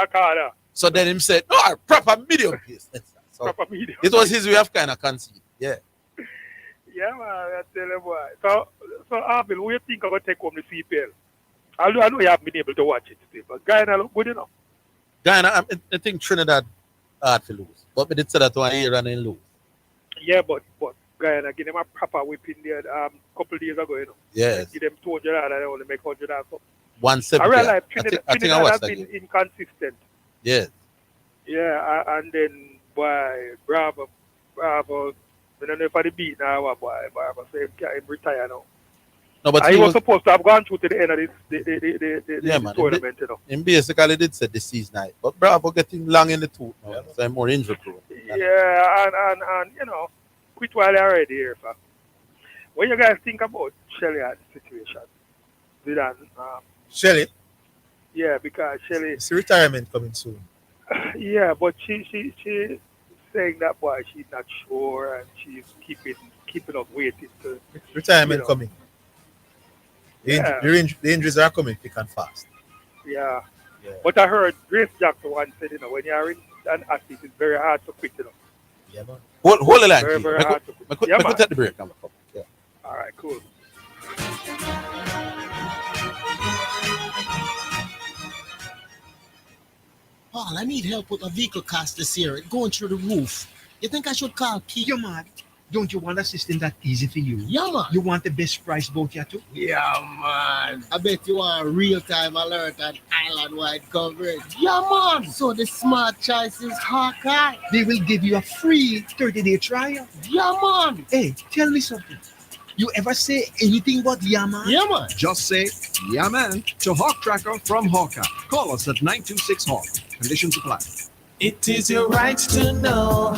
So then him said, no, a proper medium pace. So proper medium. It was his way of kind of concede. Yeah. Yeah, man, I tell you boy. So Orville, who you think I'm going to take home the CPL? I know you haven't been able to watch it still, but Guyana look good enough. Guyana, I think Trinidad hard to lose. But we did say that one here and then lose. Yeah, but Guyana give them a proper whipping there couple of days ago, you know. Yes. Give them 200 and they only make 100 and something. 170. I realize I think I has watched that been game. inconsistent. Yes. Yeah, and then boy, Bravo, I don't know if I beat now, boy, Bravo say him retire now. No, but he was supposed to have gone through to the end of the tournament, you know. He basically did say this season night, but Bravo getting long in the tooth now, so I'm more injury prone. Yeah, and you know, quit while they're already here, sir. What you guys think about Shelly at the situation? Shelly? Yeah, because Shelly. It's retirement coming soon. Yeah, but she saying that boy she's not sure and she's keeping up waiting to retirement coming. The injuries are coming thick and fast. Yeah. But I heard Grace Jackson once said, you know, when you are in an athlete, it's very hard to quit, you know. Yeah, man. Hold the line. Very, very hard to quit. I could take the break. Yeah. All right, cool. Paul, I need help with my vehicle cost this year. It's going through the roof. You think I should call Pete? You're mad. Don't you want a system that easy for you? Yeah, man. You want the best price boat here too? Yeah, man. I bet you want real-time alert and island-wide coverage. Yeah, man. So the smart choice is Hawkeye. They will give you a free 30-day trial. Yeah, man. Hey, tell me something. You ever say anything but yeah, man? Yeah, man. Just say yeah, man to Hawk Tracker from Hawkeye. Call us at 926-HAWK. Conditions apply. It is your right to know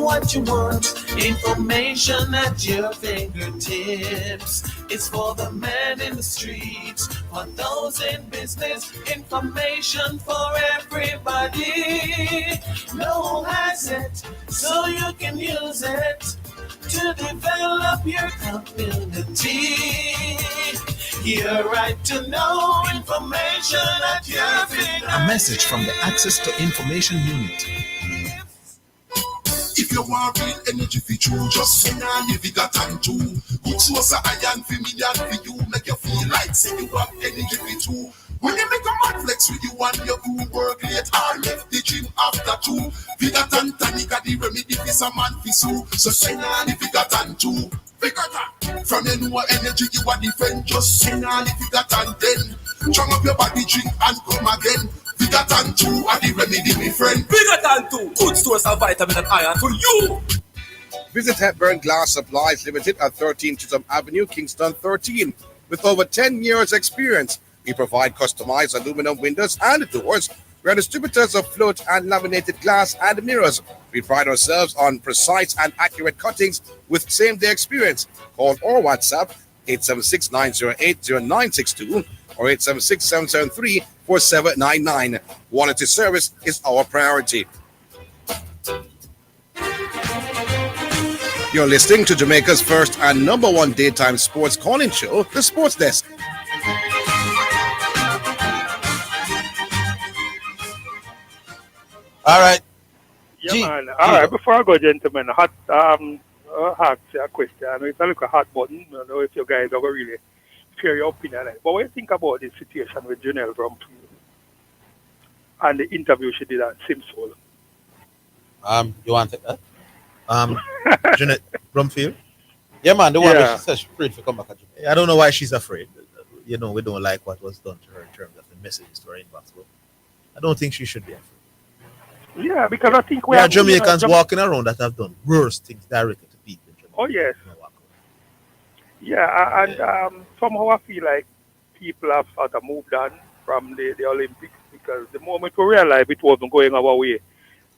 what you want. Information at your fingertips. It's for the man in the streets, for those in business. Information for everybody. No has it, so you can use it to develop your community. Your right to know information at your fingertips. A message from the Access to Information Unit. If you want real energy for you, just sing and if you got time to. Good source of iron for me and for you, make you feel like say you have energy for two. When you make a mad flex with you and your crew work late, or left the gym after two. Vida and Tanika, the remedy for some man for so. So sing and if you got time to. From your new energy, you are defend. Just sing and if you got time then. Strong up your body, drink and come again. Bigger than two are the remedy, my friend. Bigger than two. Good source of vitamin and iron for you. Visit Hepburn Glass Supplies Limited at 13 Chisholm Avenue, Kingston 13. With over 10 years experience, we provide customized aluminum windows and doors. We are distributors of float and laminated glass and mirrors. We pride ourselves on precise and accurate cuttings with same-day experience. Call or WhatsApp 876-908-0962 or 876-773-4799. Quality service is our priority. You're listening to Jamaica's first and number one daytime sports calling show, The Sports Desk. All right. Yeah, man. All right, before I go, gentlemen, ask you a question. It's a little hot button. I don't know if you guys are really share your opinion. But what do you think about this situation with Janelle Brumfield and the interview she did at Simsol? You want to take that? Jeanette Brumfield? Yeah, man, the one that she said she's afraid to come back at Jamaica. I don't know why she's afraid. You know, we don't like what was done to her in terms of the messages to her inbox. But I don't think she should be afraid. Yeah, because I think we are Jamaicans walking around that have done worse things directly to people in Jamaica. Oh, yes. Yeah, and somehow I feel like people have sort of moved on from the Olympics because the moment we realized it wasn't going our way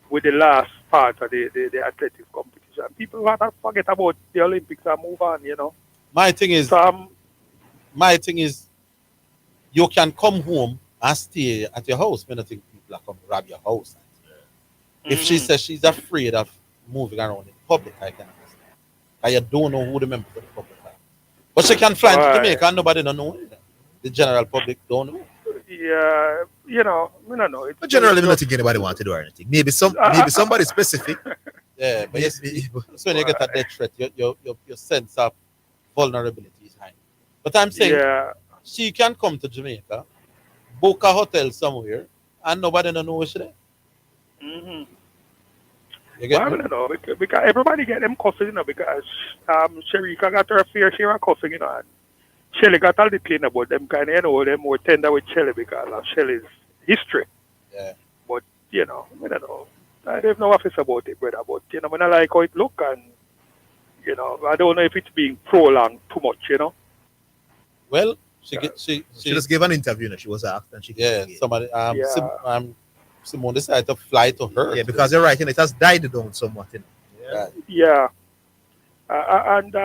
with the last part of the athletics competition, people want to forget about the Olympics and move on, you know. My thing is, you can come home and stay at your house when I think people are coming to rob your house. If she says she's afraid of moving around in public, I can understand. Because you don't know who the members of the public are. But she can fly to Jamaica and nobody don't know it. The general public don't know. Yeah, you know, we don't know. But generally, I don't think anybody wants to do anything. Maybe somebody specific. Yeah, but yes, so when you get a death threat, your sense of vulnerability is high. But I'm saying she can come to Jamaica, book a hotel somewhere, and nobody don't know where she's there. Mm-hmm. You get I don't know because everybody get them cussing, you know, because Sherika got her fair share of cussing, you know, and Shelly got all the clean about them kind of, you know, them more tender with Shelly because of Shelly's history. Yeah. But, you know, I don't know. I have no office about it, brother, but, you know, I like how it look and, you know, I don't know if it's being prolonged too much, you know. Well, she just gave an interview, you know, she was asked and she somebody Simone decided to fly to her. Yeah, because you're right, you know, it has died down somewhat, you know. Yeah. And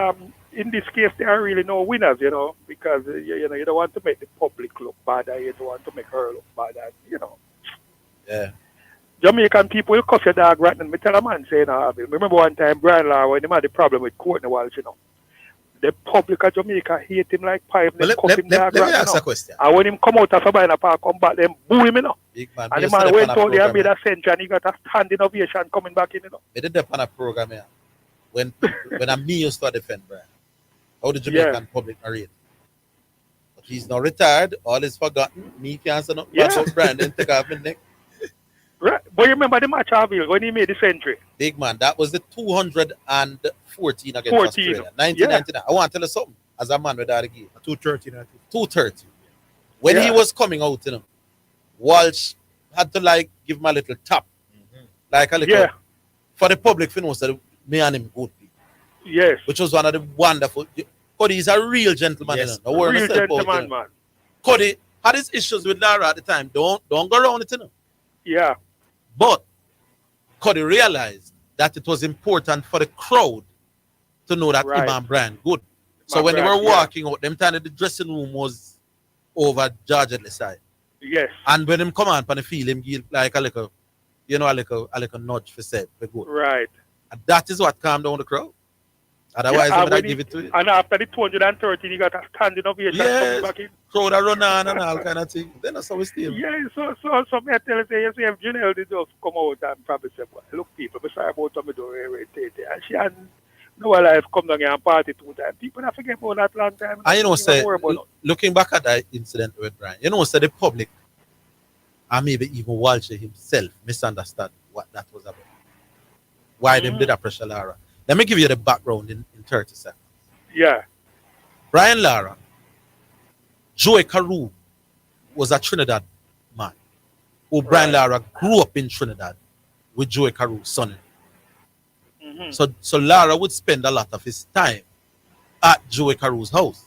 in this case, there are really no winners, you know, because, you know, you don't want to make the public look bad, and you don't want to make her look bad, and, you know. Yeah. Jamaican people will cuss your dog right now. Me tell a man saying, remember one time, Brian Law, when he had the problem with Courtney Walsh, you know. The public of Jamaica hate him like pipe. Let me ask a question. And when him come out of Sabina Park, come back, them boo him, you know. Man, and the man went out there and made a century and he got a standing ovation coming back in, you know. I did that on a program here. When me used to defend Brian. How the Jamaican public narrate. But he's not retired, all is forgotten. Me can't say nothing about Brian, then take off my neck. Right. But you remember the match Orville when he made the century? Big man, that was the 214 against Australia. 1999. I want to tell you something. As a man with that game. 230. 230. When he was coming out, you know, Walsh had to like give him a little tap. Like a little for the public to know that me and him good people. Yes. Which was one of the wonderful. Cody is a real gentleman, you know. No real gentleman, man. Cody had his issues with Lara at the time. Don't go around it, you know. Yeah. But Cody realized that it was important for the crowd to know that him and Brian good. So when they were walking out, them time the dressing room was over George's side. Yes. And when him come on the field, him give like a little, you know, a little nudge for said for good. Right. And that is what calmed down the crowd. Otherwise, Yeah, they would when give it to you. and after the 213, he got a standing ovation coming Yes, back in. crowd a run on and all kind of thing. Then that's how we stay. Yeah, so me I tell you, say, you see, if Janelle did just come out and probably say, well, look, people, I'm sorry about what I'm doing, and she had no life come down here and party 2 times. People don't forget about that long time. And you know, Don't say, worry about it. looking back at that incident with Brian, you know, say the public, and maybe even Walsh himself, misunderstood what that was about. Why them did that pressure Lara. Let me give you the background in 30 seconds. Yeah. Brian Lara, Joey Carew was a Trinidad man. Who Brian Lara grew up in Trinidad with Joey Carew's son. So Lara would spend a lot of his time at Joey Carew's house.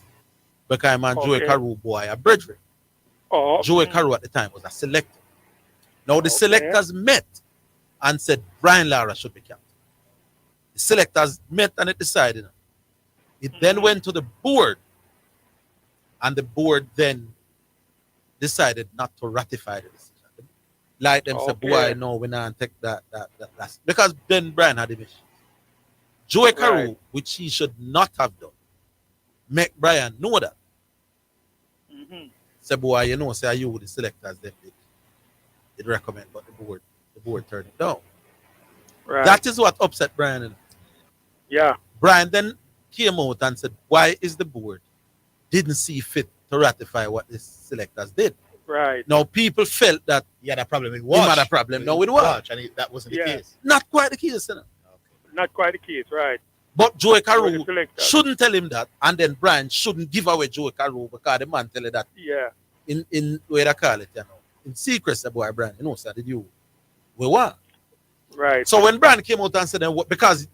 Because man, Joey Carew boy a brethren. Joey Carew at the time was a selector. Now the selectors met and said Brian Lara should be captain. The selectors met and it decided. It then went to the board, and the board then decided not to ratify the decision. Like them said, boy, no, we're not take that. Because then Brian had the mission. Joey Carew, which he should not have done, make Brian know that. Say, boy, you know, say you the selectors them did recommend, but the board turned it down. Right. That is what upset Brian. Yeah. Brian then came out and said, why is the board didn't see fit to ratify what the selectors did? Right. Now people felt that he had a problem with Walsh. He had a problem now with Walsh. And that wasn't the case. Not quite the case, you know? Not quite the case, right. But Joey Carew shouldn't tell him that, and then Brian shouldn't give away Joey Carew because the man tell you that. Yeah. In where they call it, you know. In secret, the boy Brian, you know, sir, did you we want? Right. So when Brian came out and said, because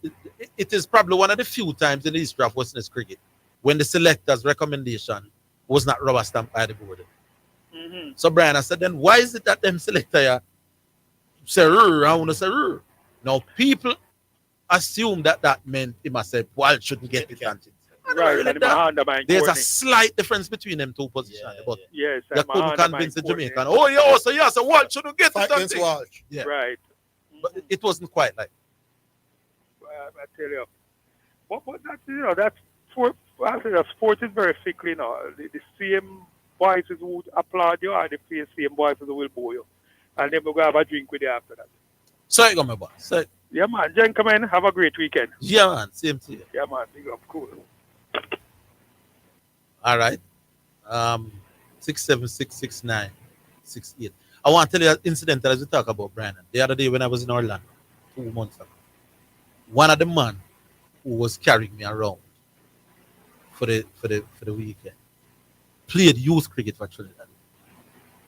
it is probably one of the few times in the history of Western cricket when the selector's recommendation was not rubber stamped by the board. So Brian, I said, then why is it that them selector say, I want to say, now people assume that meant he must say, well, shouldn't get it. Right. There's a slight difference between them two positions, but yes, you couldn't convince the Jamaican. Oh, yeah, so Walsh shouldn't get it. Yeah. Right. But it wasn't quite like. I tell you, but that's, you know, that's for the sport is very fickle, you know. The same voices who would applaud you are the same voices who will boo you, and then we'll go have a drink with you after that. So you go, my boy. So yeah, man. Gentlemen, have a great weekend. Yeah, man. Same to you. Yeah, man. Big up. Cool. All right. 6766968. I want to tell you an incident as we talk about Brandon. The other day when I was in Orlando, 2 months ago, one of the men who was carrying me around for the weekend played youth cricket for Trinidad.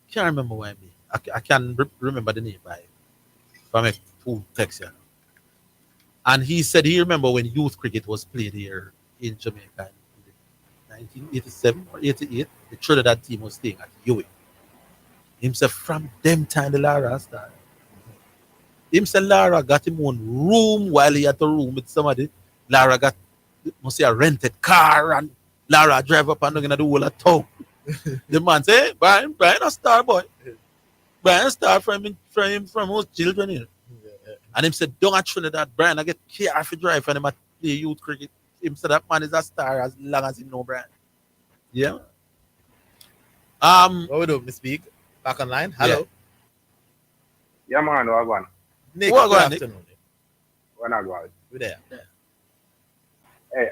Can't remember why me. I can't remember the name by from a full text here. And he said he remember when youth cricket was played here in Jamaica in 1987 or 88. The Trinidad team was staying at Huey. Himself from them time the Lara started. Himself Lara got him one room while he had a room with somebody. Lara got must say a rented car and Lara drive up and down in the whole of town. The man say, Brian a star boy. Brian star from most children here. And him said, don't at Trinidad, Brian, I get care if you drive and him at play youth cricket. Him said that man is a star as long as he know Brian. Yeah. What we do, Miss Big? Back online. Hello. Yeah, man, what one? Nick, what good afternoon, afternoon. Nick. What not going? We're there. Hey,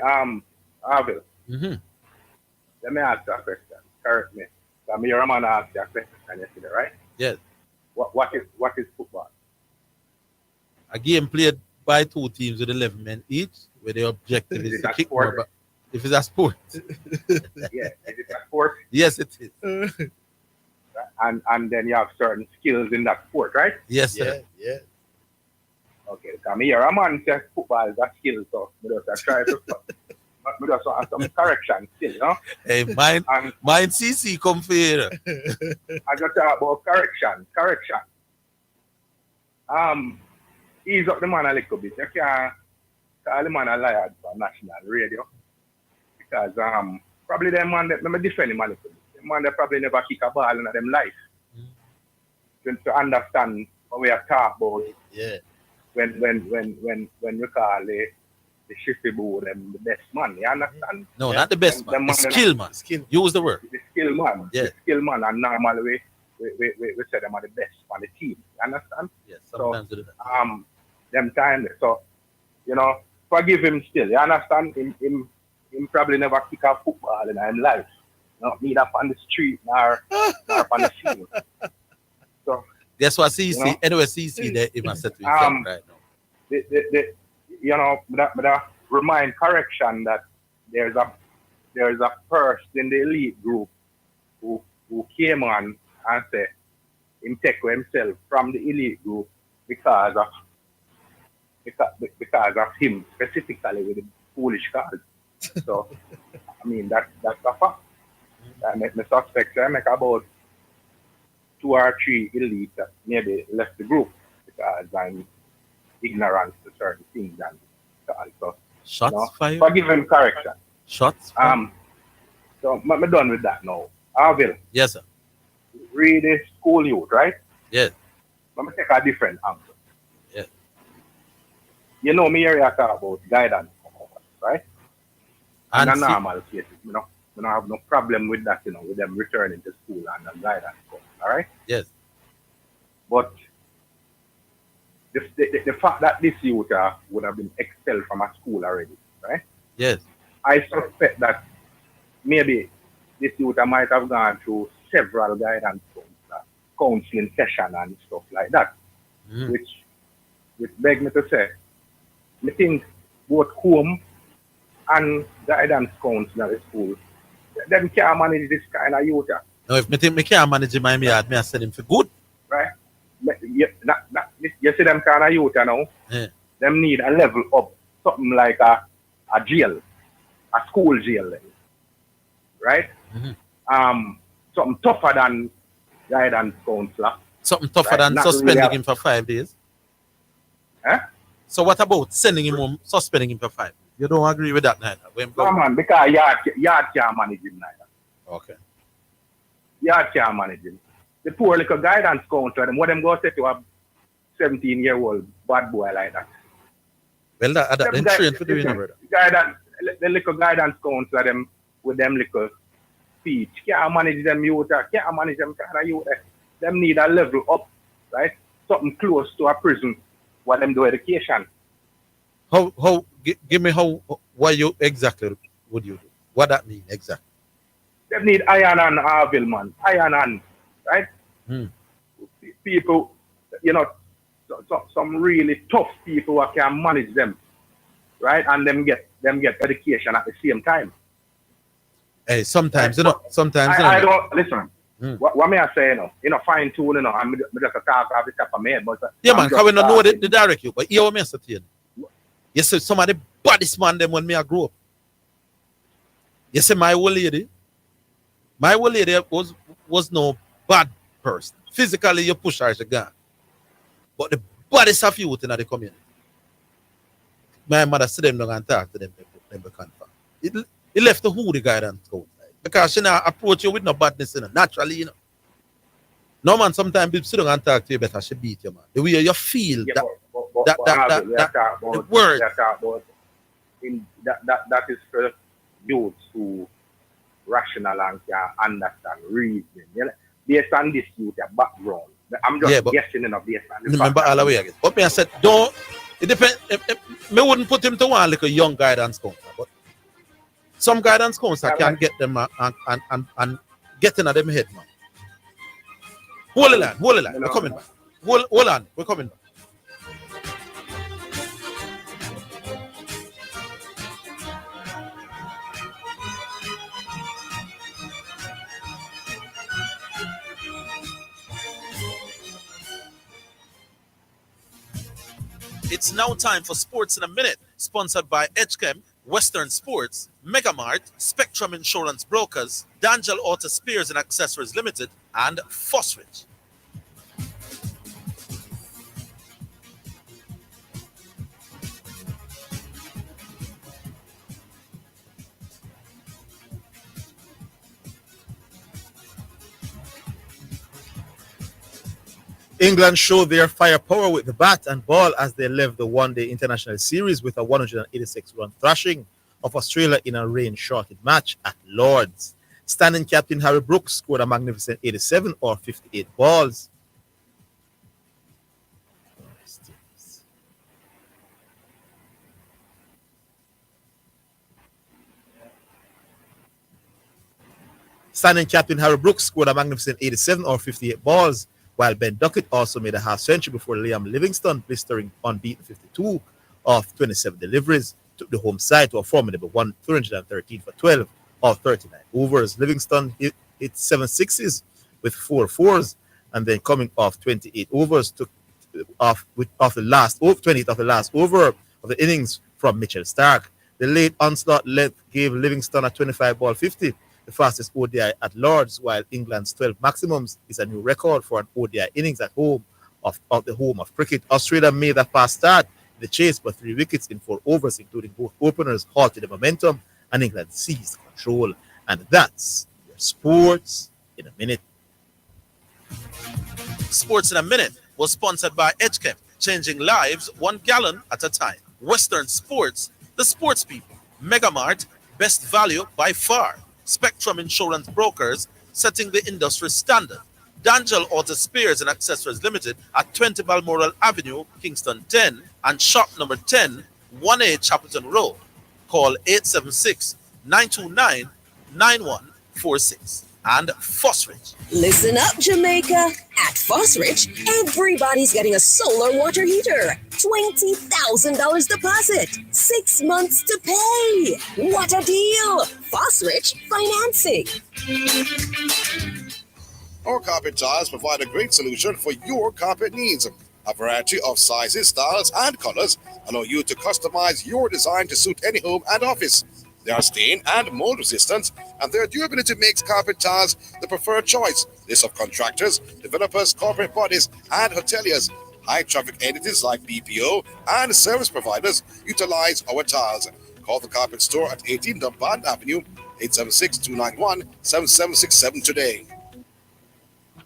Orville. Mm-hmm. Let me ask you a question. Correct me. So me, your man asked you a question yesterday, right? Yes. What is football? A game played by two teams with 11 men each, where the objective is to kick more. But if it's a sport. Yeah, is it a sport? Yes, it is. And then you have certain skills in that sport, right? Yes, sir. Yeah. Okay, so me, your man says football is a skill, so we just try to we just want some correction still, you know? Hey, mine CC come for here. I just talk about correction. Ease up the man a little bit. You can't call the man a liar for national radio. Because probably them man that let me defend him a little bit. The man that probably never kick a ball in them life. To understand what we are talking about. Yeah. When you call the the Shifibu, them the best man. You understand? No, not the best man. The skill man. Use the word. The skill man. Yeah. The skill man, and normally we say them are the best on the team. You understand? Yes. Sometimes so, we do that. them time. So, you know, forgive him still. You understand? Him probably never kick a football in his life. Not neither on the street nor on the field. So guess what CC? You know? Anyway, CC there even said to himself right now. You know, but I remind correction that there's a person in the elite group who came on and said him take himself from the elite group because of him specifically with the foolish cause. So I mean that's a fact. I make me suspect I make about 2 or 3 elite that maybe left the group because I'm ignorant to certain things and so shots fired. Forgive him correction. Shots fired. So I'm done with that now. Orville. Yes, sir. Read the school youth, right? Yes. Let me take a different angle. Yes. You know me here talk about guidance, right? And a normal cases, you know. We don't have no problem with that, you know, with them returning to school and the guidance course, all right? Yes. But the fact that this youth would have been expelled from a school already, right? Yes. I suspect that maybe this youth might have gone through several guidance counseling sessions and stuff like that, which beg me to say, I think both home and guidance counselor at the school, them can't manage this kind of youth. No, if me think me can't manage him in my yard, me I send him for good. Right? You see them kind of youth now, them need a level up, something like a jail, a school jail, right? Something tougher than guidance counselor. Something tougher than Not suspending really him for 5 days. Huh? So what about sending him home, suspending him for 5 days? You don't agree with that neither? No, man, because yard can't manage him neither. Okay. Yard can't manage him. The poor little guidance counselor, what them go say to a 17-year-old bad boy like that? Well, that them trained for doing it, brother. The little guidance counselor, them with them little speech, can't manage them youth, can't manage them kind of youth. Them need a level up, right? Something close to a prison, what them do education. Give me what you exactly would you do? What that mean exactly? They need iron and Orville, man. Iron and, right? People, you know, some really tough people who can manage them, right? And them get education at the same time. Hey, sometimes, you know, sometimes. I don't, listen, what may I say, you know, fine tune, you know, I'm just a talk off the top of my head, but. Yeah, man, because we don't know the direct you, but here what me say to you. You see, some of the baddest man them when me I grew up. You see, my old lady was no bad person. Physically, you push her as a gun. But the baddest of youth in the community. My mother sit them down and talk to them confirm. It left the who the guidance go. Because she not approach you with no badness, you know, naturally, you know. No man, sometimes people sit down and talk to you better, she beat you, man. The way you feel yeah, that the word. That is for youths who rational and can understand reasoning. You know? Based on this youth background. I'm just guessing enough based on this. Remember all the way again. But me I said, don't it depends. Me wouldn't put him to one like a young guidance counselor, but some guidance counselor can get them and get in at them head, man. Hold the line. We're coming back. Hold on, we're coming back. It's now time for Sports in a Minute, sponsored by HChem, Western Sports, Megamart, Spectrum Insurance Brokers, Dangel Auto Spears and Accessories Limited, and Fosrich. England showed their firepower with the bat and ball as they left the one-day international series with a 186-run thrashing of Australia in a rain-shortened match at Lord's. Standing captain Harry Brooks scored a magnificent 87 or 58 balls. Standing captain Harry Brooks scored a magnificent 87 or 58 balls, while Ben Duckett also made a half century before Liam Livingstone, blistering unbeaten 52 of 27 deliveries, took the home side to a formidable 313 for 12 of 39 overs. Livingstone hit 7 sixes with 4 fours, and then coming off 28 overs, took off the last 28 of the last over of the innings from Mitchell Stark. The late onslaught length gave Livingstone a 25-ball 50, the fastest ODI at Lord's, while England's 12 maximums is a new record for an ODI innings at home of the home of cricket. Australia made a fast start in the chase, but 3 wickets in 4 overs, including both openers, halted the momentum, and England seized control. And that's your sports in a minute. Sports in a Minute was sponsored by EdgeChem, changing lives 1 gallon at a time. Western Sports, the sports people. Megamart, best value by far. Spectrum Insurance Brokers, setting the industry standard. D'Angel Auto Spares and Accessories Limited at 20 Balmoral Avenue, Kingston 10, and shop number 10, 1A Chapelton Road. Call 876-929-9146. And Fosrich. Listen up, Jamaica. At Fosrich, everybody's getting a solar water heater. $20,000 deposit. 6 months to pay. What a deal. Fosrich Financing. Our carpet tiles provide a great solution for your carpet needs. A variety of sizes, styles, and colors allow you to customize your design to suit any home and office. They are stain and mold resistant, and their durability makes carpet tiles the preferred choice. List of contractors, developers, corporate bodies, and hoteliers. High traffic entities like BPO and service providers utilize our tiles. Call the carpet store at 18 Dunbar Avenue, 876-291-7767 today.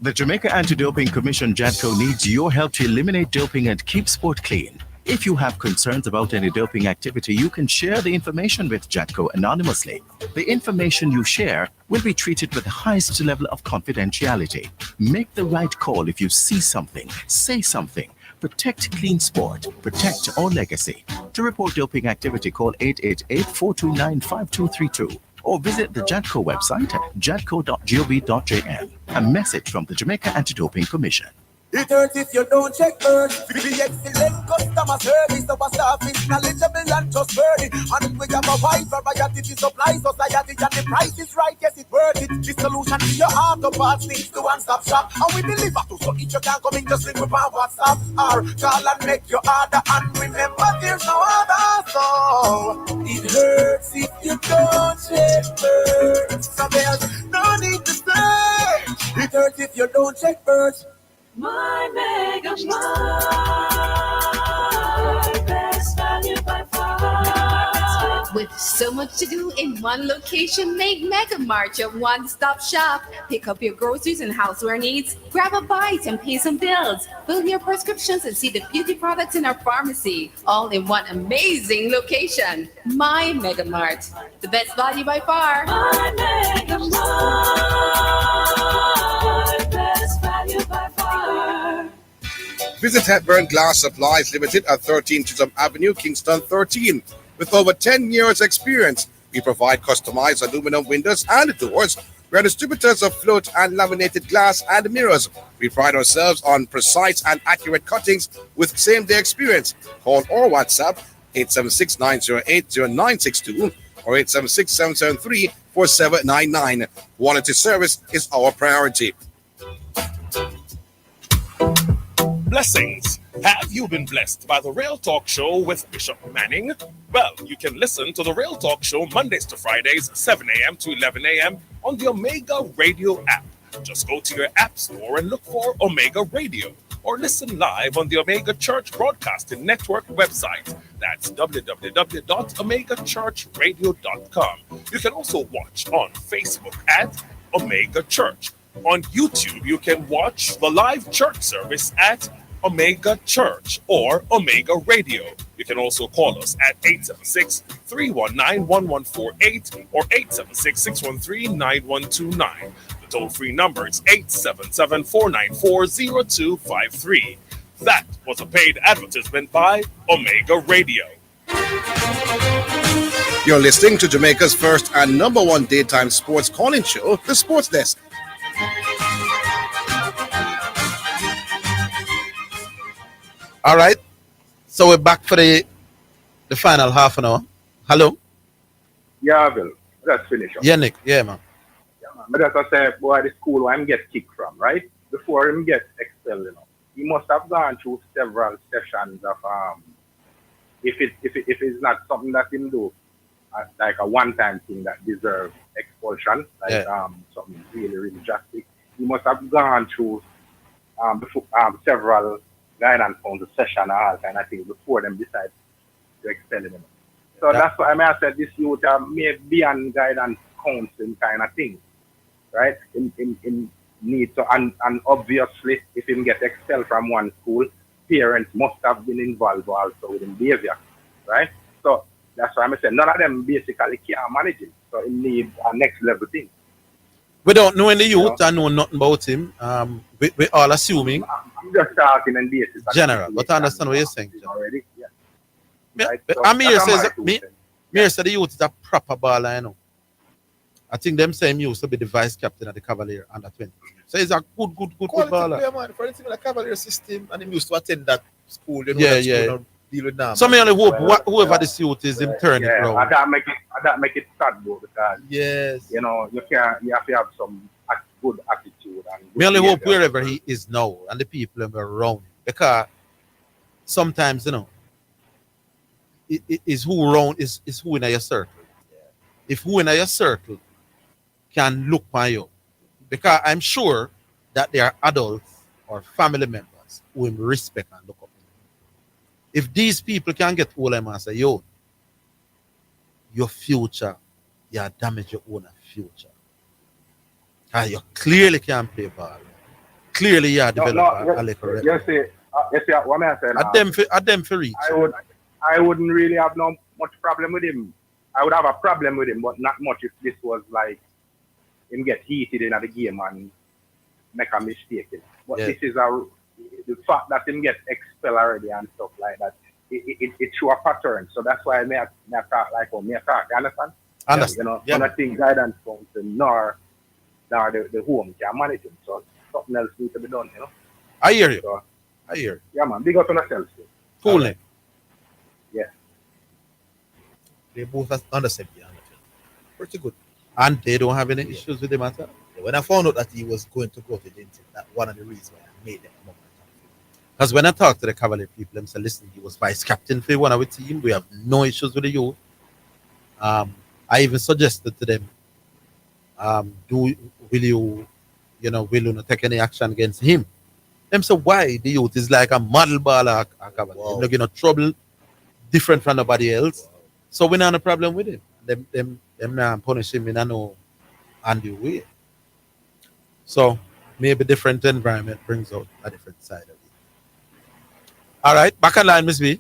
The Jamaica Anti-Doping Commission JADCO needs your help to eliminate doping and keep sport clean. If you have concerns about any doping activity, you can share the information with JADCO anonymously. The information you share will be treated with the highest level of confidentiality. Make the right call if you see something, say something. Protect clean sport. Protect our legacy. To report doping activity, call 888-429-5232 or visit the JADCO website at jadco.gov.jm. A message from the Jamaica Anti-Doping Commission. It hurts if you don't check first. The excellent customer service, our staff is knowledgeable and trustworthy. And we have a wide variety to supply society, and the price is right, yes, it's worth it. The solution to your auto parts needs to one-stop shop, and we deliver to, so if you can't come in, just ring with our WhatsApp or call and make your order. And remember, there's no other, so it hurts if you don't check first. So there's no need to say. It hurts if you don't check first. My Mega Mart, best value by far. With so much to do in one location, make Mega Mart your one-stop shop. Pick up your groceries and houseware needs, grab a bite and pay some bills, fill your prescriptions and see the beauty products in our pharmacy, all in one amazing location. My Mega Mart, the best value by far. My Mega Mart, best value by far. Visit Hepburn Glass Supplies Limited at 13 Chisholm Avenue, Kingston 13. With over 10 years experience, we provide customized aluminum windows and doors. We are distributors of float and laminated glass and mirrors. We pride ourselves on precise and accurate cuttings with same-day experience. Call or WhatsApp 876-908-0962 or 876-773-4799. Quality service is our priority. Blessings. Have you been blessed by the Real Talk Show with Bishop Manning? Well, you can listen to the Real Talk Show Mondays to Fridays, 7 a.m. to 11 a.m. on the Omega Radio app. Just go to your app store and look for Omega Radio, or listen live on the Omega Church Broadcasting Network website. That's www.omegachurchradio.com. You can also watch on Facebook at Omega Church. On YouTube, you can watch the live church service at Omega Church or Omega Radio. You can also call us at 876-319-1148 or 876-613-9129. The toll-free number is 877-494-0253. That was a paid advertisement by Omega Radio. You're listening to Jamaica's first and number one daytime sports calling show, The Sports Desk. All right. So we're back for the final half an hour. Hello? Yeah, Bill. Let's finish up. Yeah, Nick. Yeah, man. Yeah, man. But as I said, boy, the school where him get kicked from, right? Before him get expelled, he must have gone through several sessions of if it's not something that him do, like a one-time thing that deserves expulsion, like something really, really drastic. He must have gone through several guidance council session and all kind of things before them decide to expel him. So that's why I said this youth may be on guidance counseling kind of thing, right? In need to, and obviously if him get expelled from one school, parents must have been involved also with his behavior, right? So that's why I said none of them basically can't manage him. So he needs a next level thing. We don't know any youth and know nothing about him. We all assuming. I'm just talking in basis. General, but I understand what you're saying. Already, yeah. Right? So Amir says the youth is a proper baller, you know. I think them same used to be the vice captain of the Cavalier under 20. So he's a good baller. Player, man. For instance, the Cavalier system, and he used to attend that school. You know, Yeah, that yeah. School, deal with them. So me only hope whoever this youth is, him turn it around. And that make it sad though, because yes, you know, you have to have some good attitude. And Me only hope wherever he is now and the people around him, because sometimes, you know, it is who around is who in your circle. If who in your circle can look on you, because I'm sure that there are adults or family members who him respect and look up. If these people can get hold of him and say, yo, your future, you damage your own future. And you clearly can't play ball. Clearly you are developing a little red. You see, what I say now, at them for reach. I wouldn't really have no much problem with him. I would have a problem with him, but not much if this was like him get heated in the game and make a mistake. But this is the fact that him get expelled already and stuff like that. It show a pattern. So that's why I talk like how I talk. You understand? Understand. You know, yeah. One thing guidance council nor the home can manage him. So something else needs to be done, you know. I hear you. So, I hear you. Yeah, man. Big up on yourself. Cool, right. Yeah. They both understand the pretty good. And they don't have any issues with him at all. Yeah, when I found out that he was going to go to Denton, that's one of the reasons why I made them. Because when I talked to the Cavalier people, them said, listen, he was vice captain for one of our team. We have no issues with the youth. I even suggested to them, will you not take any action against him? Them said, why? The youth is like a model baller at Cavalier. Wow. He's not trouble, different from nobody else. Wow. So we don't have a problem with him. Them not punish him in no undue way. So maybe different environment brings out a different side of it. All right, back on line, Miss B.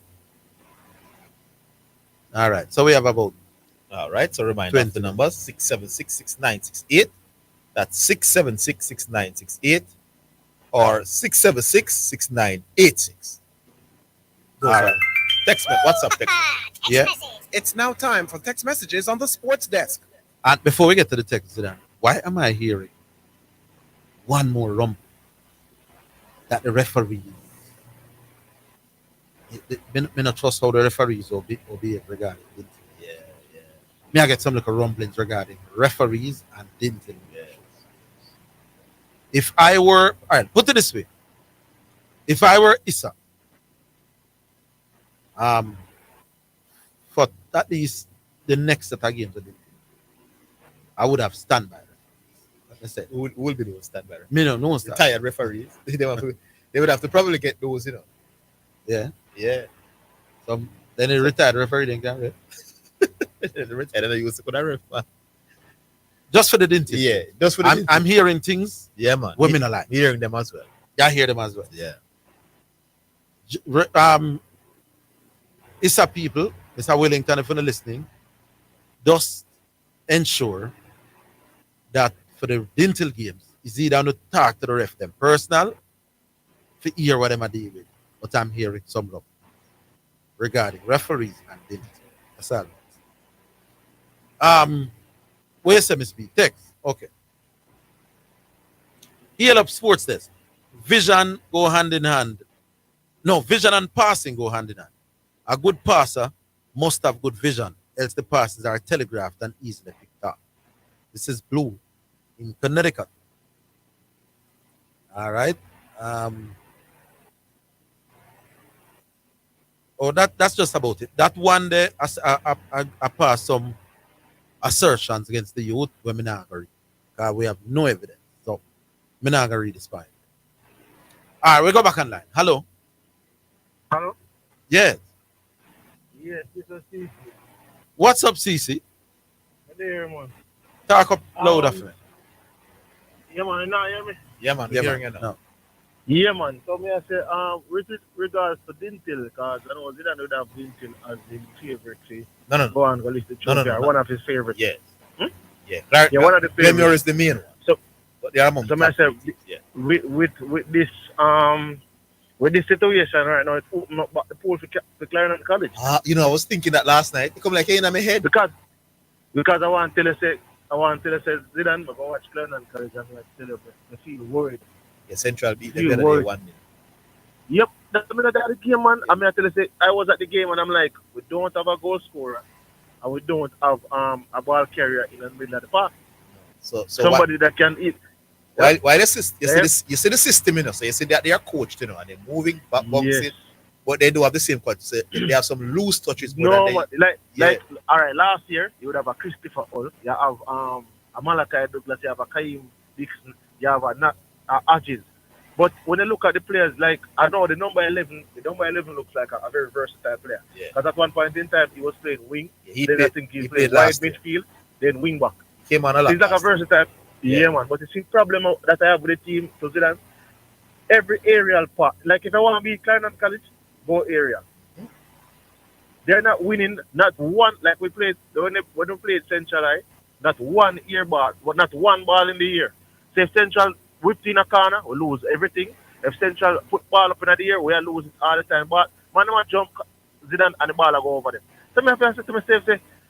All right, so we have about. All right, so reminder of the numbers 676-6968. That's 676-6968 or 676-6986. All right. Text me. What's up, text? Yeah. It's now time for text messages on the sports desk. And before we get to the text, Zidane, why am I hearing one more rumble that the referees? Me not trust how the referees will behave regarding Dinton. Yeah. Me I get some little rumblings regarding referees and Dinton. Yeah. If I were, all right, put it this way. If I were Issa, for at least the next set of games of Dinton, I would have stand by referees. Like I said, who will be those stand by? Me no stand. Tired referees. They would have to probably get those, you know. Yeah. Yeah. So then he retired referee then can the retired and they used to put a ref. Just for the dentist. Yeah, just for the dentist. I'm hearing things. Yeah, man. Women are like hearing them as well. Yeah, I hear them as well. Yeah. It's a people, it's a Wellington, if you're listening, just ensure that for the dental games, is either to talk to the ref them personal to hear what them are dealing with. But I'm hearing some love regarding referees and dental. That's all. Where's MSB? Text. Okay. Heal up sports desk. Vision go hand in hand. No, vision and passing go hand in hand. A good passer must have good vision, else the passes are telegraphed and easily picked up. This is Blue in Connecticut. All right. That's just about it. That one day, I passed some assertions against the youth when we not agree. Because we have no evidence. So, we not agree this fine. All right, we go back online. Hello. Hello? Yes. Yes, this is CC. What's up, CC? There, man. Talk up louder for me. Yeah, man, you not hear me? Yeah, man, Yeah, hearing man. you now. Yeah, man. So me I say, with regards to dental, because I know Zidane would have dental as his favorite. No. Go on, go list the No. trophy. One of his favorites. Yes. Hmm? Yeah. Yeah, one of the favorites. Premier is the main one. So, but they are among so me I say, with this situation right now, it's opening up back the pool for Clarendon College. You know, I was thinking that last night. It come like in my head. Because I want to say Zidane, but I watch Clarendon College and I tell you, I feel worried. Yeah, Central beat Feel them the worried. other day 1-0. Yep, that's the game, man. I mean, I tell you, say, I was at the game and I'm like, we don't have a goal scorer and we don't have a ball carrier in the middle of the park. So somebody that can eat. Why the system? You see the system, you know. So you see that they are coached, you know, and they're moving back, bouncing, but they do have the same coach. So they have some loose touches. No, like all right. Last year you would have a Christopher Hull, you have a Malachi Douglas, you have a Kaim Dixon, you have a Adges. But when you look at the players, like I know the number 11 looks like a very versatile player. Because at one point in time he was playing wing. He played wide midfield, then wing back. Came on a lot. He's like a versatile. Yeah, man. But you see, problem that I have with the team, so Zidane, every aerial part. Like if I want to be Clarendon College, go aerial. They're not winning, not one. Like we played when we played Central, not one air ball, but not one ball in the air. So if Central whipped in a corner, we lose everything. If Central put ball up in the air, we are losing all the time. But man, I jump Zidane and the ball will go over them. So I have to say to myself,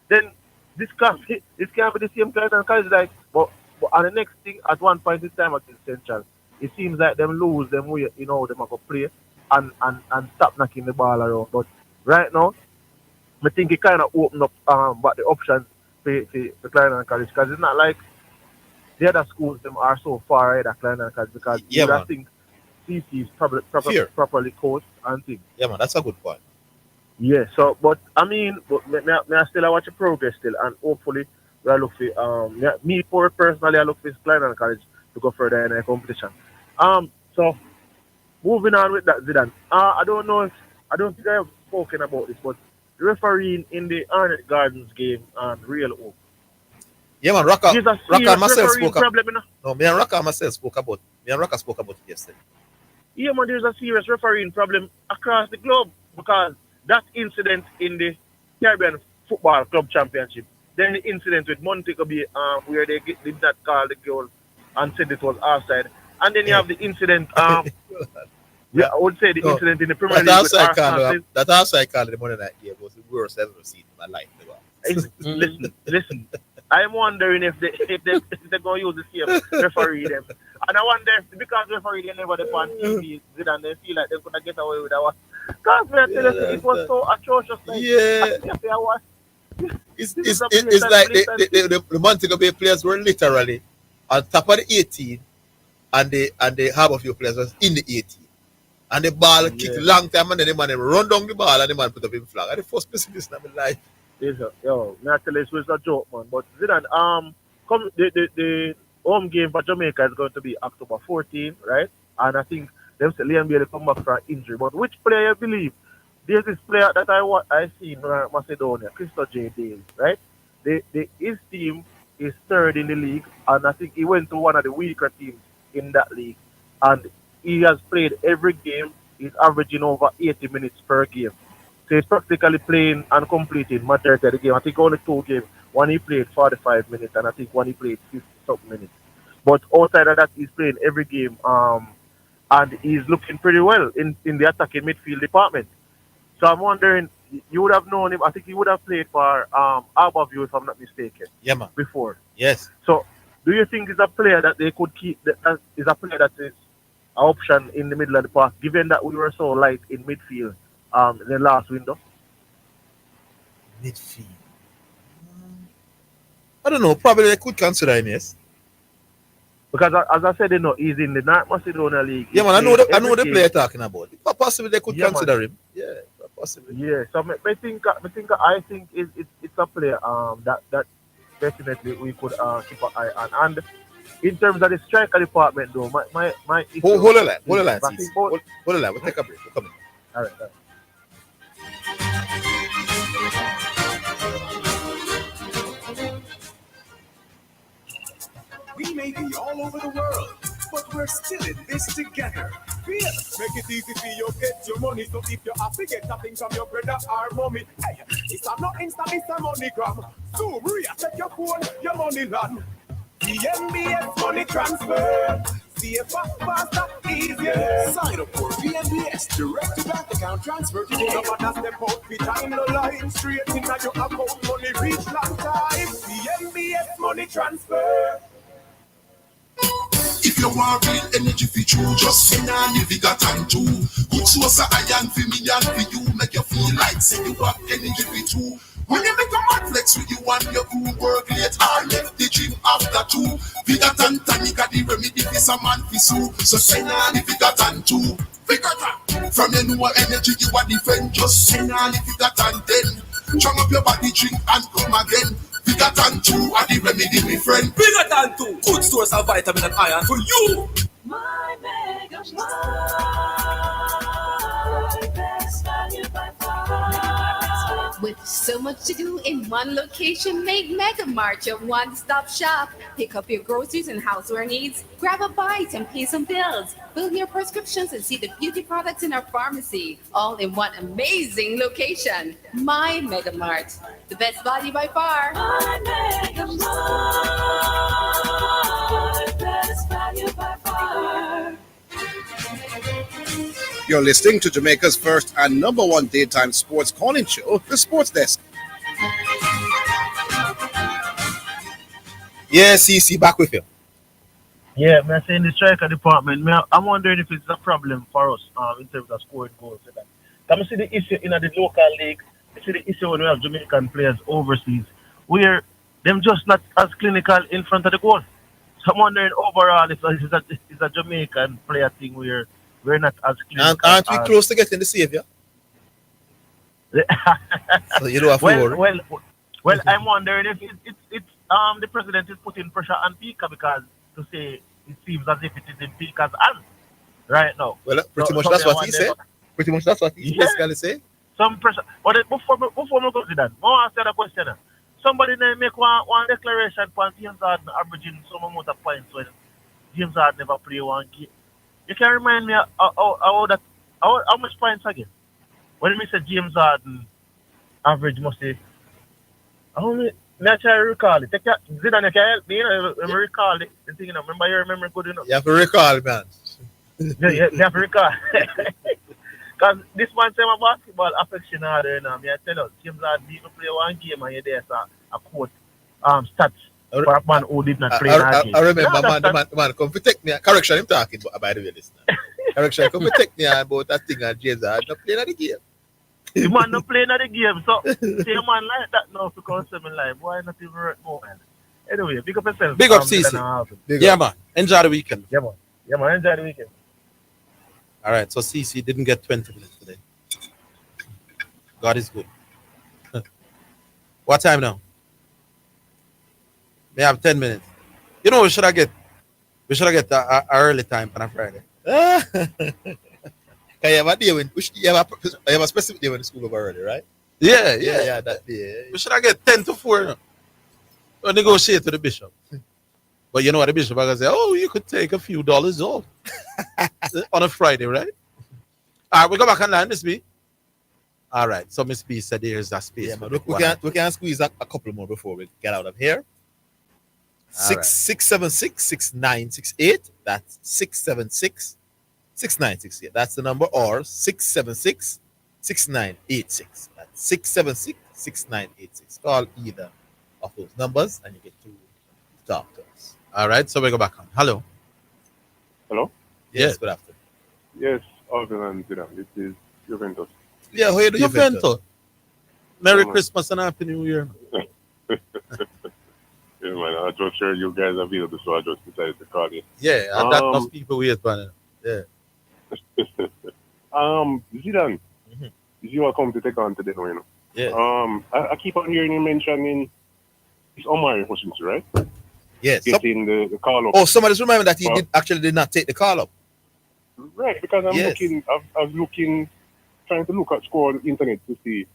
then this can't be the same Clarendon College, like, but on the next thing, at one point in time against Central, it seems like them lose them way, you know, them are going to play and stop knocking the ball around. But right now, I think it kind of opened up but the options for Clarendon College, because it's not like the other schools them are so far ahead of Clarendon College, because I think CC is properly coached and things. Yeah, man, that's a good point. Yeah, so, but I mean, I still watch the progress still, and hopefully I look for me personally, I look for Clarendon College to go further in the competition. So moving on with that, Zidane. I don't think I have spoken about this, but the refereeing in the Arnett Gardens game and Real Hope. Yeah, man, Rocka myself spoke about. No, me and Rocka myself spoke about. Me and Rocka spoke about it yesterday. Yeah, man, there's a serious refereeing problem across the globe, because that incident in the Caribbean Football Club Championship, then the incident with Montego Bay, where they did not call the goal and said it was offside, and then you have the incident. I would say the incident in the Premier League. That offside call in the Monday night game was the worst I've ever seen in my life. Listen. I'm wondering if they're going to use the same referee them. And I wonder if, because referee they never depend on TV, and they feel like they could get away with that one. Because it was so atrocious. Like, it's like the Montego Bay players were literally on top of the 18, and the Harbourview players was in the 18. And the ball kicked long time, and then the man run down the ball, and the man put up his flag. And the first pessimist in my life. Yo, me I tell you, it's a joke, man. But Zidane, the home game for Jamaica is going to be October 14, right? And I think them say Liam Bailey come back for an injury. But which player you believe? There's this player that I see in Macedonia, Christo J. Dale, right? His team is third in the league, and I think he went to one of the weaker teams in that league. And he has played every game. He's averaging over 80 minutes per game. So he's practically playing and completing majority of the game. I think only 2 games. One he played 45 minutes, and I think one he played 50-something minutes. But outside of that, he's playing every game, and he's looking pretty well in the attacking midfield department. So I'm wondering, you would have known him. I think he would have played for Arborview, if I'm not mistaken. Yeah, man. Before. Yes. So do you think he's a player that they could keep? That is a player that is an option in the middle of the park, given that we were so light in midfield in the last window? Midfield. I don't know. Probably they could consider him, yes. Because as I said, he's in the North Macedonia League. Yeah, man. I know the player you're talking about. Possibly they could consider him. Yeah, possibly. Yeah. So I think it's a player that definitely we could keep an eye on. And in terms of the striker department, though, my issue, hold on, please. Hold on, we'll take a break. We'll come in. All right. We may be all over the world, but we're still in this together. Feel, make it easy for you get your money. So if you have to get something from your brother or mommy, hey, it's not Insta, it's a MoneyGram. So Maria, check your phone, your money land. VNBS money transfer. CFA faster, easier. Sign up for VNBS direct to bank account transfer today. No matter step out behind the line, straight in your account, money reach long time. VNBS money transfer. If you want real energy for you, just send on if you got and two. Good source of iron for me and for you, make you feel like say you got energy for two. When you make a mad flex with you and your crew work late, or left the gym after 2. Vigor and Tanika, the remedy for some man for sue. So send on if you got and two. Vigor from your new energy you are defend. Just send on if you got and 10. Chum up your body, drink and come again. Bigger than 2 are the remedy, my friend. Bigger than 2. Good source of vitamin and iron for you. My mega best value by far. With so much to do in one location, make Mega Mart your one-stop shop. Pick up your groceries and houseware needs, grab a bite and pay some bills, fill your prescriptions and see the beauty products in our pharmacy, all in one amazing location. My Mega Mart, the best value by far. My Mega Mart, best value by far. You're listening to Jamaica's first and number 1 daytime sports calling show, The Sports Desk. Yeah, CC, back with you. Yeah, I'm saying the striker department. I'm wondering if it's a problem for us in terms of scoring goals. Can we see the issue in the local league? You see the issue when we have Jamaican players overseas, where them just not as clinical in front of the goal. So I'm wondering overall if it's a Jamaican player thing where we're not as clinical. And aren't we close to getting the savior? So you don't have to worry. Well, I'm wondering if it's the president is putting pressure on Pika, because to say it seems as if it is in Pika's hands right now. Well, pretty much that's what he said. Pretty much that's what he's basically saying. Some pressure. But before we go to that, I want to ask a question. Somebody make one declaration for James Harden averaging some amount of points when James Harden never play one game. You can remind me how much points again? When we say James Harden average must say, I try to recall it. Zidane, you can help me, let me recall it. You remember, you remember good enough. You have to recall, man. You have to recall. Because this man say my basketball affection harder now. I tell you, James Harden even play one game and there's a quote stats for a man who did not play that game. I remember, man, come to take me. Correction, I'm talking about, by the way, listen. Correction, come to take me about that thing and James Harden not playing at the game. The man not playing at the game, so say a man like that now to come to me live. Why not even work more, man? Anyway, big up yourself. Big up, CC. Yeah, man. Enjoy the weekend. Yeah, man. Enjoy the weekend. All right, so CC didn't get 20 minutes today. God is good. What time now? We have 10 minutes. You know, we should have get a early time on a Friday. You have a day when you have a specific day when the school over early, right? Yeah, that day. We should have get 10 to 4. Or negotiate with the bishop. But you know what the bishop is going to say? Oh, you could take a few dollars off on a Friday, right? All right, we go back online, Miss B. All right, so Miss B said there's a space. Yeah, man. We can squeeze a couple more before we get out of here. 676-6968. That's 676-6968. That's the number, or 676-6986. That's 676-6986. Call either of those numbers and you get to talk to us. All right, so we go back on. Hello. Hello? Yes, good afternoon. Yes, Orville and Zidane. This is Juventus. Yeah, how you doing, Juventus? Merry Christmas and Happy New Year. Yeah, man, I just heard you guys available, so I just decided to call you. Yeah, and that must people wait, man. Yeah. Zidane, you are coming to take on today, you know. Yeah. I keep on hearing you mentioning it's Omar Hutchinson, right? Yes. Getting the call up. Oh, somebody's reminding that he did not take the call up. Right, because I was looking, trying to look at score on the internet to see,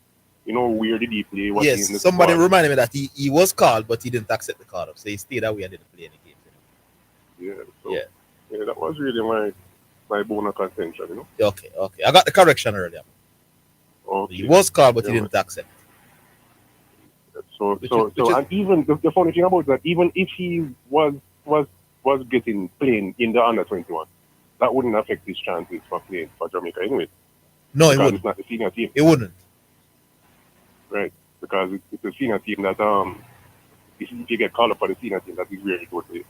you know, where did he play? What Yes, somebody reminded me that he was called, but he didn't accept the call up. So he stayed away and didn't play any games. Yeah, so, yeah, that was really my bone of contention, you know. Okay. I got the correction earlier. Okay. He was called, but he didn't accept. So, and even the funny thing about that, even if he was getting playing in the under 21, that wouldn't affect his chances for playing for Jamaica anyway. No, it wouldn't. It's not the senior team. It wouldn't. Right, because it's a senior team that if you get called up for the senior team, that is where it would be.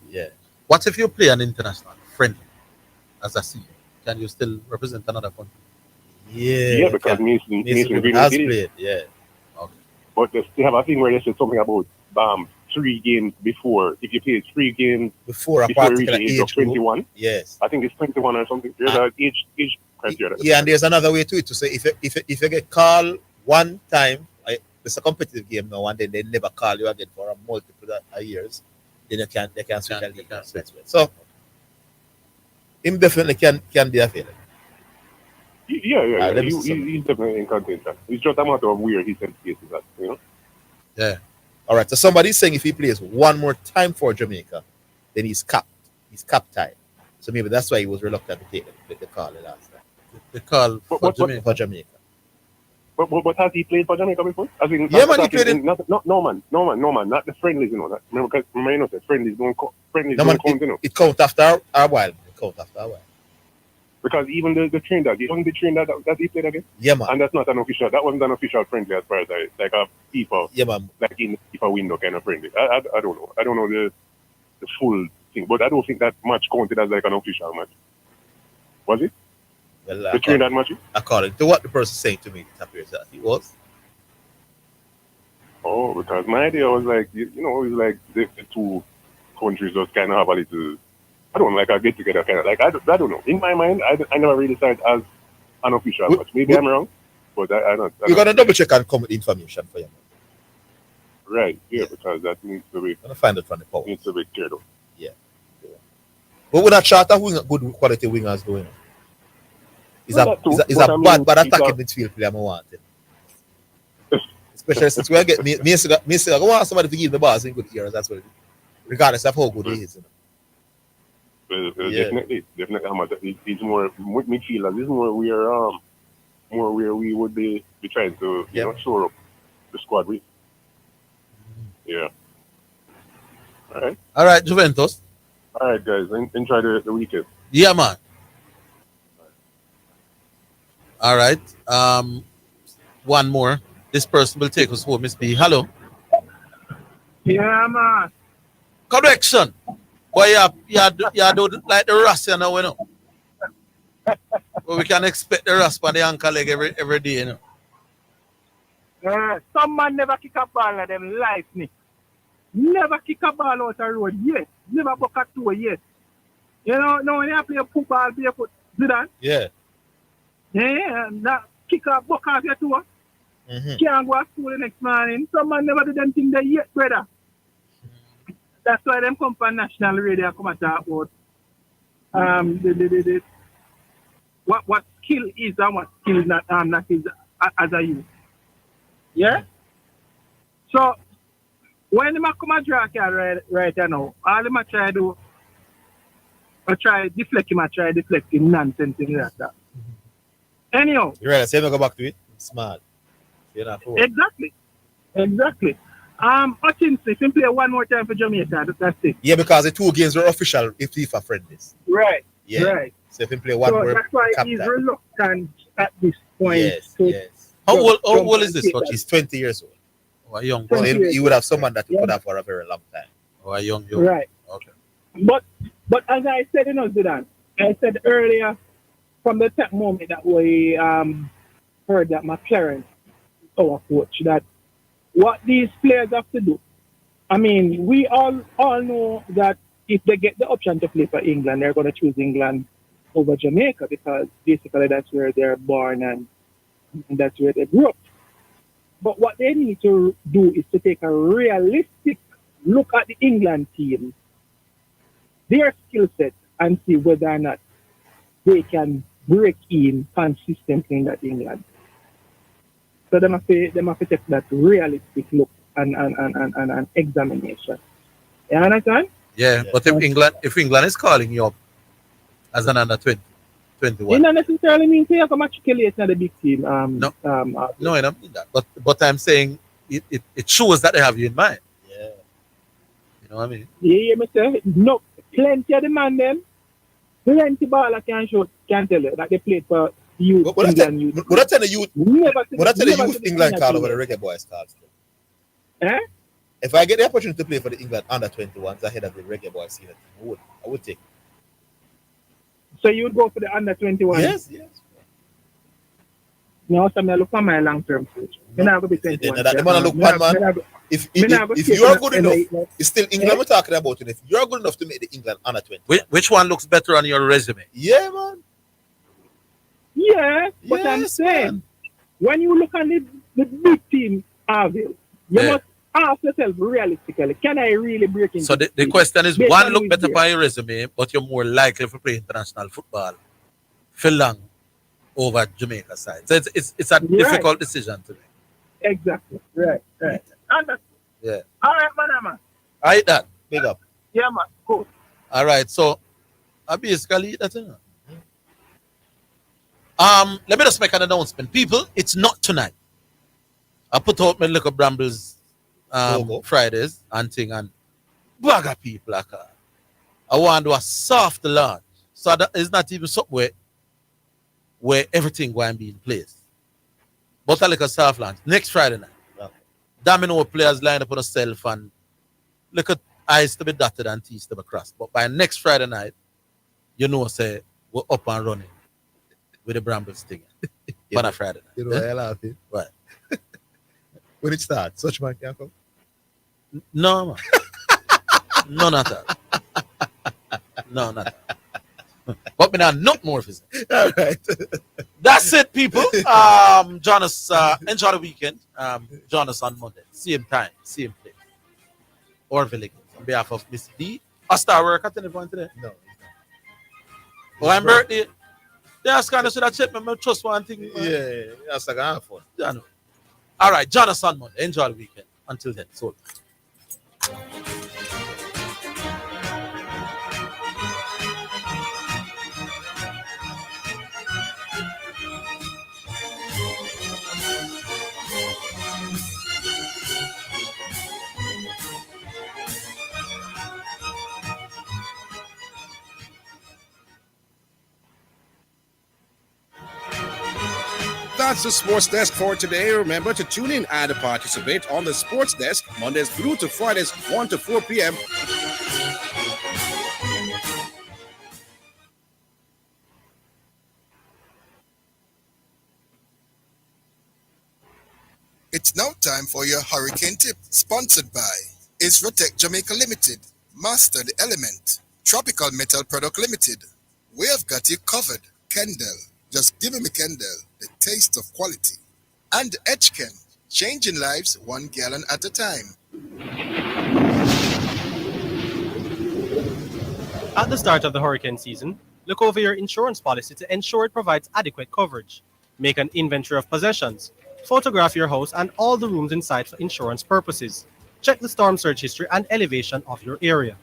Yeah. What if you play an international friendly as a senior? Can you still represent another country? Yeah, because Mason Green has did it. played. Yeah. But they have a thing where they said something about 3 games before. If you play 3 games before you reach the age of 21, group. Yes, I think it's 21 or something. There's an age criteria. Yeah, and there's another way to it to say if you get called one time, it's a competitive game now, and then they never call you again for a multiple years, then they can switch and leave. So him definitely can be a failure. Yeah. He's definitely in contention. It's just a matter of where he sent cases at, you know? Yeah. All right. So somebody's saying if he plays one more time for Jamaica, then he's capped. He's cap tied. So maybe that's why he was reluctant to take the call the last time. The call for Jamaica. But has he played for Jamaica before? I mean, yeah, man, he played in. No, man, not the friendlies, you know. Remember, you know, the friendlies don't count, you know. It counts after a while. Because even the Trinidad, you know the Trinidad that he played against? Yeah, man. And that's not an official, that wasn't an official friendly as far as like a FIFA, yeah, man. Like in the FIFA window kind of friendly. I don't know. I don't know the full thing, but I don't think that match counted as like an official match. Was it? Well, the Trinidad match? According to what the person saying to me, it appears that it was. Oh, because my idea was like, you know, it was like the two countries just kind of have a little, I don't know, like a get together kind of, like, I don't know. In my mind, I never really saw it as an official match. Maybe I'm wrong, but I don't. We're going to double check and come with information for you. Right, yeah, because that needs to be. Going to find it from the power. Needs to be cleared up. Yeah. But with that charter, good quality wingers doing. Is a bad attacking midfield player I want it. Especially since we get me I want somebody to give the balls in good ears. That's what it is. Regardless of how good he is. You know? Definitely. He's more midfielders. He's more where we would be trying to you know, shore up the squad with. Yeah. All right, Juventus. All right, guys. Enjoy the weekend. Yeah, man. All right. One more. This person will take us home, Miss B. Hello. Yeah, man. Correction. Boy, you do like the Rasta, you know. But we can expect the Rasta on the ankle leg every day, you know. Some man never kick a ball at them life, Nick. Never kick a ball out the road, yes. Never buck a toe, yes. You know, when you play football, barefoot, do that? Yeah. Yeah, that kick a buck off your toe. Can't go to school the next morning. Some man never do them thing there yet, brother. That's why them come from national radio come and talk about what skill is and what skill is not is as a youth. Yeah? So when them come and draw card right now, all them a try do, I try deflect him nonsense things like that. Anyhow. You're right. Say, go back to it. Smart. You're not fool. Exactly. Hutchinson, if you play one more time for Jamaica, that's it. Yeah, because the 2 games were official if FIFA friendlies. Right. Yeah. Right. So if you play one more, that's why he's reluctant at this point. Yes. How old is this? He's 20 years old. Or a young So boy. he would have someone that he could have for a very long time. Or a young. Right. Okay. But as I said, Zidane, I said earlier, from the top moment that we heard that McLaren, our coach, that what these players have to do. I mean, we all know that if they get the option to play for England, they're going to choose England over Jamaica because basically that's where they're born and that's where they grew up. But what they need to do is to take a realistic look at the England team, their skill set, and see whether or not they can break in consistently in that England. So they have to take that realistic look and examination. You understand? Yeah, but if England is calling you up as an under 20, 21. It not necessarily means you have to matriculate in the big team. No, I don't mean that. But I'm saying it shows that they have you in mind. Yeah. You know what I mean? Yeah, me say, no, plenty of the man them, plenty baller can tell you that they played for youth. What I tell the youth England call over the Reggae Boys cards. Eh? If I get the opportunity to play for the England under 21s ahead of the Reggae Boys senior team, I would take it. So you would go for the under 21? Yes. No, so I look for my long-term future. I'm not going to be 21. If you are good enough, it's still England we're talking about. If you're good enough to make the England under 20. Which one looks better on your resume? Yeah, man. Yeah, but I'm saying, when you look at the big team, Orville, you must ask yourself realistically, can I really break into So the question is, one look better by your resume, but you're more likely to play international football for long over Jamaica side. So it's a difficult decision to make. Exactly. Right. Yeah. All right, man. All right, that. Big up. Yeah, man. Cool. All right, so I basically that's it. Let me just make an announcement. People, it's not tonight. I put out my little Brambles Fridays and thing and bag of people like that. I want to do a soft launch. So that is not even somewhere where everything going to be in place. But I like a soft launch. Next Friday night. Okay. Domino players line up on themselves and look at I's to be dotted and T's to be crossed. But by next Friday night, you know, say we're up and running with the Brambles thing. On a Friday night. You know why I laughing? Right. When it starts, such man can come? No, man. No, not that. No, not that. But me now, not more of it. All right. That's it, people. Join us, enjoy the weekend. Join us on Monday. Same time, same place. Orville again. On behalf of Miss D. I start work at any point today? No. Oh, I'm birthday. That's kind of should have checked me. Trust one thing. Yeah, that's like half fun. Yeah, no. All right, join us on Monday. Enjoy the weekend. Until then, so. That's the Sports Desk for today. Remember to tune in and participate on the Sports Desk Mondays through to Fridays 1 to 4 p.m. It's now time for your hurricane tip, sponsored by Isratech Jamaica Limited, Master the Element, Tropical Metal Product Limited. We have got you covered. Kendall, just give me Kendall, the taste of quality. And Etchken, changing lives 1 gallon at a time. At the start of the hurricane season, look over your insurance policy to ensure it provides adequate coverage. Make an inventory of possessions. Photograph your house and all the rooms inside for insurance purposes. Check the storm surge history and elevation of your area.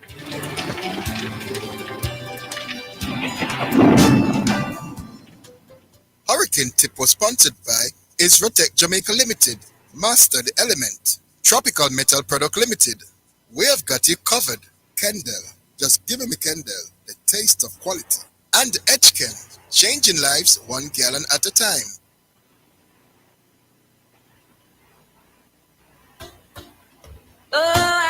Hurricane Tip was sponsored by Isratech Jamaica Limited, Master the Element, Tropical Metal Product Limited. We have got you covered. Kendall, just give me Kendall, the taste of quality. And Edgechem, changing lives 1 gallon at a time. Oh,